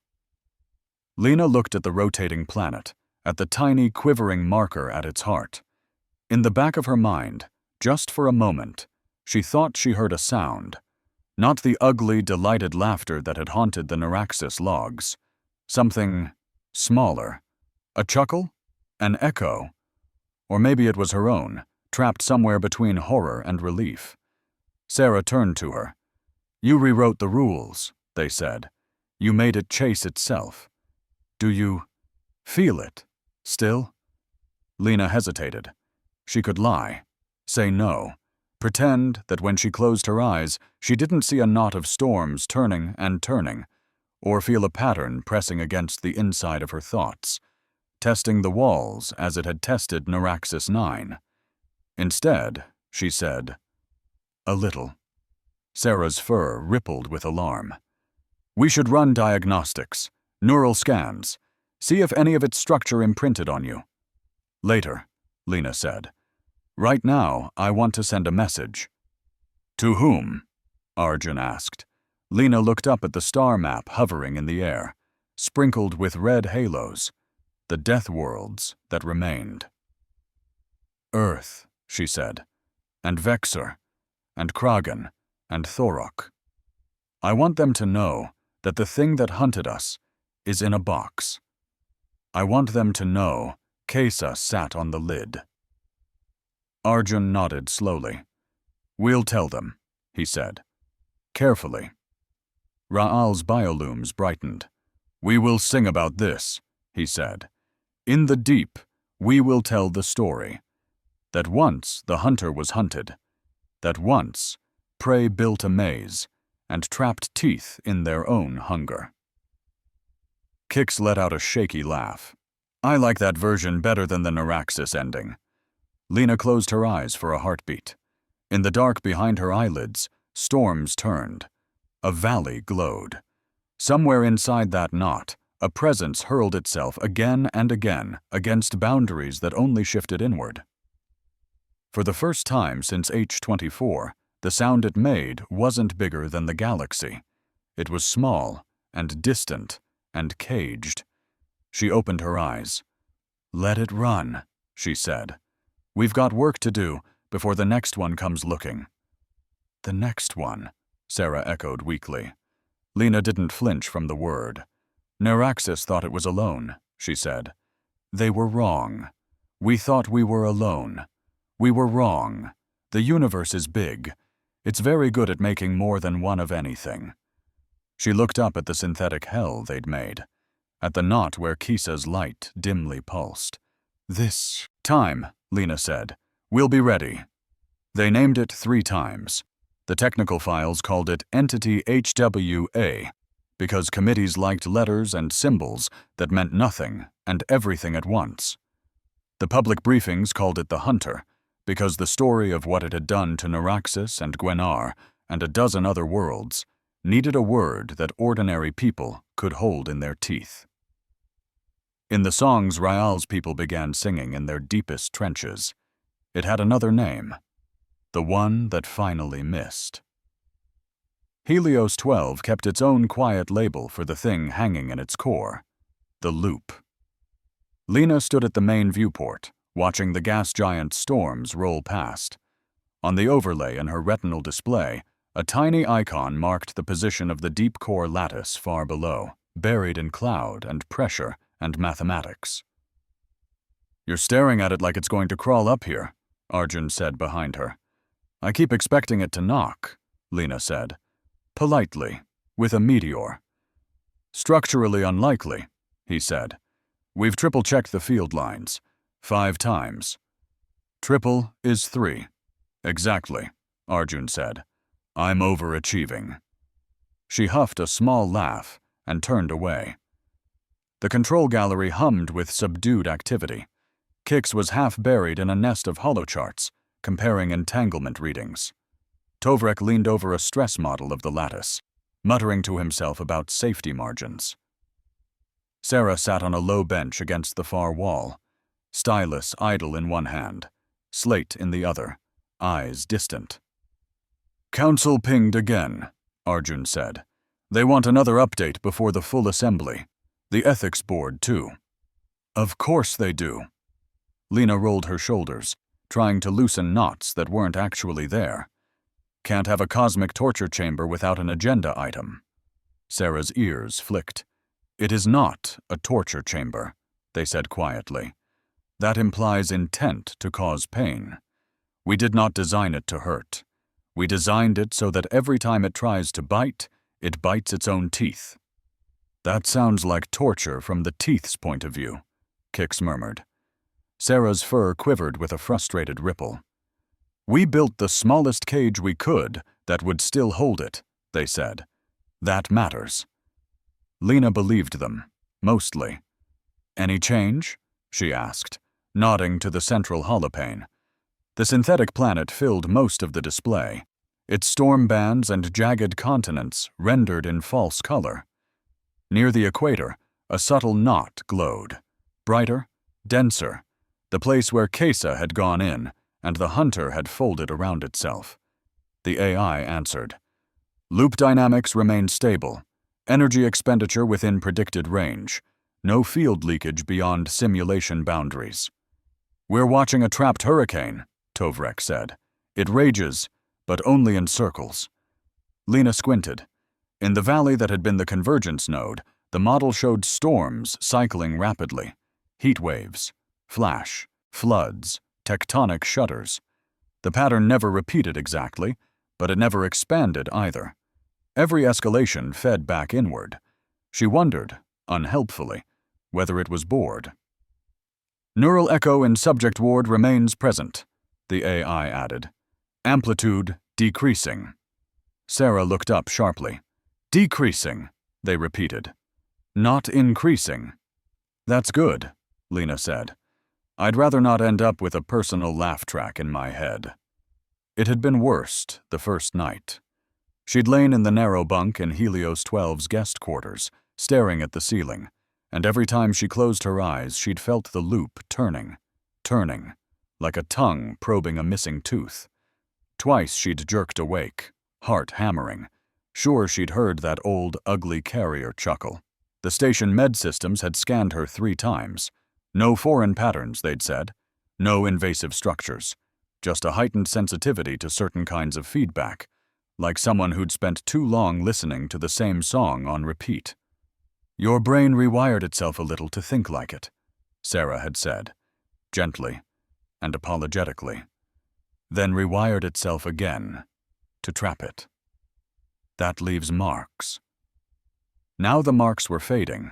[SPEAKER 1] Lena looked at the rotating planet, at the tiny quivering marker at its heart. In the back of her mind, just for a moment, she thought she heard a sound. Not the ugly, delighted laughter that had haunted the Neuraxis logs. Something smaller. A chuckle? An echo? Or maybe it was her own, trapped somewhere between horror and relief. Sarah turned to her. "You rewrote the rules," they said. "You made it chase itself. Do you feel it, still?" Lena hesitated. She could lie, say no, pretend that when she closed her eyes, she didn't see a knot of storms turning and turning, or feel a pattern pressing against the inside of her thoughts, testing the walls as it had tested Neuraxis 9. Instead, she said, "A little." Sarah's fur rippled with alarm. "We should run diagnostics, neural scans, see if any of its structure imprinted on you." "Later," Lena said. "Right now, I want to send a message." "To whom?" Arjun asked. Lena looked up at the star map hovering in the air, sprinkled with red halos, the death worlds that remained. "Earth," she said, "and Vexor, and Kragan, and Thorok. I want them to know that the thing that hunted us is in a box. I want them to know Kesa sat on the lid." Arjun nodded slowly. "We'll tell them," he said. Carefully. Ra'al's biolooms brightened. "We will sing about this," he said. "In the deep, we will tell the story. That once the hunter was hunted. That once prey built a maze and trapped teeth in their own hunger." Kix let out a shaky laugh. "I like that version better than the Neuraxis ending." Lena closed her eyes for a heartbeat. In the dark behind her eyelids, storms turned. A valley glowed. Somewhere inside that knot, a presence hurled itself again and again against boundaries that only shifted inward. For the first time since H24, the sound it made wasn't bigger than the galaxy. It was small and distant and caged. She opened her eyes. "Let it run," she said. "We've got work to do before the next one comes looking." "The next one," Sarah echoed weakly. Lena didn't flinch from the word. "Neuraxis thought it was alone," she said. "They were wrong. We thought we were alone. We were wrong. The universe is big. It's very good at making more than one of anything." She looked up at the synthetic hell they'd made, at the knot where Kisa's light dimly pulsed. "This time," Lena said. "We'll be ready." They named it 3 times. The technical files called it Entity HWA, because committees liked letters and symbols that meant nothing and everything at once. The public briefings called it the Hunter, because the story of what it had done to Neuraxis and Gwenar and a dozen other worlds needed a word that ordinary people could hold in their teeth. In the songs Ra'al's people began singing in their deepest trenches, it had another name, the one that finally missed. Helios 12 kept its own quiet label for the thing hanging in its core, the loop. Lena stood at the main viewport, watching the gas giant's storms roll past. On the overlay in her retinal display, a tiny icon marked the position of the deep core lattice far below, buried in cloud and pressure and mathematics. "You're staring at it like it's going to crawl up here," Arjun said behind her. "I keep expecting it to knock," Lena said. "Politely, with a meteor." "Structurally unlikely," he said. "We've triple-checked the field lines. 5 times. Triple is 3. Exactly," Arjun said. "I'm overachieving." She huffed a small laugh and turned away. The control gallery hummed with subdued activity. Kix was half buried in a nest of holocharts, comparing entanglement readings. Tovrek leaned over a stress model of the lattice, muttering to himself about safety margins. Sarah sat on a low bench against the far wall, stylus idle in one hand, slate in the other, eyes distant. "Council pinged again," Arjun said. "They want another update before the full assembly. The ethics board, too." "Of course they do." Lena rolled her shoulders, trying to loosen knots that weren't actually there. "Can't have a cosmic torture chamber without an agenda item." Sarah's ears flicked. "It is not a torture chamber," they said quietly. "That implies intent to cause pain. We did not design it to hurt. We designed it so that every time it tries to bite, it bites its own teeth." "That sounds like torture from the teeth's point of view," Kix murmured. Sarah's fur quivered with a frustrated ripple. "We built the smallest cage we could that would still hold it," they said. "That matters." Lena believed them, mostly. "Any change?" she asked, nodding to the central holopane. The synthetic planet filled most of the display, its storm bands and jagged continents rendered in false color. Near the equator, a subtle knot glowed, brighter, denser, the place where Kesa had gone in and the hunter had folded around itself. The AI answered. "Loop dynamics remain stable. Energy expenditure within predicted range. No field leakage beyond simulation boundaries." "We're watching a trapped hurricane," Tovrek said. "It rages, but only in circles." Lena squinted. In the valley that had been the convergence node, the model showed storms cycling rapidly, heat waves, flash, floods, tectonic shudders. The pattern never repeated exactly, but it never expanded either. Every escalation fed back inward. She wondered, unhelpfully, whether it was bored. Neural echo in subject ward remains present, the AI added. Amplitude decreasing. Sarah looked up sharply. Decreasing, they repeated. Not increasing. That's good, Lena said. I'd rather not end up with a personal laugh track in my head. It had been worst the first night. She'd lain in the narrow bunk in Helios 12's guest quarters, staring at the ceiling, and every time she closed her eyes, she'd felt the loop turning, like a tongue probing a missing tooth. Twice she'd jerked awake, heart hammering, sure she'd heard that old, ugly carrier chuckle. The station med systems had scanned her 3 times. No foreign patterns, they'd said. No invasive structures. Just a heightened sensitivity to certain kinds of feedback, like someone who'd spent too long listening to the same song on repeat. Your brain rewired itself a little to think like it, Sarah had said, gently and apologetically. Then rewired itself again, to trap it. That leaves marks. Now the marks were fading.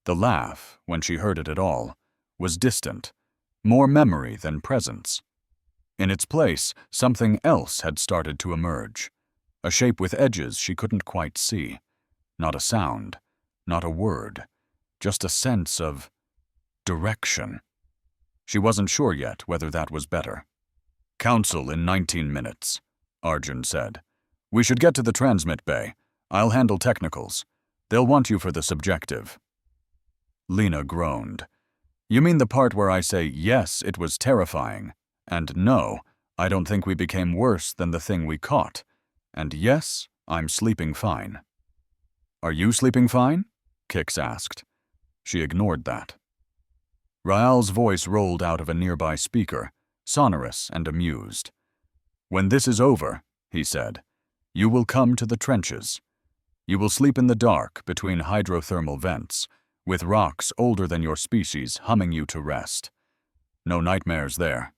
[SPEAKER 1] The laugh, when she heard it at all, was distant, more memory than presence. In its place, something else had started to emerge, a shape with edges she couldn't quite see. Not a sound, not a word, just a sense of direction. She wasn't sure yet whether that was better. Council in 19 minutes, Arjun said. We should get to the transmit bay. I'll handle technicals. They'll want you for the subjective. Lena groaned. You mean the part where I say, yes, it was terrifying, and no, I don't think we became worse than the thing we caught, and yes, I'm sleeping fine. Are you sleeping fine? Kix asked. She ignored that. Raal's voice rolled out of a nearby speaker, sonorous and amused. When this is over, he said, you will come to the trenches. You will sleep in the dark between hydrothermal vents, with rocks older than your species humming you to rest. No nightmares there.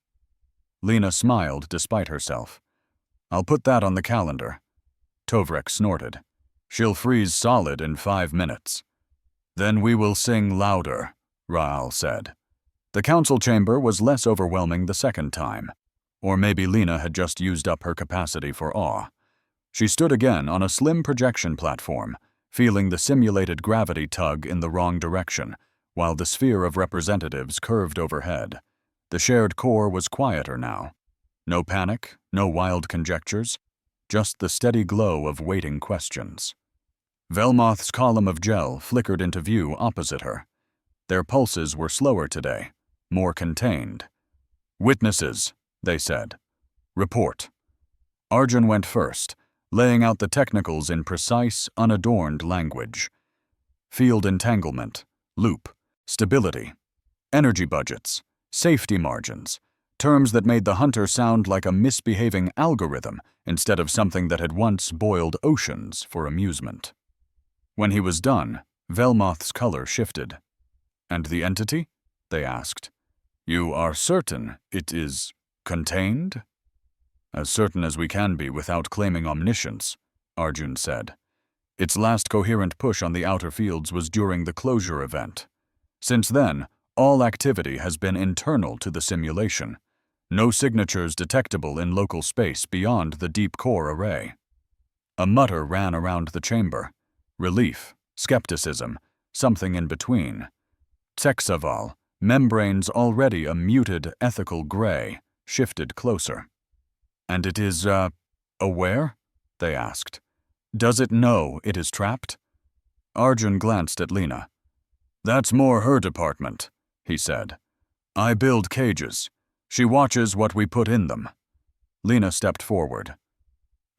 [SPEAKER 1] Lena smiled despite herself. I'll put that on the calendar. Tovrek snorted. She'll freeze solid in 5 minutes. Then we will sing louder, Raal said. The council chamber was less overwhelming the second time, or maybe Lena had just used up her capacity for awe. She stood again on a slim projection platform, feeling the simulated gravity tug in the wrong direction, while the sphere of representatives curved overhead. The shared core was quieter now. No panic, no wild conjectures, just the steady glow of waiting questions. Velmoth's column of gel flickered into view opposite her. Their pulses were slower today, more contained. Witnesses, they said. Report. Arjun went first, laying out the technicals in precise, unadorned language. Field entanglement, loop, stability, energy budgets, safety margins, terms that made the hunter sound like a misbehaving algorithm instead of something that had once boiled oceans for amusement. When he was done, Velmoth's color shifted. And the entity? They asked. You are certain it is contained? As certain as we can be without claiming omniscience, Arjun said. Its last coherent push on the outer fields was during the closure event. Since then, all activity has been internal to the simulation. No signatures detectable in local space beyond the deep core array. A mutter ran around the chamber. Relief, skepticism, something in between. Tsexaval, membranes already a muted ethical gray, shifted closer. And it is, aware? They asked. Does it know it is trapped? Arjun glanced at Lena. That's more her department, he said. I build cages. She watches what we put in them. Lena stepped forward.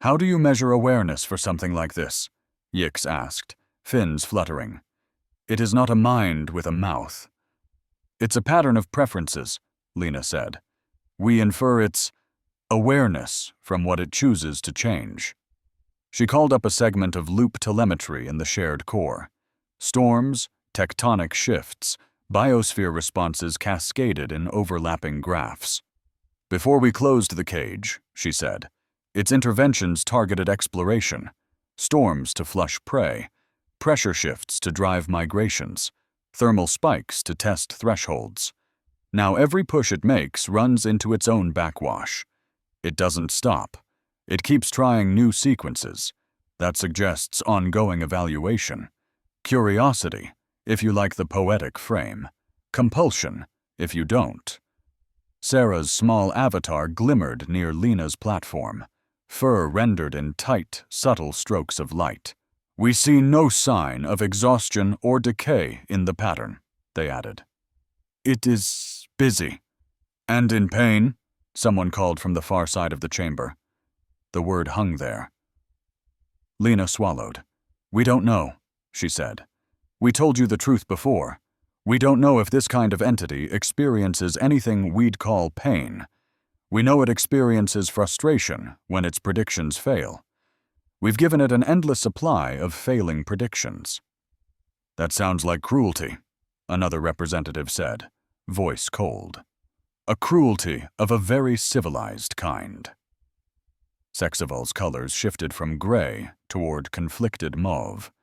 [SPEAKER 1] How do you measure awareness for something like this? Yix asked, fins fluttering. It is not a mind with a mouth. It's a pattern of preferences, Lena said. We infer its awareness from what it chooses to change. She called up a segment of loop telemetry in the shared core. Storms, tectonic shifts, biosphere responses cascaded in overlapping graphs. Before we closed the cage, she said, its interventions targeted exploration, storms to flush prey, pressure shifts to drive migrations, thermal spikes to test thresholds. Now every push it makes runs into its own backwash. It doesn't stop. It keeps trying new sequences. That suggests ongoing evaluation. Curiosity, if you like the poetic frame. Compulsion, if you don't. Sarah's small avatar glimmered near Lena's platform, fur rendered in tight, subtle strokes of light. We see no sign of exhaustion or decay in the pattern, they added. It is busy. And in pain, someone called from the far side of the chamber. The word hung there. Lena swallowed. We don't know, she said. We told you the truth before. We don't know if this kind of entity experiences anything we'd call pain. We know it experiences frustration when its predictions fail. We've given it an endless supply of failing predictions. That sounds like cruelty, another representative said, voice cold. A cruelty of a very civilized kind. Sexavol's colors shifted from gray toward conflicted mauve.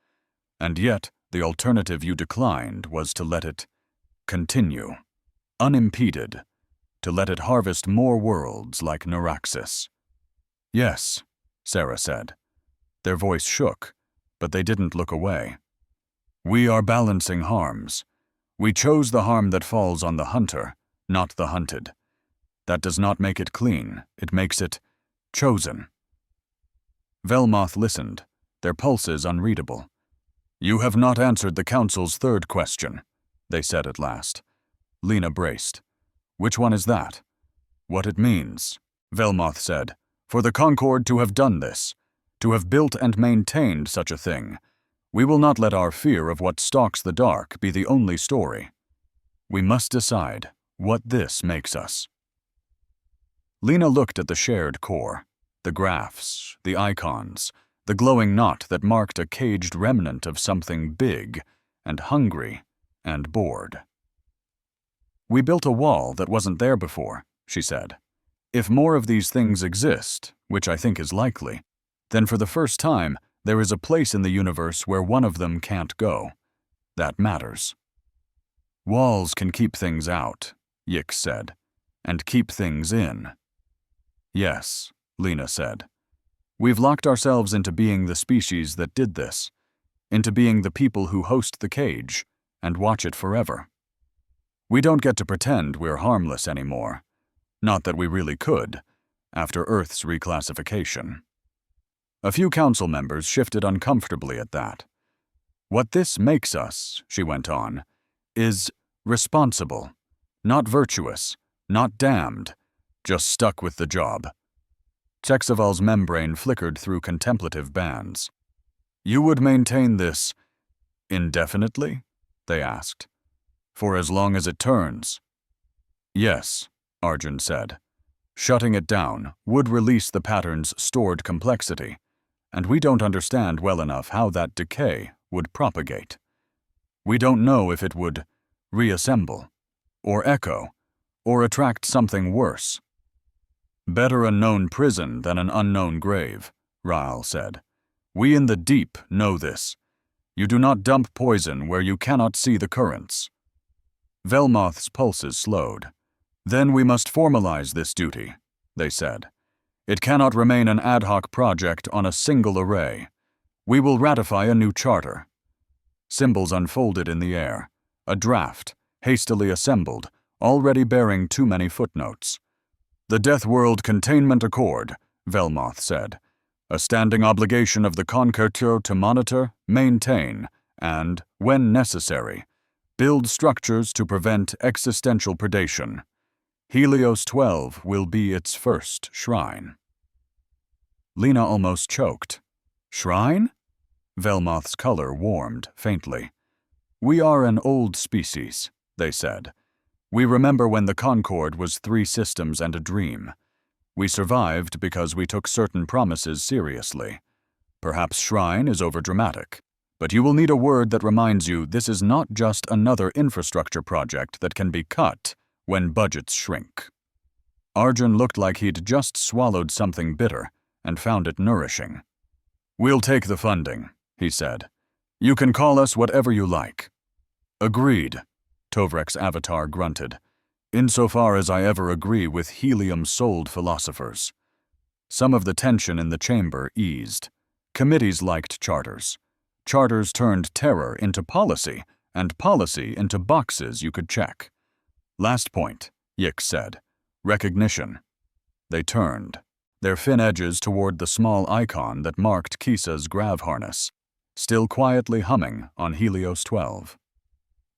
[SPEAKER 1] And yet, the alternative you declined was to let it continue, unimpeded, to let it harvest more worlds like Neuraxis. Yes, Sarah said. Their voice shook, but they didn't look away. We are balancing harms. We chose the harm that falls on the hunter, not the hunted. That does not make it clean, it makes it chosen. Velmoth listened, their pulses unreadable. You have not answered the Council's third question, they said at last. Lena braced. Which one is that? What it means, Velmoth said, for the Concord to have done this, to have built and maintained such a thing. We will not let our fear of what stalks the dark be the only story. We must decide what this makes us. Lena looked at the shared core, the graphs, the icons, the glowing knot that marked a caged remnant of something big and hungry and bored. We built a wall that wasn't there before, she said. If more of these things exist, which I think is likely, then for the first time there is a place in the universe where one of them can't go. That matters. Walls can keep things out, Yix said, and keep things in. Yes, Lena said. We've locked ourselves into being the species that did this, into being the people who host the cage and watch it forever. We don't get to pretend we're harmless anymore. Not that we really could, after Earth's reclassification. A few council members shifted uncomfortably at that. What this makes us, she went on, is responsible, not virtuous, not damned, just stuck with the job. Sexavol's membrane flickered through contemplative bands. You would maintain this indefinitely? They asked. For as long as it turns. Yes, Arjun said. Shutting it down would release the pattern's stored complexity, and we don't understand well enough how that decay would propagate. We don't know if it would reassemble, or echo, or attract something worse. Better a known prison than an unknown grave, Raal said. We in the deep know this. You do not dump poison where you cannot see the currents. Velmoth's pulses slowed. Then we must formalize this duty, they said. It cannot remain an ad hoc project on a single array. We will ratify a new charter. Symbols unfolded in the air, a draft, hastily assembled, already bearing too many footnotes. The Deathworld Containment Accord, Velmoth said. A standing obligation of the Concerto to monitor, maintain, and, when necessary, build structures to prevent existential predation. Helios 12 will be its first shrine. Lena almost choked. Shrine? Velmoth's color warmed faintly. We are an old species, they said. We remember when the Concord was 3 systems and a dream. We survived because we took certain promises seriously. Perhaps shrine is overdramatic, but you will need a word that reminds you this is not just another infrastructure project that can be cut when budgets shrink. Arjun looked like he'd just swallowed something bitter and found it nourishing. "We'll take the funding," he said. "You can call us whatever you like." "Agreed," Tovrek's avatar grunted, "insofar as I ever agree with helium-souled philosophers." Some of the tension in the chamber eased. Committees liked charters. Charters turned terror into policy, and policy into boxes you could check. "Last point," Yick said. "Recognition." They turned, their fin edges toward the small icon that marked Kisa's grav harness, still quietly humming on Helios 12.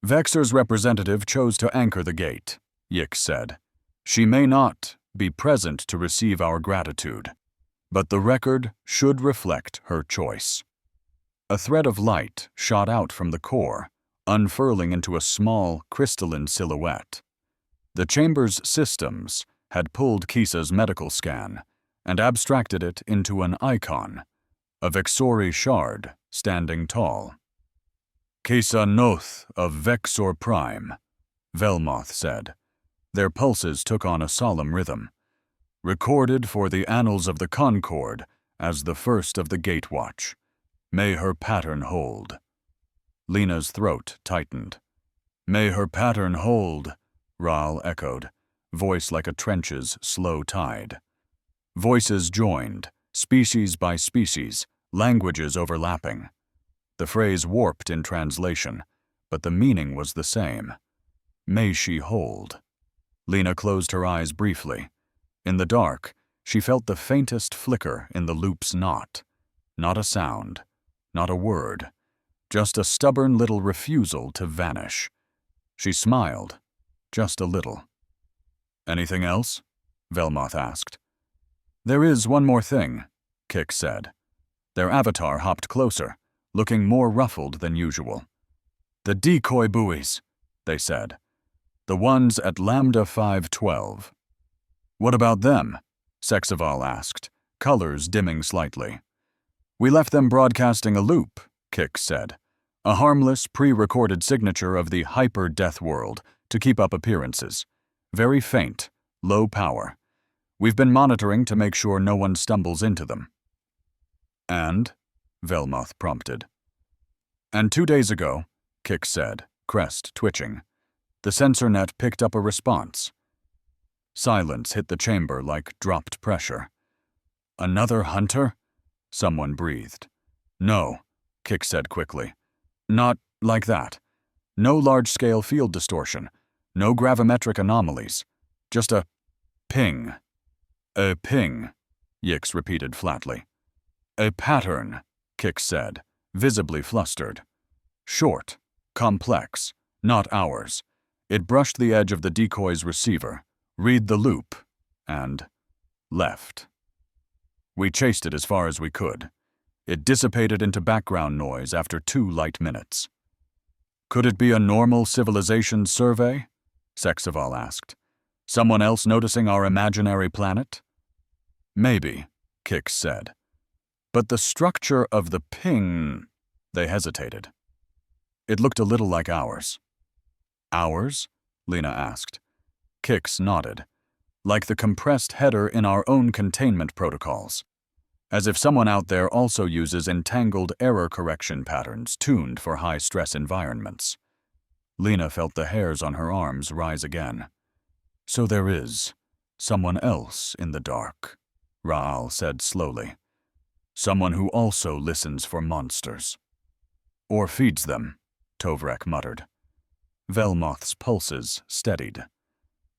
[SPEAKER 1] "Vexor's representative chose to anchor the gate," Yick said. "She may not be present to receive our gratitude, but the record should reflect her choice." A thread of light shot out from the core, unfurling into a small, crystalline silhouette. The chamber's systems had pulled Kisa's medical scan and abstracted it into an icon, a Vexori shard standing tall. "Kisa Noth of Vexor Prime," Velmoth said. Their pulses took on a solemn rhythm. "Recorded for the annals of the Concord as the first of the Gatewatch. May her pattern hold." Lena's throat tightened. "May her pattern hold," Raal echoed, voice like a trench's slow tide. Voices joined, species by species, languages overlapping. The phrase warped in translation, but the meaning was the same. May she hold. Lena closed her eyes briefly. In the dark, she felt the faintest flicker in the loop's knot. Not a sound, not a word, just a stubborn little refusal to vanish. She smiled, just a little. "Anything else?" Velmoth asked. "There is one more thing," Kik said. Their avatar hopped closer, looking more ruffled than usual. "The decoy buoys," they said. "The ones at Lambda 512. "What about them?" Sexaval asked, colors dimming slightly. "We left them broadcasting a loop," Kik said. "A harmless, pre-recorded signature of the hyper-Deathworld to keep up appearances. Very faint, low power. We've been monitoring to make sure no one stumbles into them." "And?" Velmoth prompted. "And 2 days ago," Kik said, crest twitching, "the sensor net picked up a response." Silence hit the chamber like dropped pressure. "Another hunter?" Someone breathed. "No," Kik said quickly. "Not like that. No large-scale field distortion. No gravimetric anomalies. Just a ping." "A ping," Yix repeated flatly. "A pattern," Kik said, visibly flustered. "Short, complex, not ours. It brushed the edge of the decoy's receiver, read the loop, and left. We chased it as far as we could. It dissipated into background noise after 2 light minutes." "Could it be a normal civilization survey?" Sexaval asked. "Someone else noticing our imaginary planet?" "Maybe," Kik said. "But the structure of the ping—" They hesitated. "It looked a little like ours." "Ours?" Lena asked. Kix nodded. "Like the compressed header in our own containment protocols. As if someone out there also uses entangled error correction patterns tuned for high-stress environments." Lena felt the hairs on her arms rise again. "So there is someone else in the dark," Raal said slowly. "Someone who also listens for monsters." "Or feeds them," Tovrek muttered. Velmoth's pulses steadied.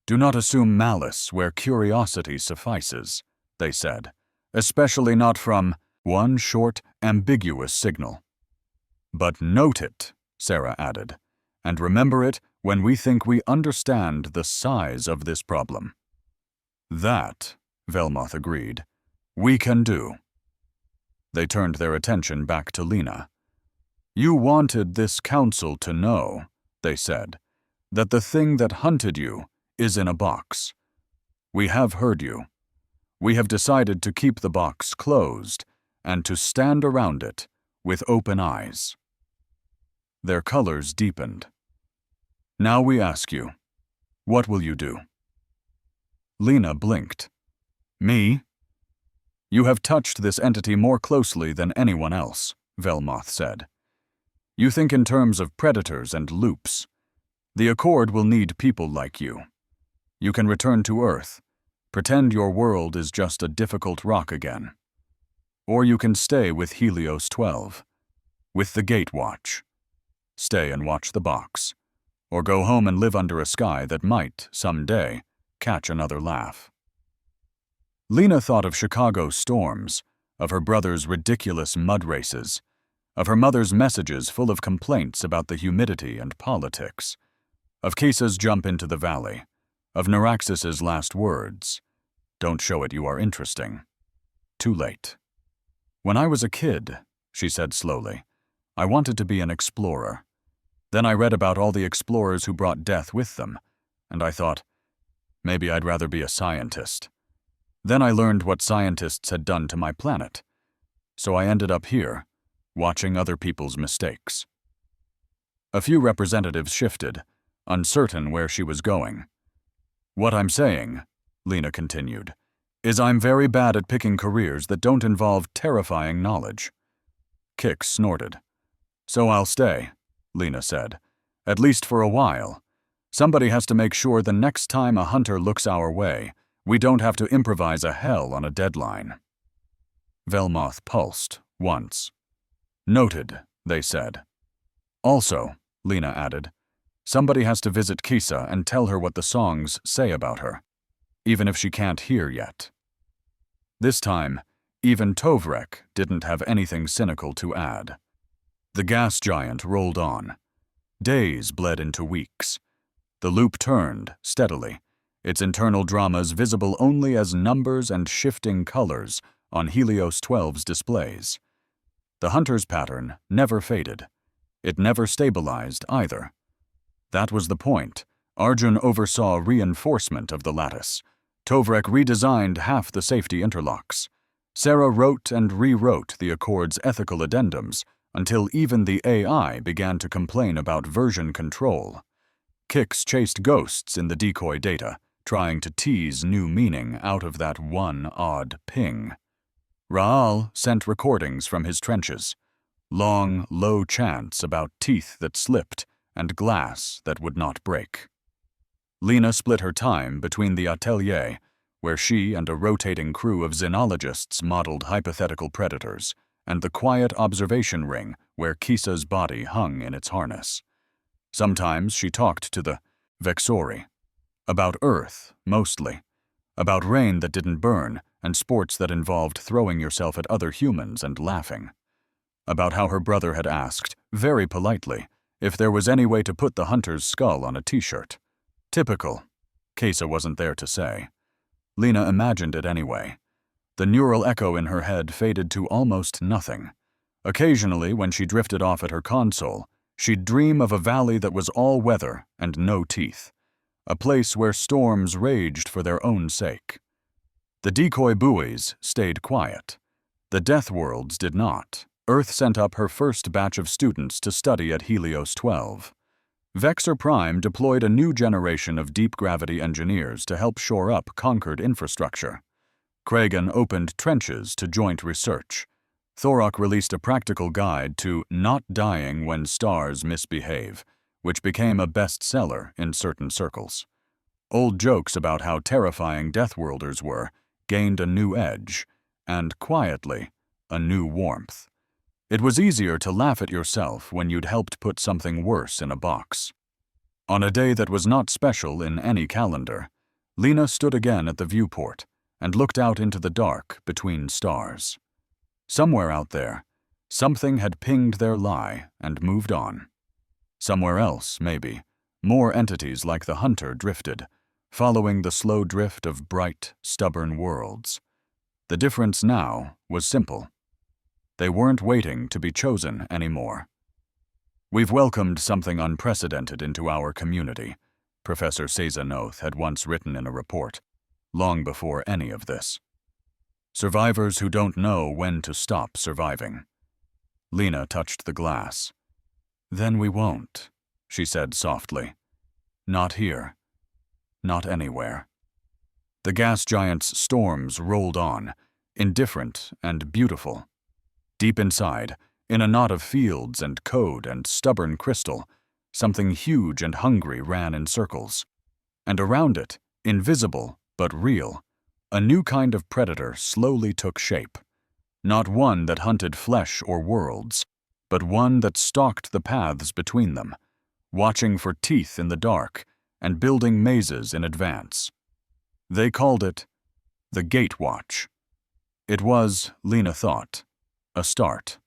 [SPEAKER 1] "Do not assume malice where curiosity suffices," they said, "especially not from one short, ambiguous signal." "But note it," Sarah added, "and remember it when we think we understand the size of this problem." "That," Velmoth agreed, "we can do." They turned their attention back to Lena. "You wanted this council to know," they said, "that the thing that hunted you is in a box. We have heard you. We have decided to keep the box closed and to stand around it with open eyes. Their colors deepened. Now we ask you, what will you do? Lena blinked. Me? You have touched this entity more closely than anyone else, Velmoth said. You think in terms of predators and loops. The Accord will need people like you. You can return to Earth, pretend your world is just a difficult rock again. Or you can stay with Helios 12, with the Gatewatch. Stay and watch the box. Or go home and live under a sky that might, someday, catch another laugh. Lena thought of Chicago storms, of her brother's ridiculous mud races, of her mother's messages full of complaints about the humidity and politics, of Kisa's jump into the valley, of Neuraxis's last words, "Don't show it you are interesting." Too late. When I was a kid, she said slowly, I wanted to be an explorer. Then I read about all the explorers who brought death with them, and I thought, maybe I'd rather be a scientist. Then I learned what scientists had done to my planet. So I ended up here, watching other people's mistakes. A few representatives shifted, uncertain where she was going. What I'm saying, Lena continued, is I'm very bad at picking careers that don't involve terrifying knowledge. Kix snorted. So I'll stay, Lena said, at least for a while. Somebody has to make sure the next time a hunter looks our way, we don't have to improvise a hell on a deadline. Velmoth pulsed, once. Noted, they said. Also, Lena added, somebody has to visit Kisa and tell her what the songs say about her, even if she can't hear yet. This time, even Tovrek didn't have anything cynical to add. The gas giant rolled on. Days bled into weeks. The loop turned, steadily, its internal dramas visible only as numbers and shifting colors on Helios 12's displays. The hunter's pattern never faded. It never stabilized either. That was the point. Arjun oversaw reinforcement of the lattice. Tovrek redesigned half the safety interlocks. Sarah wrote and rewrote the Accord's ethical addendums until even the AI began to complain about version control. Kix chased ghosts in the decoy data, trying to tease new meaning out of that one odd ping. Raal sent recordings from his trenches. Long, low chants about teeth that slipped and glass that would not break. Lena split her time between the atelier, where she and a rotating crew of xenologists modeled hypothetical predators, and the quiet observation ring where Kisa's body hung in its harness. Sometimes she talked to the Vexori. About Earth, mostly. About rain that didn't burn, and sports that involved throwing yourself at other humans and laughing. About how her brother had asked, very politely, if there was any way to put the hunter's skull on a t-shirt. Typical. Kisa wasn't there to say. Lena imagined it anyway. The neural echo in her head faded to almost nothing. Occasionally, when she drifted off at her console, she'd dream of a valley that was all weather and no teeth. A place where storms raged for their own sake. The decoy buoys stayed quiet. The Deathworlds did not. Earth sent up her first batch of students to study at Helios 12. Vexor Prime deployed a new generation of deep-gravity engineers to help shore up conquered infrastructure. Kragan opened trenches to joint research. Thorok released a practical guide to Not Dying When Stars Misbehave, which became a bestseller in certain circles. Old jokes about how terrifying Deathworlders were gained a new edge, and, quietly, a new warmth. It was easier to laugh at yourself when you'd helped put something worse in a box. On a day that was not special in any calendar, Lena stood again at the viewport and looked out into the dark between stars. Somewhere out there, something had pinged their lie and moved on. Somewhere else, maybe, more entities like the hunter drifted, following the slow drift of bright, stubborn worlds. The difference now was simple. They weren't waiting to be chosen anymore. We've welcomed something unprecedented into our community, Professor Sazanoth had once written in a report, long before any of this. Survivors who don't know when to stop surviving. Lena touched the glass. Then we won't, she said softly. Not here. Not anywhere. The gas giant's storms rolled on, indifferent and beautiful. Deep inside, in a knot of fields and code and stubborn crystal, something huge and hungry ran in circles. And around it, invisible but real, a new kind of predator slowly took shape. Not one that hunted flesh or worlds, but one that stalked the paths between them, watching for teeth in the dark and building mazes in advance. They called it the Gatewatch. It was, Lena thought, a start.